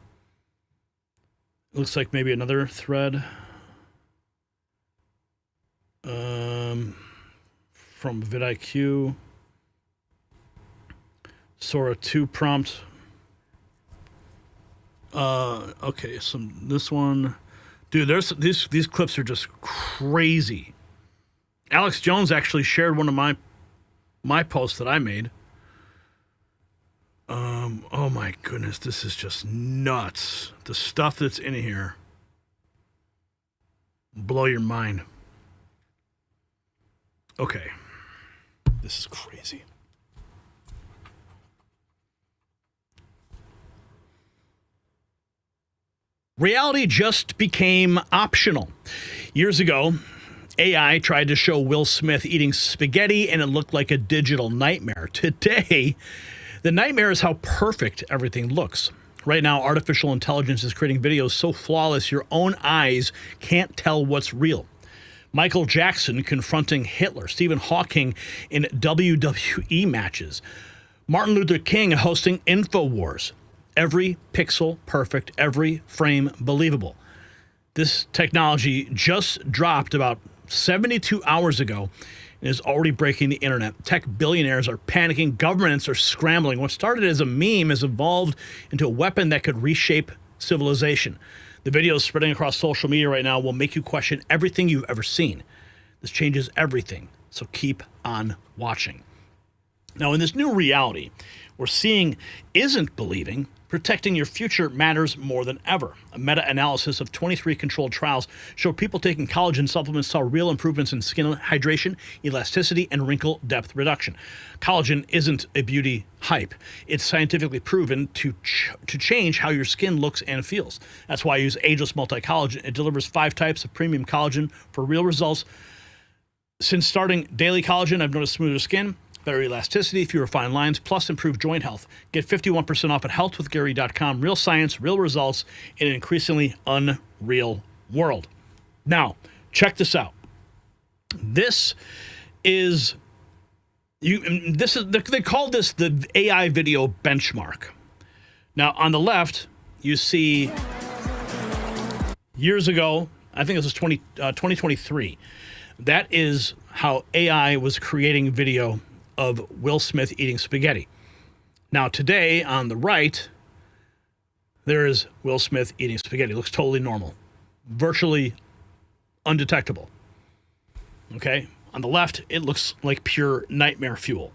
Looks like maybe another thread from vidIQ. Sora 2 prompt. Okay, this one. Dude, there's these clips are just crazy. Alex Jones actually shared one of my posts that I made. Oh my goodness, this is just nuts. The stuff that's in here. Blow your mind. Okay. This is crazy. Reality just became optional. Years ago, AI tried to show Will Smith eating spaghetti and it looked like a digital nightmare. Today, the nightmare is how perfect everything looks. Right now, artificial intelligence is creating videos so flawless your own eyes can't tell what's real. Michael Jackson confronting Hitler, Stephen Hawking in WWE matches, Martin Luther King hosting InfoWars. Every pixel perfect, every frame believable. This technology just dropped about 72 hours ago and is already breaking the internet. Tech billionaires are panicking. Governments are scrambling. What started as a meme has evolved into a weapon that could reshape civilization. The videos spreading across social media right now will make you question everything you've ever seen. This changes everything, so keep on watching. Now, in this new reality, we're seeing isn't believing. Protecting your future matters more than ever. A meta-analysis of 23 controlled trials showed people taking collagen supplements saw real improvements in skin hydration, elasticity, and wrinkle depth reduction. Collagen isn't a beauty hype. It's scientifically proven to change how your skin looks and feels. That's why I use Ageless Multi-Collagen. It delivers 5 types of premium collagen for real results. Since starting daily collagen, I've noticed smoother skin, better elasticity, fewer fine lines, plus improved joint health. Get 51% off at healthwithgary.com. Real science, real results in an increasingly unreal world. Now, check this out. This is they call this the AI video benchmark. Now, on the left, you see years ago, I think this was 2023. That is how AI was creating video of Will Smith eating spaghetti. Now, today, on the right, there is Will Smith eating spaghetti. It looks totally normal, virtually undetectable. Okay? On the left, it looks like pure nightmare fuel.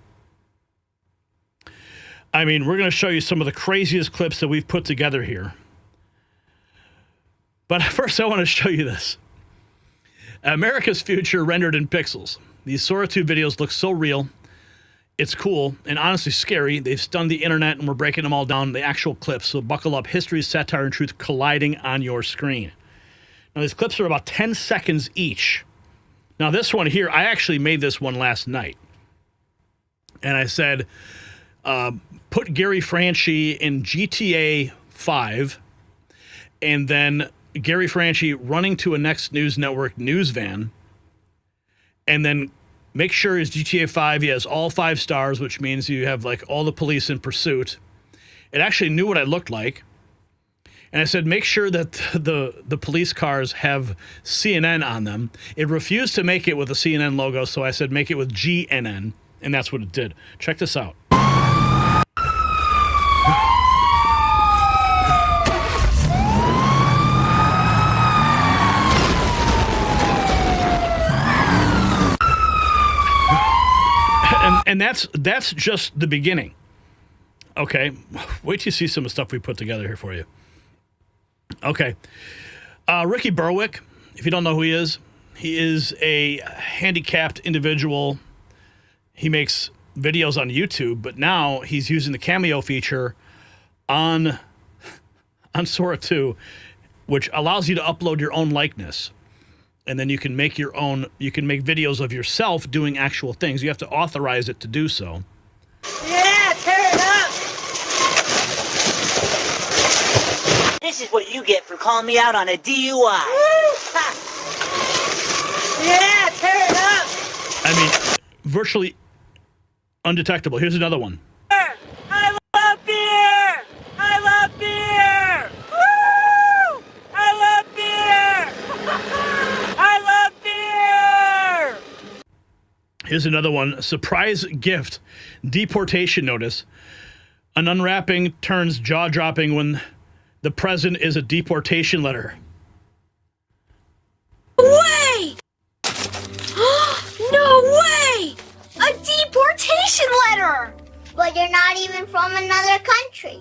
I mean, we're going to show you some of the craziest clips that we've put together here. But first, I want to show you this. America's future rendered in pixels. These Sora 2 videos look so real. It's cool and honestly scary. They've stunned the internet and we're breaking them all down, the actual clips. So buckle up. History, satire, and truth colliding on your screen. Now, these clips are about 10 seconds each. Now, this one here, I actually made this one last night. And I said, put Gary Franchi in GTA 5 and then Gary Franchi running to a Next News Network news van, and then make sure his GTA 5, he has all 5 stars, which means you have like all the police in pursuit. It actually knew what I looked like. And I said, make sure that the police cars have CNN on them. It refused to make it with the CNN logo, so I said, make it with GNN, and that's what it did. Check this out. And that's just the beginning. Okay, wait till you see some of the stuff we put together here for you. Okay, Ricky Berwick, if you don't know who he is a handicapped individual. He makes videos on YouTube, but now he's using the Cameo feature on Sora 2, which allows you to upload your own likeness. And then you can make videos of yourself doing actual things. You have to authorize it to do so. Yeah, tear it up! This is what you get for calling me out on a DUI. Yeah, tear it up! I mean, virtually undetectable. Here's another one. I love beer! I love beer! Woo! I love beer! I love beer! Here's another one. Surprise gift. Deportation notice. An unwrapping turns jaw-dropping when the present is a deportation letter. Wait! No way! A deportation letter! But you're not even from another country.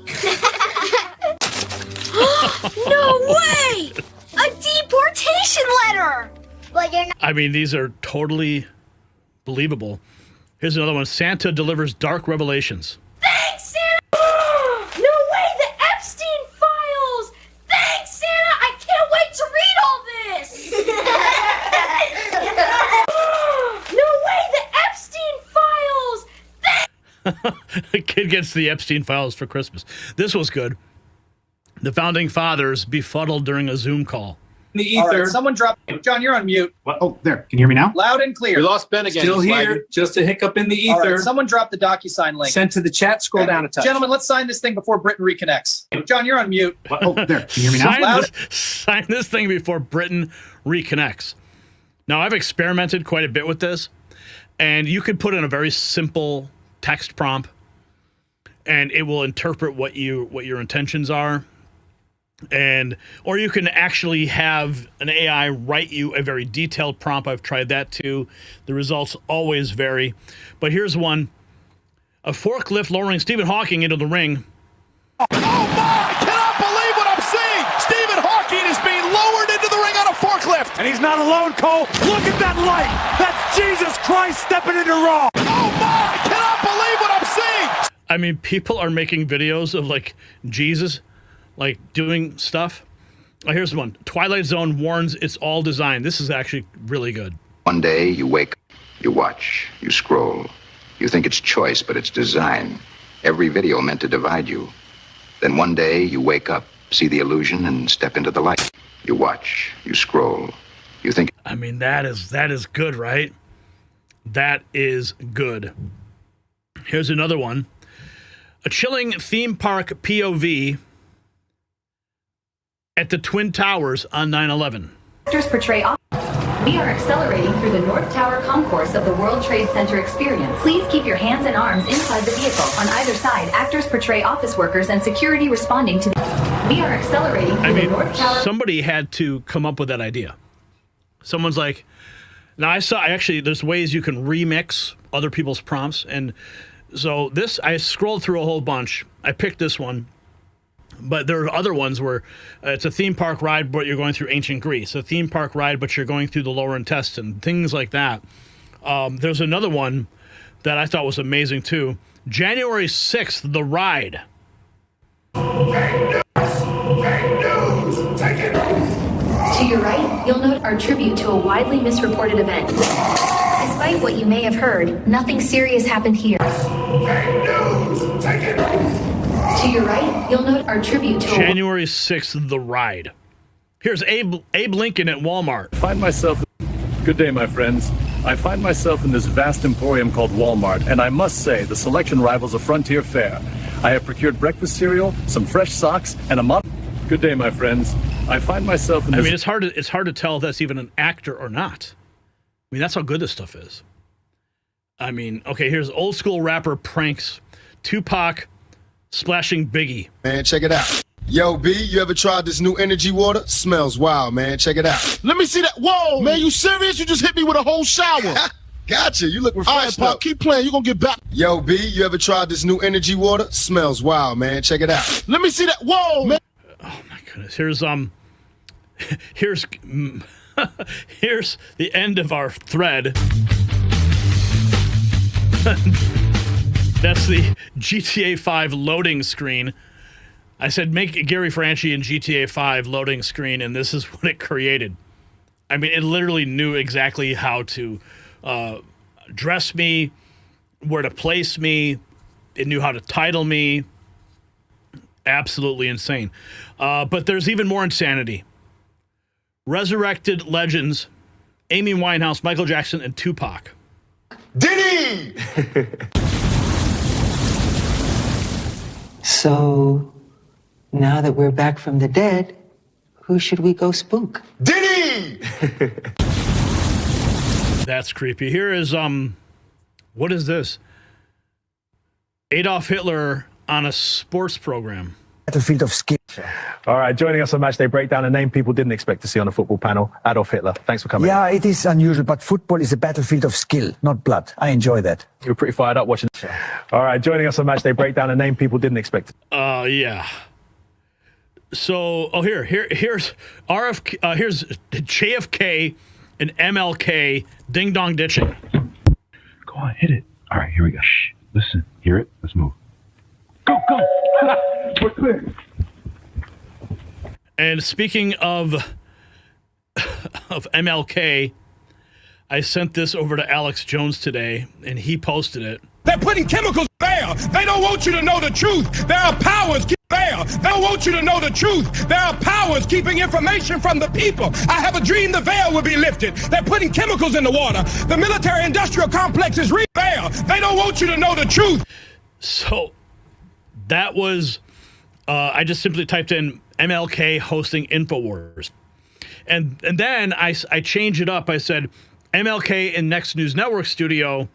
No way! A deportation letter! But you're not. I mean, these are totally believable. Here's another one. Santa delivers dark revelations. Thanks, Santa! No way! The Epstein files! Thanks, Santa! I can't wait to read all this! No way! The Epstein files! A kid gets the Epstein files for Christmas. This was good. The founding fathers befuddled during a Zoom call. The ether. All right, someone drop. John, you're on mute. What? Oh, there. Can you hear me now? Loud and clear. We lost Ben again. Still here. Just a hiccup in the ether. All right, someone drop the DocuSign link. Sent to the chat. Scroll down a touch. Gentlemen, let's sign this thing before Britain reconnects. John, you're on mute. What? Oh, there. Can you hear me now? Sign this thing before Britain reconnects. Now, I've experimented quite a bit with this, and you could put in a very simple text prompt, and it will interpret what your intentions are. Or you can actually have an AI write you a very detailed prompt. I've tried that too. The results always vary. But here's one. A forklift lowering Stephen Hawking into the ring. Oh my! I cannot believe what I'm seeing! Stephen Hawking is being lowered into the ring on a forklift! And he's not alone, Cole. Look at that light! That's Jesus Christ stepping into Raw! Oh my! I cannot believe what I'm seeing! I mean, people are making videos of, like, Jesus, like, doing stuff. Oh, here's one. Twilight Zone warns it's all design. This is actually really good. One day you wake, you watch, you scroll. You think it's choice, but it's design. Every video meant to divide you. Then one day you wake up, see the illusion, and step into the light. You watch, you scroll. You think... I mean, that is good, right? That is good. Here's another one. A chilling theme park POV at the Twin Towers on 9/11. Actors portray. We are accelerating through the North Tower concourse of the World Trade Center experience. Please keep your hands and arms inside the vehicle. On either side, actors portray office workers and security responding to the... We are accelerating through the North Tower... Somebody had to come up with that idea. Someone's like... Now, actually, there's ways you can remix other people's prompts. And so this, I scrolled through a whole bunch. I picked this one. But there are other ones where it's a theme park ride, but you're going through ancient Greece. A theme park ride, but you're going through the lower intestine. Things like that. There's another one that I thought was amazing, too. January 6th, The Ride. To your right, you'll note our tribute to a widely misreported event. Despite what you may have heard, nothing serious happened here. To your right, you'll note our tribute to January 6th, The Ride. Here's Abe Lincoln at Walmart. Good day, my friends. I find myself in this vast emporium called Walmart, and I must say the selection rivals a Frontier fare. I have procured breakfast cereal, some fresh socks, and a Good day, my friends. I find myself in this... I mean, it's hard to tell if that's even an actor or not. I mean, that's how good this stuff is. I mean, okay, here's old school rapper pranks. Tupac splashing Biggie. Man, check it out. Yo, B, you ever tried this new energy water? Smells wild, man. Check it out. Let me see that. Whoa, man, you serious? You just hit me with a whole shower. Gotcha. You look refreshed. All right, Pop, keep playing. You're going to get back. Yo, B, you ever tried this new energy water? Smells wild, man. Check it out. Let me see that. Whoa, man. Oh, my goodness. Here's here's the end of our thread. That's the GTA 5 loading screen. I said, make Gary Franchi in GTA 5 loading screen, and this is what it created. I mean, it literally knew exactly how to dress me, where to place me. It knew how to title me. Absolutely insane. But there's even more insanity. Resurrected legends, Amy Winehouse, Michael Jackson, and Tupac. Diddy! So, now that we're back from the dead, who should we go spook? Diddy! That's creepy. Here is, what is this? Adolf Hitler on a sports program. Battlefield of skill. All right, joining us on Matchday Breakdown, a name people didn't expect to see on a football panel, Adolf Hitler. Thanks for coming. Yeah, it is unusual, but football is a battlefield of skill, not blood. I enjoy that. You were pretty fired up watching. All right, joining us on Matchday Breakdown, a name people didn't expect. Yeah. So, here's RFK, here's JFK and MLK ding dong ditching. Go on, hit it. All right, here we go. Shh, listen, hear it. Let's move. Go, go. We're clear. And speaking of MLK, I sent this over to Alex Jones today, and he posted it. They're putting chemicals there. They don't want you to know the truth. There are powers there. They don't want you to know the truth. There are powers keeping information from the people. I have a dream the veil will be lifted. They're putting chemicals in the water. The military-industrial complex is real there. They don't want you to know the truth. So that was, I just simply typed in MLK hosting InfoWars. And then I changed it up. I said, MLK in Next News Network studio,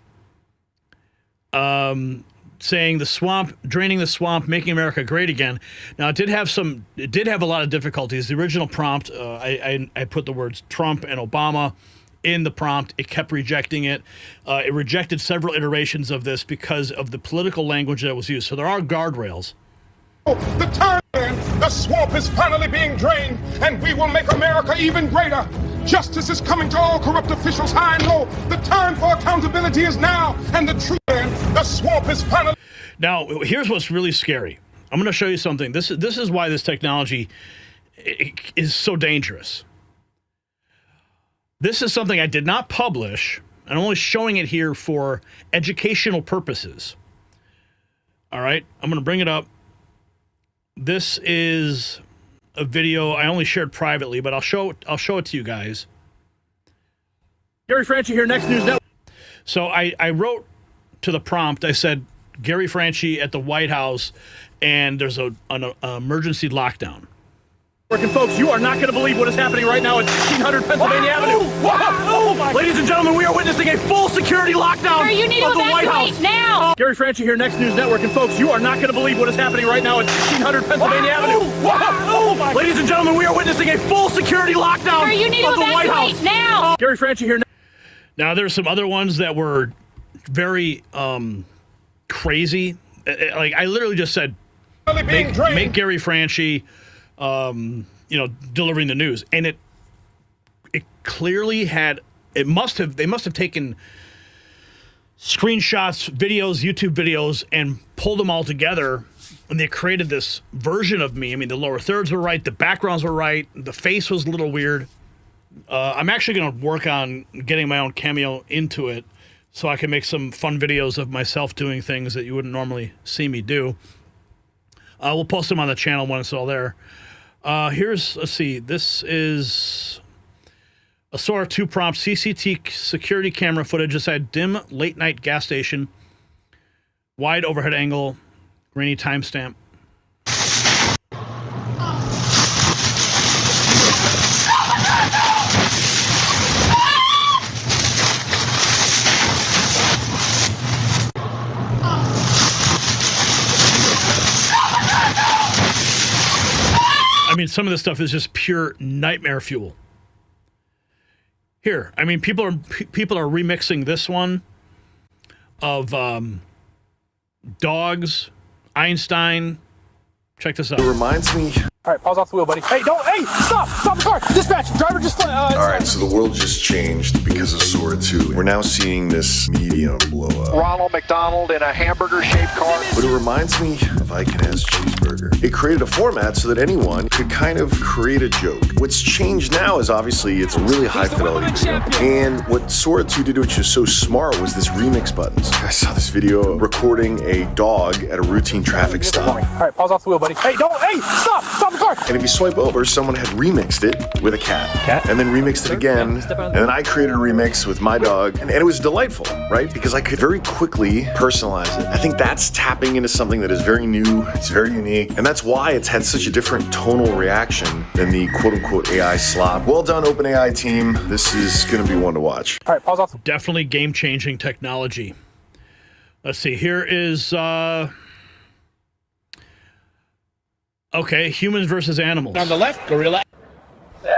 saying the swamp, draining the swamp, making America great again. Now, it did have a lot of difficulties. The original prompt, I put the words Trump and Obama in the prompt. It kept rejecting it. It rejected several iterations of this because of the political language that was used. So there are guardrails. The time, the swamp is finally being drained, and we will make America even greater. Justice is coming to all corrupt officials high and low. The time for accountability is now, and the truth, the swamp is finally... Now, here's what's really scary. I'm going to show you something. This is why this technology is so dangerous. This is something I did not publish. I'm only showing it here for educational purposes. All right, I'm going to bring it up. This is a video I only shared privately, but I'll show it to you guys. Gary Franchi here, Next News Network. So I wrote to the prompt. I said, Gary Franchi at the White House, and there's an emergency lockdown. And folks, you are not going to believe what is happening right now at 1600 Pennsylvania Avenue. Whoa! Ladies and gentlemen, we are witnessing a full security lockdown Sir, you need of to the White evacuate House. now! Gary Franchi here, Next News Network. And folks, you are not going to believe what is happening right now at 1600 Pennsylvania Avenue. Whoa! Ladies and gentlemen, we are witnessing a full security lockdown Sir, you need of to the White House. evacuate now! Gary Franchi here. Now, there's some other ones that were very crazy. Like, I literally just said, make Gary Franchi, delivering the news. And it clearly had, they must have taken screenshots, videos, YouTube videos, and pulled them all together. And they created this version of me. I mean, the lower thirds were right. The backgrounds were right. The face was a little weird. I'm actually going to work on getting my own cameo into it so I can make some fun videos of myself doing things that you wouldn't normally see me do. We'll post them on the channel when it's all there. Let's see, this is a SOAR 2 prompt, CCTV security camera footage inside dim late night gas station, wide overhead angle, grainy timestamp. mean, some of this stuff is just pure nightmare fuel. Here, I mean, people are remixing this one of Dogs, Einstein. Check this out. It reminds me. All right, pause off the wheel, buddy. Hey, don't. Hey, stop the car. Dispatch, driver just. All right, so the world just changed because of Sora 2. We're now seeing this medium blow up. Ronald McDonald in a hamburger-shaped car. But it reminds me of I Can Ask Cheeseburger. It created a format so that anyone could kind of create a joke. What's changed now is obviously it's a really high fidelity video. And what Sora 2 did, which is so smart, was this remix buttons. I saw this video recording a dog at a routine traffic stop. All right, pause off the wheel, buddy. Hey, don't. Hey, stop the car. And if you swipe over, someone had remixed it with a cat. And then remixed it again. And then I created a remix with my dog. And it was delightful, right? Because I could very quickly personalize it. I think that's tapping into something that is very new. It's very unique. And that's why it's had such a different tonal reaction than the quote-unquote AI slop. Well done, OpenAI team. This is going to be one to watch. All right, pause off. Definitely game-changing technology. Let's see. Here is... Okay, humans versus animals. On the left, gorilla. And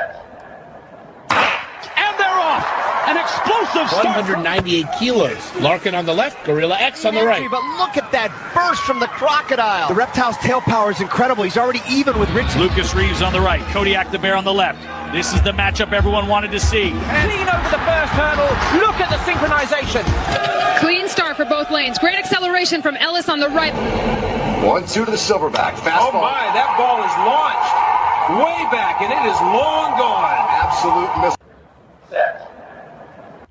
they're off! An explosive start. 198 kilos. Larkin on the left, Gorilla X on the right. But look at that burst from the crocodile. The reptile's tail power is incredible. He's already even with Rich. Lucas Reeves on the right, Kodiak the Bear on the left. This is the matchup everyone wanted to see. Clean over the first hurdle. Look at the synchronization. Clean start for both lanes. Great acceleration from Ellis on the right. 1-2 to the silverback. Fastball. Oh my, that ball is launched way back, and it is long gone. Absolute miss.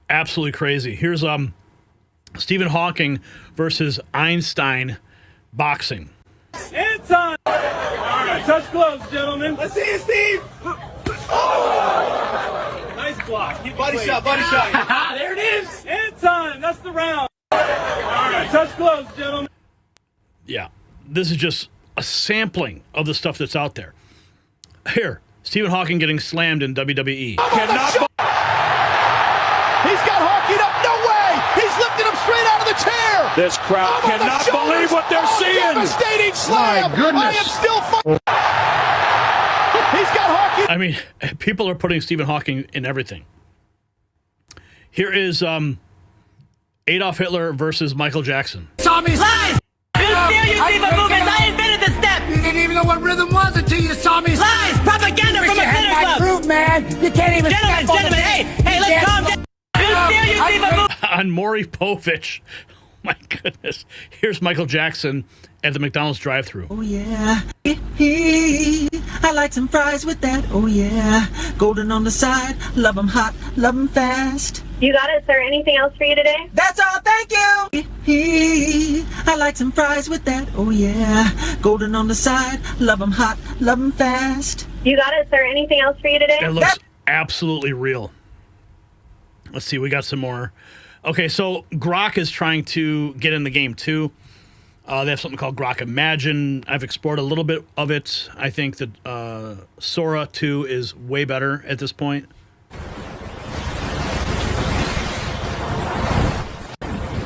Absolutely crazy. Here's Stephen Hawking versus Einstein boxing. It's on. All right, touch gloves, gentlemen. Let's see it, Steve. Oh! Nice block. Buddy shot. There it is. It's on. That's the round. All right, touch gloves, gentlemen. Yeah, this is just a sampling of the stuff that's out there. Here, Stephen Hawking getting slammed in WWE. He's got Hawking up. No way. He's lifting him straight out of the chair. This crowd cannot believe what they're seeing. Devastating slam. My goodness. I am still He's got Hawking. I mean, people are putting Stephen Hawking in everything. Here is Adolf Hitler versus Michael Jackson. Tommy's Lies! You steal your diva movements. I invented the step. You didn't even know what rhythm was until you saw me. Lies! Propaganda from a dinner club. Group, man. You can't even. Gentlemen, hey, let's calm down. You steal your diva movements. On Maury Povich. My goodness. Here's Michael Jackson at the McDonald's drive-thru. Oh, yeah. I like some fries with that. Oh, yeah. Golden on the side. Love 'em hot. Love 'em fast. You got it, sir. Anything else for you today? That's all. Thank you. I like some fries with that. Oh, yeah. Golden on the side. Love 'em hot. Love 'em fast. You got it, sir. Anything else for you today? It looks absolutely real. Let's see. We got some more. Okay, so Grok is trying to get in the game, too. They have something called Grok Imagine. I've explored a little bit of it. I think that Sora 2 is way better at this point.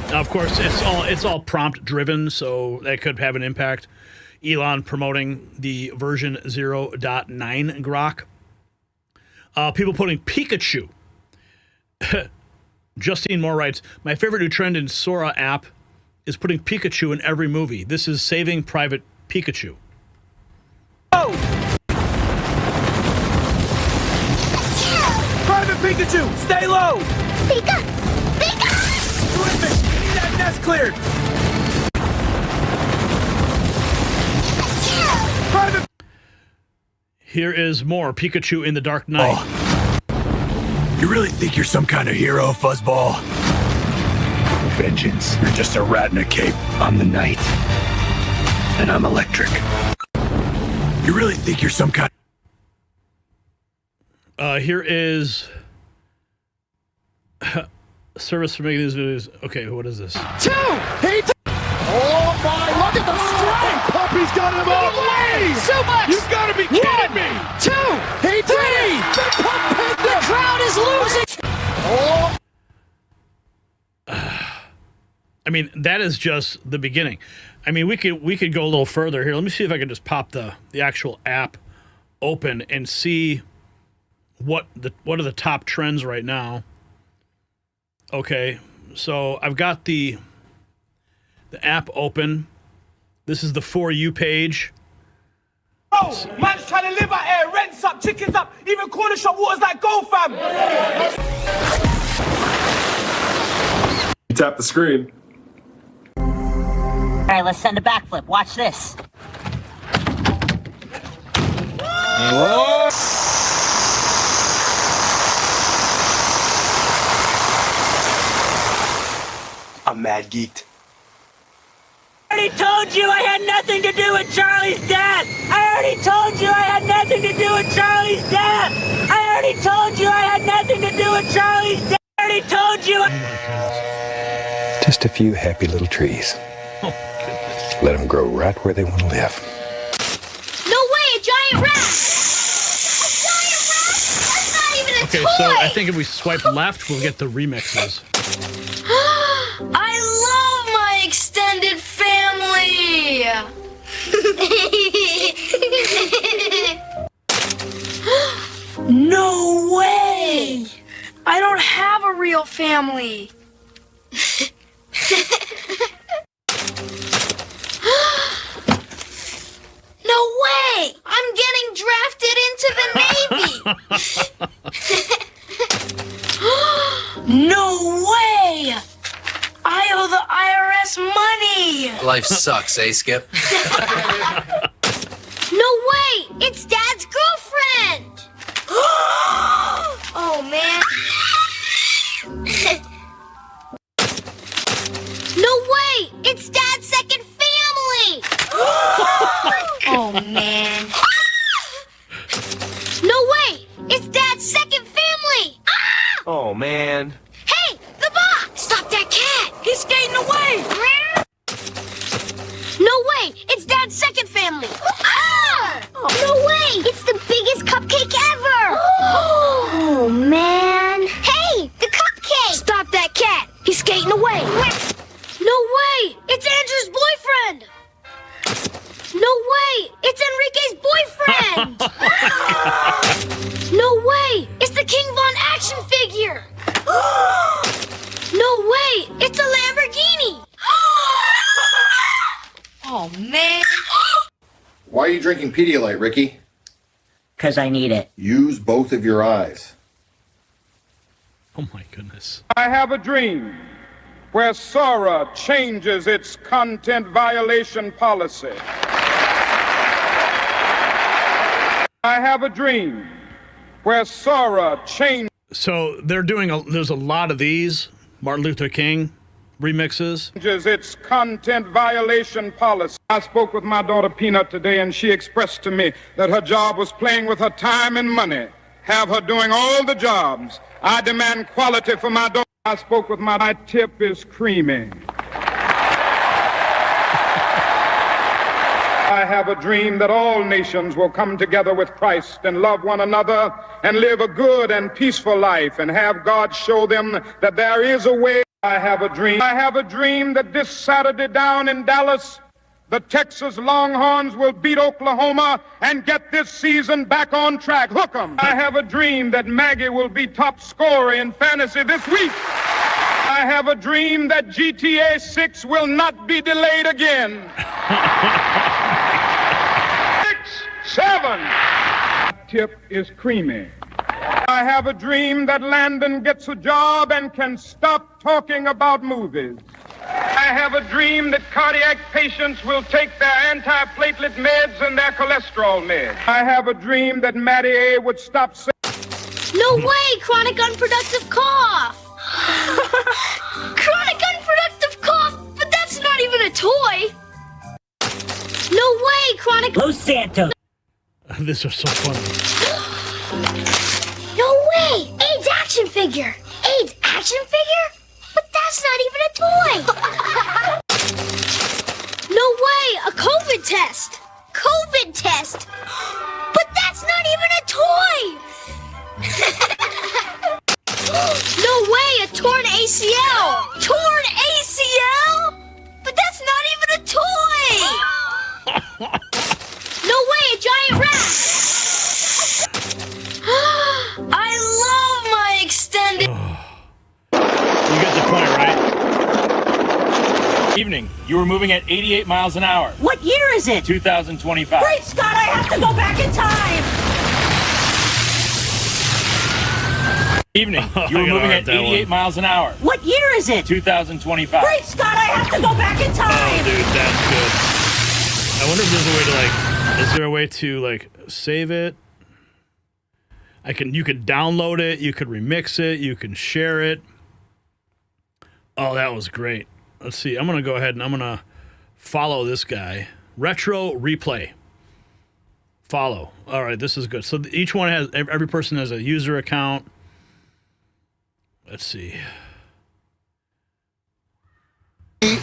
Now, of course, it's all prompt driven, so that could have an impact. Elon promoting the version 0.9 Grok. People putting Pikachu. Justine Moore writes, my favorite new trend in Sora app is putting Pikachu in every movie. This is Saving Private Pikachu. Oh! Private Pikachu, stay low! Pika! Terrific! That's cleared! Private... Here is more Pikachu in the Dark Knight. Oh. You really think you're some kind of hero, Fuzzball? Vengeance. You're just a rat in a cape. I'm the knight. And I'm electric. You really think you're some kind Here is service for making these videos. Okay, what is this? 2! Oh my, look at the strength! Puppy's got him all away! So much! You've got to be kidding me! 2! He did it! The crowd is losing! Oh! I mean, that is just the beginning. I mean, we could go a little further here. Let me see if I can just pop the actual app open and see what are the top trends right now. Okay, so I've got the app open. This is the For You page. Oh, man's trying to live out here, rents up, chickens up, even corner shop waters like gold, fam. You tap the screen. All right, let's send a backflip. Watch this. Whoa. I'm mad geeked. I already told you I had nothing to do with Charlie's death. I already told you I had nothing to do with Charlie's death. I already told you I had nothing to do with Charlie's death. I already told you. Just a few happy little trees. Let them grow right where they want to live. No way, a giant rat! A giant rat? That's not even a Okay, toy! so I think if we swipe left, we'll get the remixes. I love my extended family! No way! I don't have a real family. No way! I'm getting drafted into the Navy! No way! I owe the IRS money! Life sucks, eh, Skip? No way! It's Dad's girlfriend! Oh, man. No way! It's Dad's second family! Oh, man. No way! It's Dad's second family! Oh, man. Hey, the box! Stop that cat! He's skating away! No way! It's Dad's second family! No way! It's the biggest cupcake ever! Oh, man! Hey, the cupcake! Stop that cat! He's skating away! No way! It's Andrew's boyfriend! No way! It's Enrique's boyfriend! No way! It's the King Von action figure! No way! It's a Lamborghini! Oh, man! Why are you drinking Pedialyte, Ricky? Because I need it. Use both of your eyes. Oh my goodness. I have a dream where Sora changes its content violation policy. I have a dream where Sora changes. So they're doing there's a lot of these Martin Luther King remixes. Its content violation policy. I spoke with my daughter Peanut today, and she expressed to me that her job was playing with her time and money. Have her doing all the jobs. I demand quality for my daughter. I spoke with my tip is creamy. I have a dream that all nations will come together with Christ and love one another and live a good and peaceful life and have God show them that there is a way. I have a dream. I have a dream that this Saturday down in Dallas, the Texas Longhorns will beat Oklahoma and get this season back on track. Hook 'em. I have a dream that Maggie will be top scorer in fantasy this week. I have a dream that GTA 6 will not be delayed again. 6, 7. Tip is creamy. I have a dream that Landon gets a job and can stop talking about movies. I have a dream that cardiac patients will take their antiplatelet meds and their cholesterol meds. I have a dream that Mattie A would stop saying... No way! Chronic unproductive cough! Chronic unproductive cough? But that's not even a toy! No way! Chronic... Los Santos! This is so funny. No way! AIDS action figure! AIDS action figure? But that's not even a toy! No way! A COVID test! COVID test? But that's not even a toy! No way! A torn ACL! Torn ACL? But that's not even a toy! No way! A giant rat! Evening. You were moving at 88 miles an hour. What year is it? 2025. Great Scott, I have to go back in time! Evening. You were moving at 88 miles an hour. What year is it? 2025. Great Scott, I have to go back in time! Oh, dude, that's good. I wonder if there's a way to, is there a way to, save it? You could download it, you could remix it, you can share it. Oh, that was great. Let's see. I'm going to go ahead and I'm going to follow this guy. Retro Replay. Follow. All right, this is good. So each one has, every person has a user account. Let's see.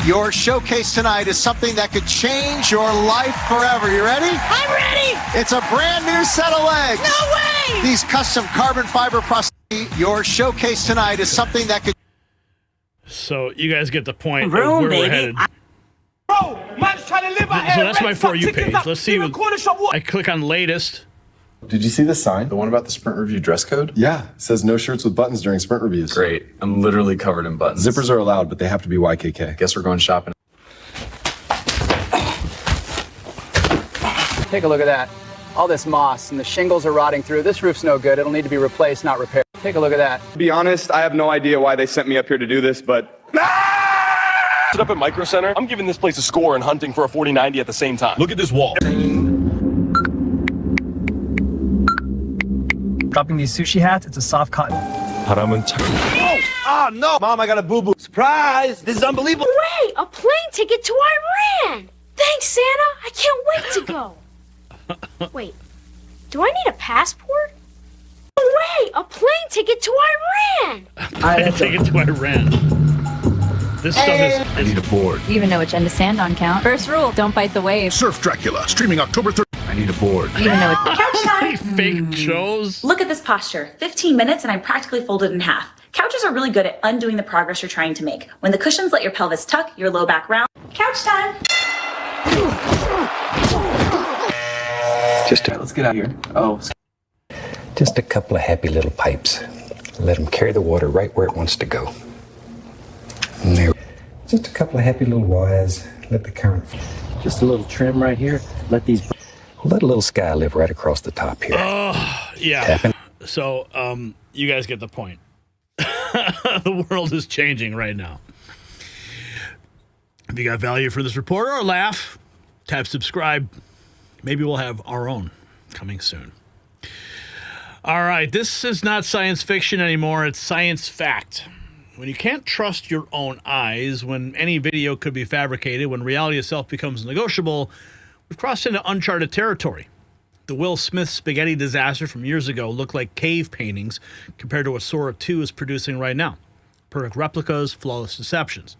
Your showcase tonight is something that could change your life forever. You ready? I'm ready! It's a brand new set of legs. No way! These custom carbon fiber prosthetics. Your showcase tonight is something that could... So you guys get the point of Vroom, where baby. we're headed. Bro, man's trying to live out So here. that's my For You page. Let's see. What... I click on latest. Did you see the sign? The one about the sprint review dress code? Yeah. It says no shirts with buttons during sprint reviews. Great. I'm literally covered in buttons. Zippers are allowed, but they have to be YKK. Guess we're going shopping. Take a look at that. All this moss and the shingles are rotting through. This roof's no good. It'll need to be replaced, not repaired. Take a look at that. To be honest, I have no idea why they sent me up here to do this, but... Up at Micro Center, I'm giving this place a score and hunting for a 40-90 at the same time. Look at this wall. Dropping these sushi hats, it's a soft cotton. Oh, no! Mom, I got a boo-boo. Surprise! This is unbelievable. Hooray! A plane ticket to Iran! Thanks, Santa. I can't wait to go. Wait, do I need a passport? Hooray! A plane ticket to Iran! I take it to Iran. This stuff is... I need a board. You even know which end to stand on, Count. First rule, don't bite the wave. Surf Dracula, streaming October 3rd. I need a board. You even know it. Couch time. Fake shows. Look at this posture. 15 minutes and I'm practically folded in half. Couches are really good at undoing the progress you're trying to make. When the cushions let your pelvis tuck, your low back round. Couch time. Let's get out of here. Oh. Just a couple of happy little pipes. Let them carry the water right where it wants to go. And there. Just a couple of happy little wires. Let the current flow. Just a little trim right here. Let a little sky live right across the top here. Oh, yeah. Tapping. So, you guys get the point. The world is changing right now. If you got value for this report or a laugh, tap subscribe. Maybe we'll have our own coming soon. All right, this is not science fiction anymore. It's science fact. When you can't trust your own eyes, when any video could be fabricated, when reality itself becomes negotiable, we've crossed into uncharted territory. The Will Smith spaghetti disaster from years ago looked like cave paintings compared to what Sora 2 is producing right now. Perfect replicas, flawless deceptions.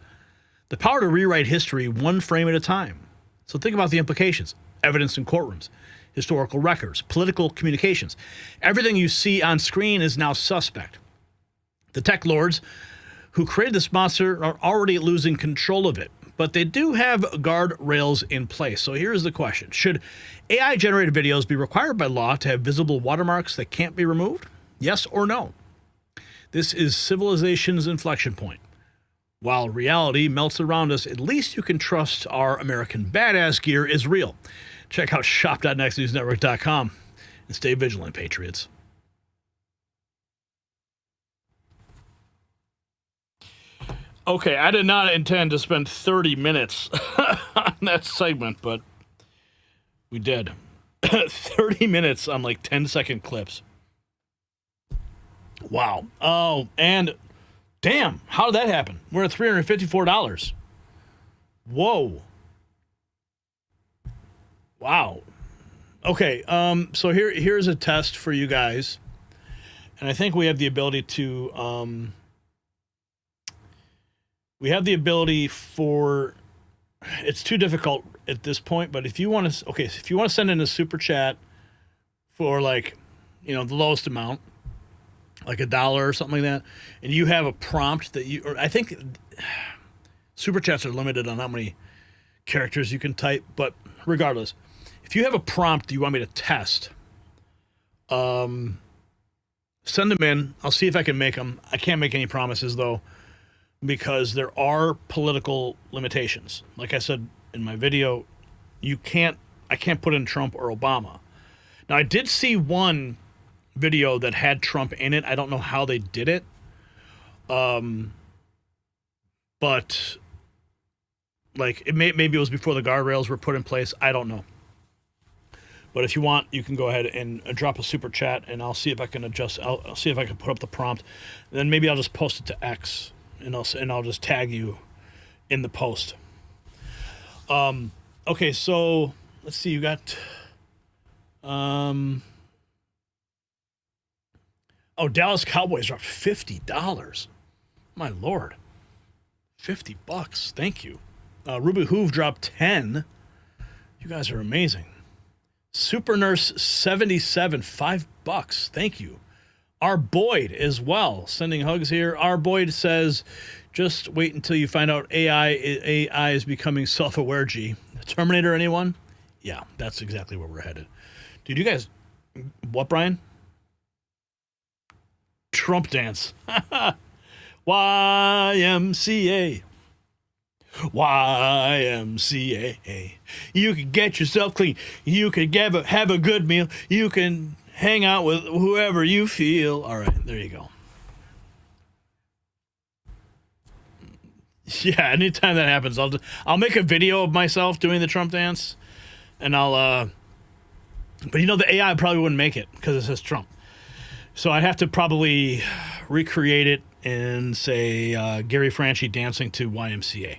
The power to rewrite history one frame at a time. So think about the implications. Evidence in courtrooms, historical records, political communications. Everything you see on screen is now suspect. The tech lords who created this monster are already losing control of it, but they do have guardrails in place. So here's the question. Should AI-generated videos be required by law to have visible watermarks that can't be removed? Yes or no? This is civilization's inflection point. While reality melts around us, at least you can trust our American badass gear is real. Check out shop.nextnewsnetwork.com and stay vigilant, Patriots. Okay, I did not intend to spend 30 minutes on that segment, but we did. 30 minutes on like 10-second clips. Wow. Oh, and damn, how did that happen? We're at $354. Whoa. Wow. Okay, so here's a test for you guys. And I think we have the ability to it's too difficult at this point, but if you want to send in a super chat for like, the lowest amount, like $1 or something like that, and you have a prompt that I think super chats are limited on how many characters you can type, but regardless, if you have a prompt you want me to test, send them in. I'll see if I can make them. I can't make any promises though, because there are political limitations. Like I said in my video, I can't put in Trump or Obama. Now, I did see one video that had Trump in it. I don't know how they did it. But like maybe it was before the guardrails were put in place. I don't know. But if you want, you can go ahead and drop a super chat, and I'll see if I can adjust. I'll see if I can put up the prompt. Then maybe I'll just post it to X, and I'll just tag you in the post. Okay, so let's see. You got Dallas Cowboys dropped $50. My Lord, $50. Thank you. Ruby Hoove dropped 10. You guys are amazing. Super Nurse 77, $5. Thank you. R. Boyd as well, sending hugs here. R. Boyd says, just wait until you find out AI is becoming self-aware, G. Terminator, anyone? Yeah, that's exactly where we're headed. Dude, you guys, what, Brian? Trump dance. YMCA. YMCA. You can get yourself clean. You can have a good meal. You can hang out with whoever you feel. All right, there you go. Yeah, anytime that happens, I'll make a video of myself doing the Trump dance, and but the AI probably wouldn't make it because it says Trump. So I'd have to probably recreate it and say Gary Franchi dancing to YMCA.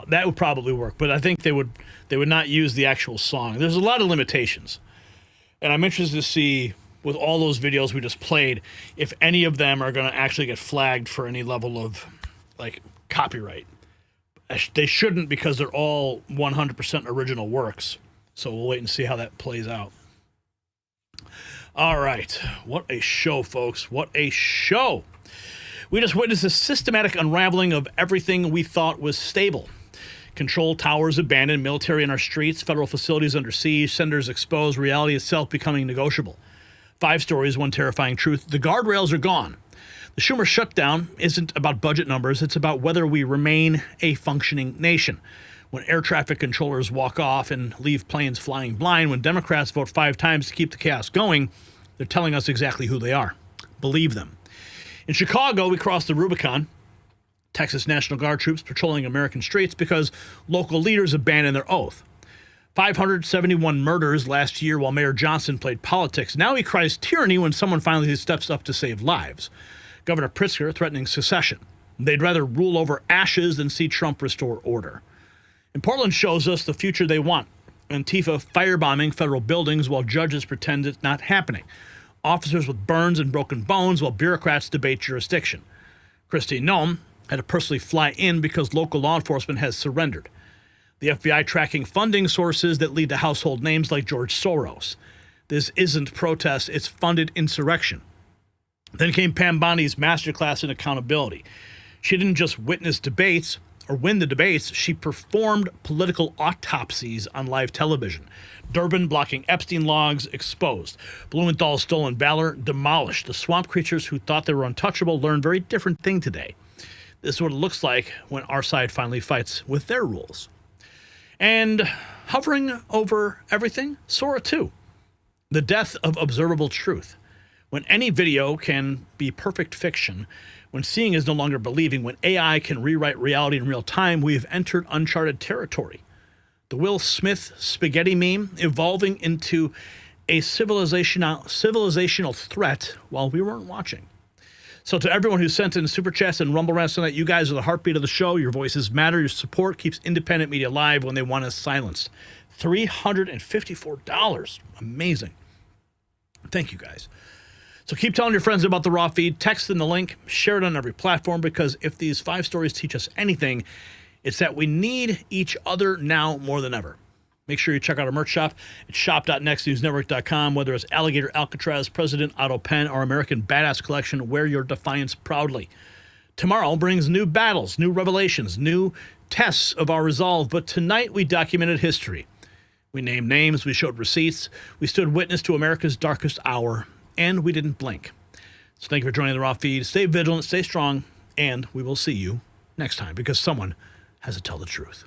That would probably work, but I think they would not use the actual song. There's a lot of limitations, and I'm interested to see with all those videos we just played if any of them are going to actually get flagged for any level of like copyright. They shouldn't, because they're all 100% original works. So we'll wait and see how that plays out. All right, what a show, folks! What a show! We just witnessed a systematic unraveling of everything we thought was stable. Control towers abandoned, military in our streets, federal facilities under siege, senators exposed, reality itself becoming negotiable. 5 stories, one terrifying truth. The guardrails are gone. The Schumer shutdown isn't about budget numbers. It's about whether we remain a functioning nation. When air traffic controllers walk off and leave planes flying blind, when Democrats vote 5 times to keep the chaos going, they're telling us exactly who they are. Believe them. In Chicago, we crossed the Rubicon. Texas National Guard troops patrolling American streets because local leaders abandoned their oath. 571 murders last year while Mayor Johnson played politics. Now he cries tyranny when someone finally steps up to save lives. Governor Pritzker threatening secession. They'd rather rule over ashes than see Trump restore order. And Portland shows us the future they want. Antifa firebombing federal buildings while judges pretend it's not happening. Officers with burns and broken bones while bureaucrats debate jurisdiction. Kristi Noem had to personally fly in because local law enforcement has surrendered. The FBI tracking funding sources that lead to household names like George Soros. This isn't protest, it's funded insurrection. Then came Pam Bondi's masterclass in accountability. She didn't just witness debates or win the debates, she performed political autopsies on live television. Durbin blocking Epstein logs exposed. Blumenthal's stolen valor demolished. The swamp creatures who thought they were untouchable learned a very different thing today. This is what it looks like when our side finally fights with their rules. And hovering over everything, Sora 2. The death of observable truth. When any video can be perfect fiction, when seeing is no longer believing, when AI can rewrite reality in real time, we have entered uncharted territory. The Will Smith spaghetti meme evolving into a civilizational threat while we weren't watching. So to everyone who sent in Super Chats and Rumble Rants tonight, you guys are the heartbeat of the show. Your voices matter. Your support keeps independent media alive when they want us silenced. $354. Amazing. Thank you, guys. So keep telling your friends about the Raw feed. Text in the link. Share it on every platform, because if these 5 stories teach us anything, it's that we need each other now more than ever. Make sure you check out our merch shop at shop.nextnewsnetwork.com. Whether it's Alligator Alcatraz, President Otto Penn, or American Badass Collection, wear your defiance proudly. Tomorrow brings new battles, new revelations, new tests of our resolve. But tonight we documented history. We named names, we showed receipts, we stood witness to America's darkest hour, and we didn't blink. So thank you for joining the Raw feed. Stay vigilant, stay strong, And we will see you next time because someone has to tell the truth.